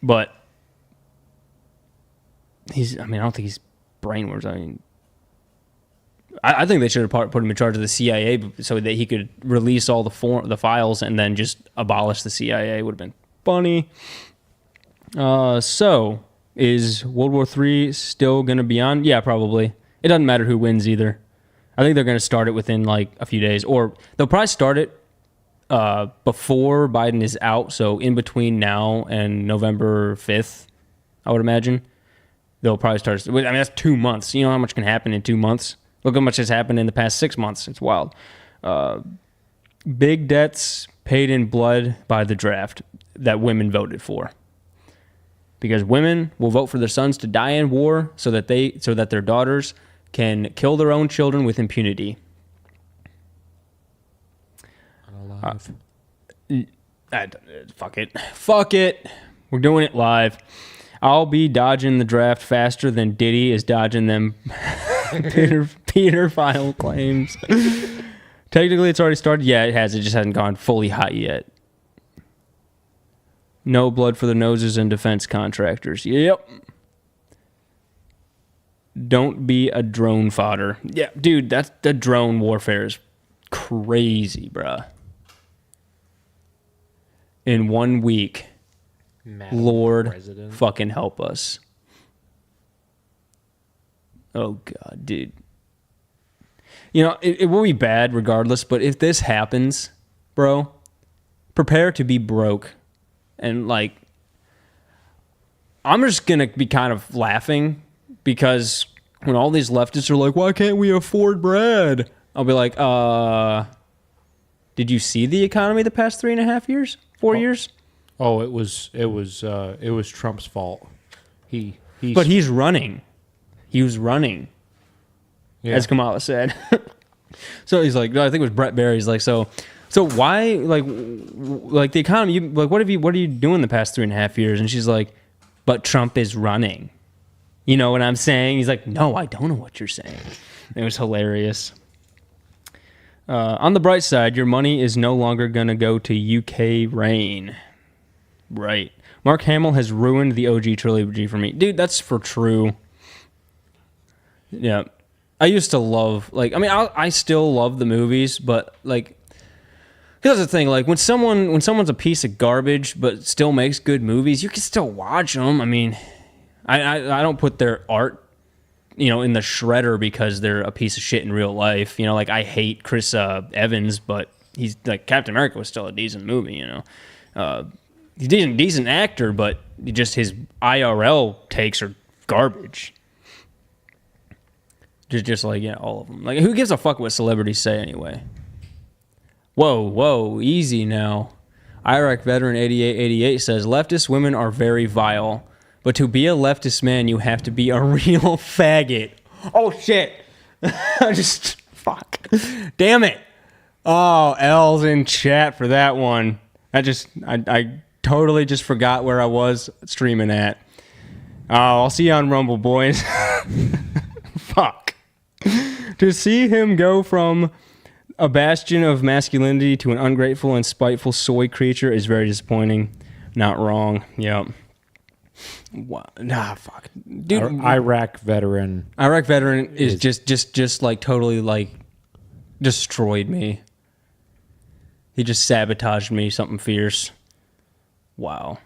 A: But I don't think he's brain worms. I mean, I think they should have put him in charge of the CIA so that he could release all the files and then just abolish the CIA. Would have been funny. So, is World War III still going to be on? Yeah, probably. It doesn't matter who wins either. I think they're going to start it within like a few days. Or they'll probably start it before Biden is out. So in between now and November 5th, I would imagine. They'll probably start. I mean, that's 2 months. You know how much can happen in 2 months? Look how much has happened in the past 6 months. It's wild. Big debts paid in blood by the draft that women voted for. Because women will vote for their sons to die in war so that their daughters can kill their own children with impunity.
C: Unalive.
A: Fuck it. We're doing it live. I'll be dodging the draft faster than Diddy is dodging them Peter file claims. Technically, it's already started. Yeah, it has. It just hasn't gone fully hot yet. No blood for the noses and defense contractors. Yep. Don't be a drone fodder. Yeah, dude, the drone warfare is crazy, bruh. In 1 week,
C: Madam
A: Lord
C: President.
A: fucking help us. Oh, God, dude. You know, it will be bad regardless, but if this happens, bro, prepare to be broke. And, like, I'm just going to be kind of laughing because when all these leftists are like, why can't we afford bread? I'll be like, did you see the economy the past 3.5 years? 4 years?
C: Oh, it was Trump's fault.
A: But he's running. He was running, as Kamala said. So he's like, no, I think it was Brett Barry. He's like, so why, like the economy, what are you doing the past 3.5 years? And she's like, but Trump is running. You know what I'm saying? He's like, no, I don't know what you're saying. It was hilarious. On the bright side, your money is no longer going to go to UK rain. Right. Mark Hamill has ruined the OG trilogy for me. Dude, that's for true. Yeah. I used to love, I still love the movies, but, like, here's the thing, like, when someone's a piece of garbage but still makes good movies, you can still watch them. I mean, I don't put their art, in the shredder because they're a piece of shit in real life. Like, I hate Chris Evans, but he's, like, Captain America was still a decent movie, He's a decent actor, but just his IRL takes are garbage. Just like, all of them. Like, who gives a fuck what celebrities say anyway? Whoa, easy now. Iraq veteran 8888 says, leftist women are very vile, but to be a leftist man, you have to be a real faggot. Oh, shit. Fuck. Damn it. Oh, L's in chat for that one. I totally just forgot where I was streaming at. Oh, I'll see you on Rumble, boys. Fuck. To see him go from a bastion of masculinity to an ungrateful and spiteful soy creature is very disappointing. Not wrong. Yep. Nah, fuck, dude.
C: Iraq veteran.
A: Iraq veteran is just like totally like destroyed me. He just sabotaged me. Something fierce. Wow.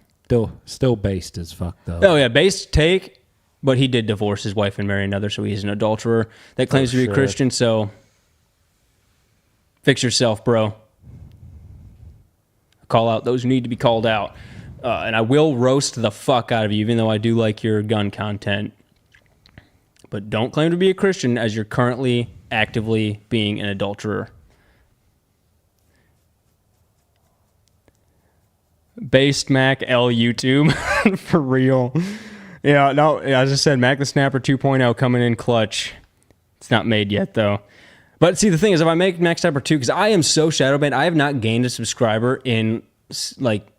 C: Still based as fuck though.
A: Oh yeah, based take, but he did divorce his wife and marry another, so he's an adulterer that claims to be a Christian. So fix yourself, bro. Call out those who need to be called out. And I will roast the fuck out of you, even though I do like your gun content. But don't claim to be a Christian as you're currently actively being an adulterer. Based Mac L YouTube. For real. Yeah, no, as I said, Mac the Snapper 2.0 coming in clutch. It's not made yet, though. But see, the thing is, if I make Mac Snapper 2, because I am so shadow banned, I have not gained a subscriber in, like,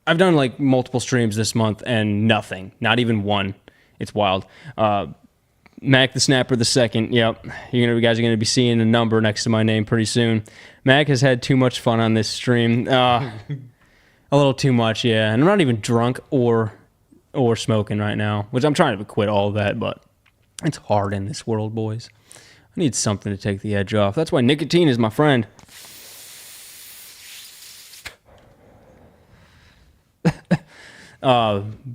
A: I've done like multiple streams this month and nothing, not even one. It's wild. Mac the Snapper the second. Yep, you guys are gonna be seeing a number next to my name pretty soon. Mac has had too much fun on this stream. A little too much, yeah. And I'm not even drunk or smoking right now, which I'm trying to quit all of that, but it's hard in this world, boys. I need something to take the edge off. That's why nicotine is my friend.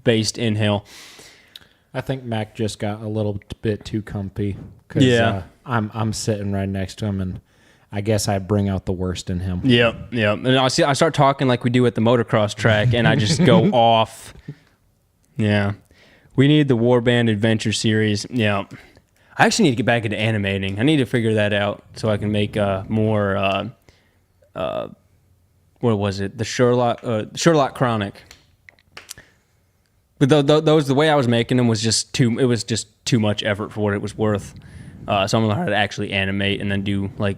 A: Based inhale.
C: I think Mac just got a little bit too comfy. Cause,
A: Yeah.
C: I'm sitting right next to him, and I guess I bring out the worst in him.
A: Yep. And I start talking like we do at the motocross track, and I just go off. Yeah. We need the Warband Adventure series. Yeah. I actually need to get back into animating. I need to figure that out so I can make more. What was it? The Sherlock Chronic. But those, the way I was making them was just too much effort for what it was worth. So I'm gonna learn how to actually animate and then do like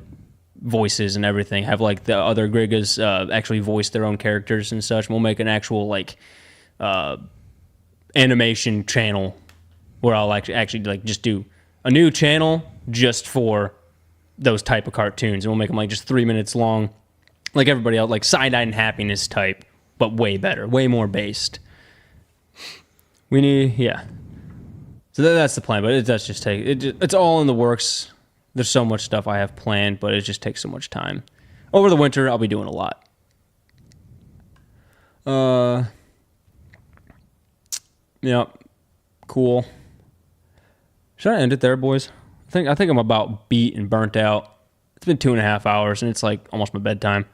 A: voices and everything. Have like the other Grigas actually voice their own characters and such. We'll make an actual like animation channel where I'll actually like just do a new channel just for those type of cartoons, and we'll make them like just 3 minutes long, like everybody else, like Side-Eye and Happiness type, but way better, way more based. We need, yeah. So that's the plan, but it does just take, it's all in the works. There's so much stuff I have planned, but it just takes so much time. Over the winter, I'll be doing a lot. Yeah, cool. Should I end it there, boys? I think I'm about beat and burnt out. It's been 2.5 hours, and it's like almost my bedtime.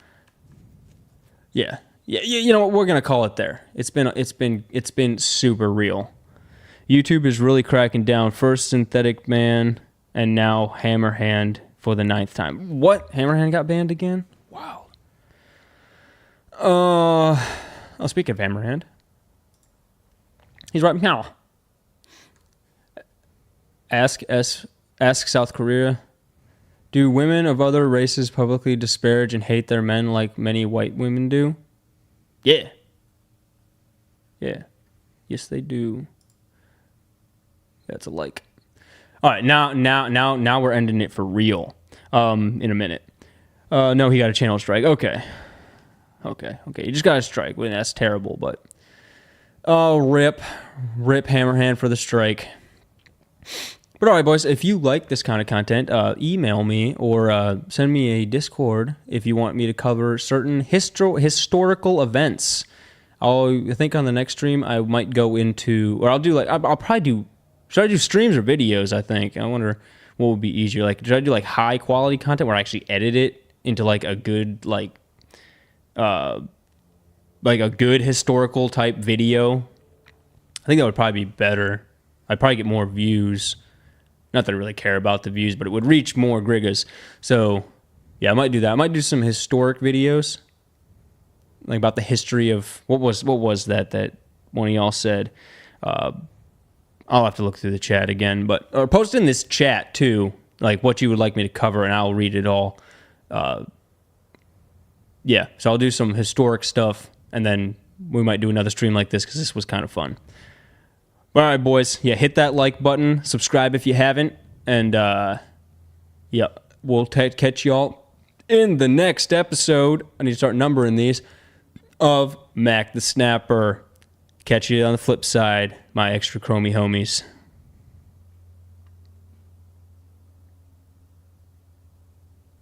A: Yeah. You know what? We're gonna call it there. It's been super real. YouTube is really cracking down. First Synthetic Man, and now Hammerhand for the 9th time. What? Hammerhand got banned again? Wow. I'll speak of Hammerhand. He's right now. Ask South Korea. Do women of other races publicly disparage and hate their men like many white women do? Yeah. Yes, they do. That's a like. All right, now we're ending it for real. In a minute. No, he got a channel strike. Okay. You just got a strike. Well, that's terrible, but rip Hammerhand for the strike. But all right, boys, if you like this kind of content, email me or send me a Discord if you want me to cover certain historical events. I think on the next stream I might go into, or I'll probably do. Should I do streams or videos? I think. I wonder what would be easier. Like, should I do like high quality content where I actually edit it into like a good like a good historical type video? I think that would probably be better. I'd probably get more views. Not that I really care about the views, but it would reach more Grigas. So, yeah, I might do that. I might do some historic videos, like about the history of what was that one of y'all said. I'll have to look through the chat again, or post in this chat too, like what you would like me to cover, and I'll read it all. Yeah, so I'll do some historic stuff, and then we might do another stream like this because this was kind of fun. All right, boys. Yeah, hit that like button. Subscribe if you haven't. And, yeah, we'll catch y'all in the next episode. I need to start numbering these. of Mac the Snapper. Catch you on the flip side, my extra chromey homies.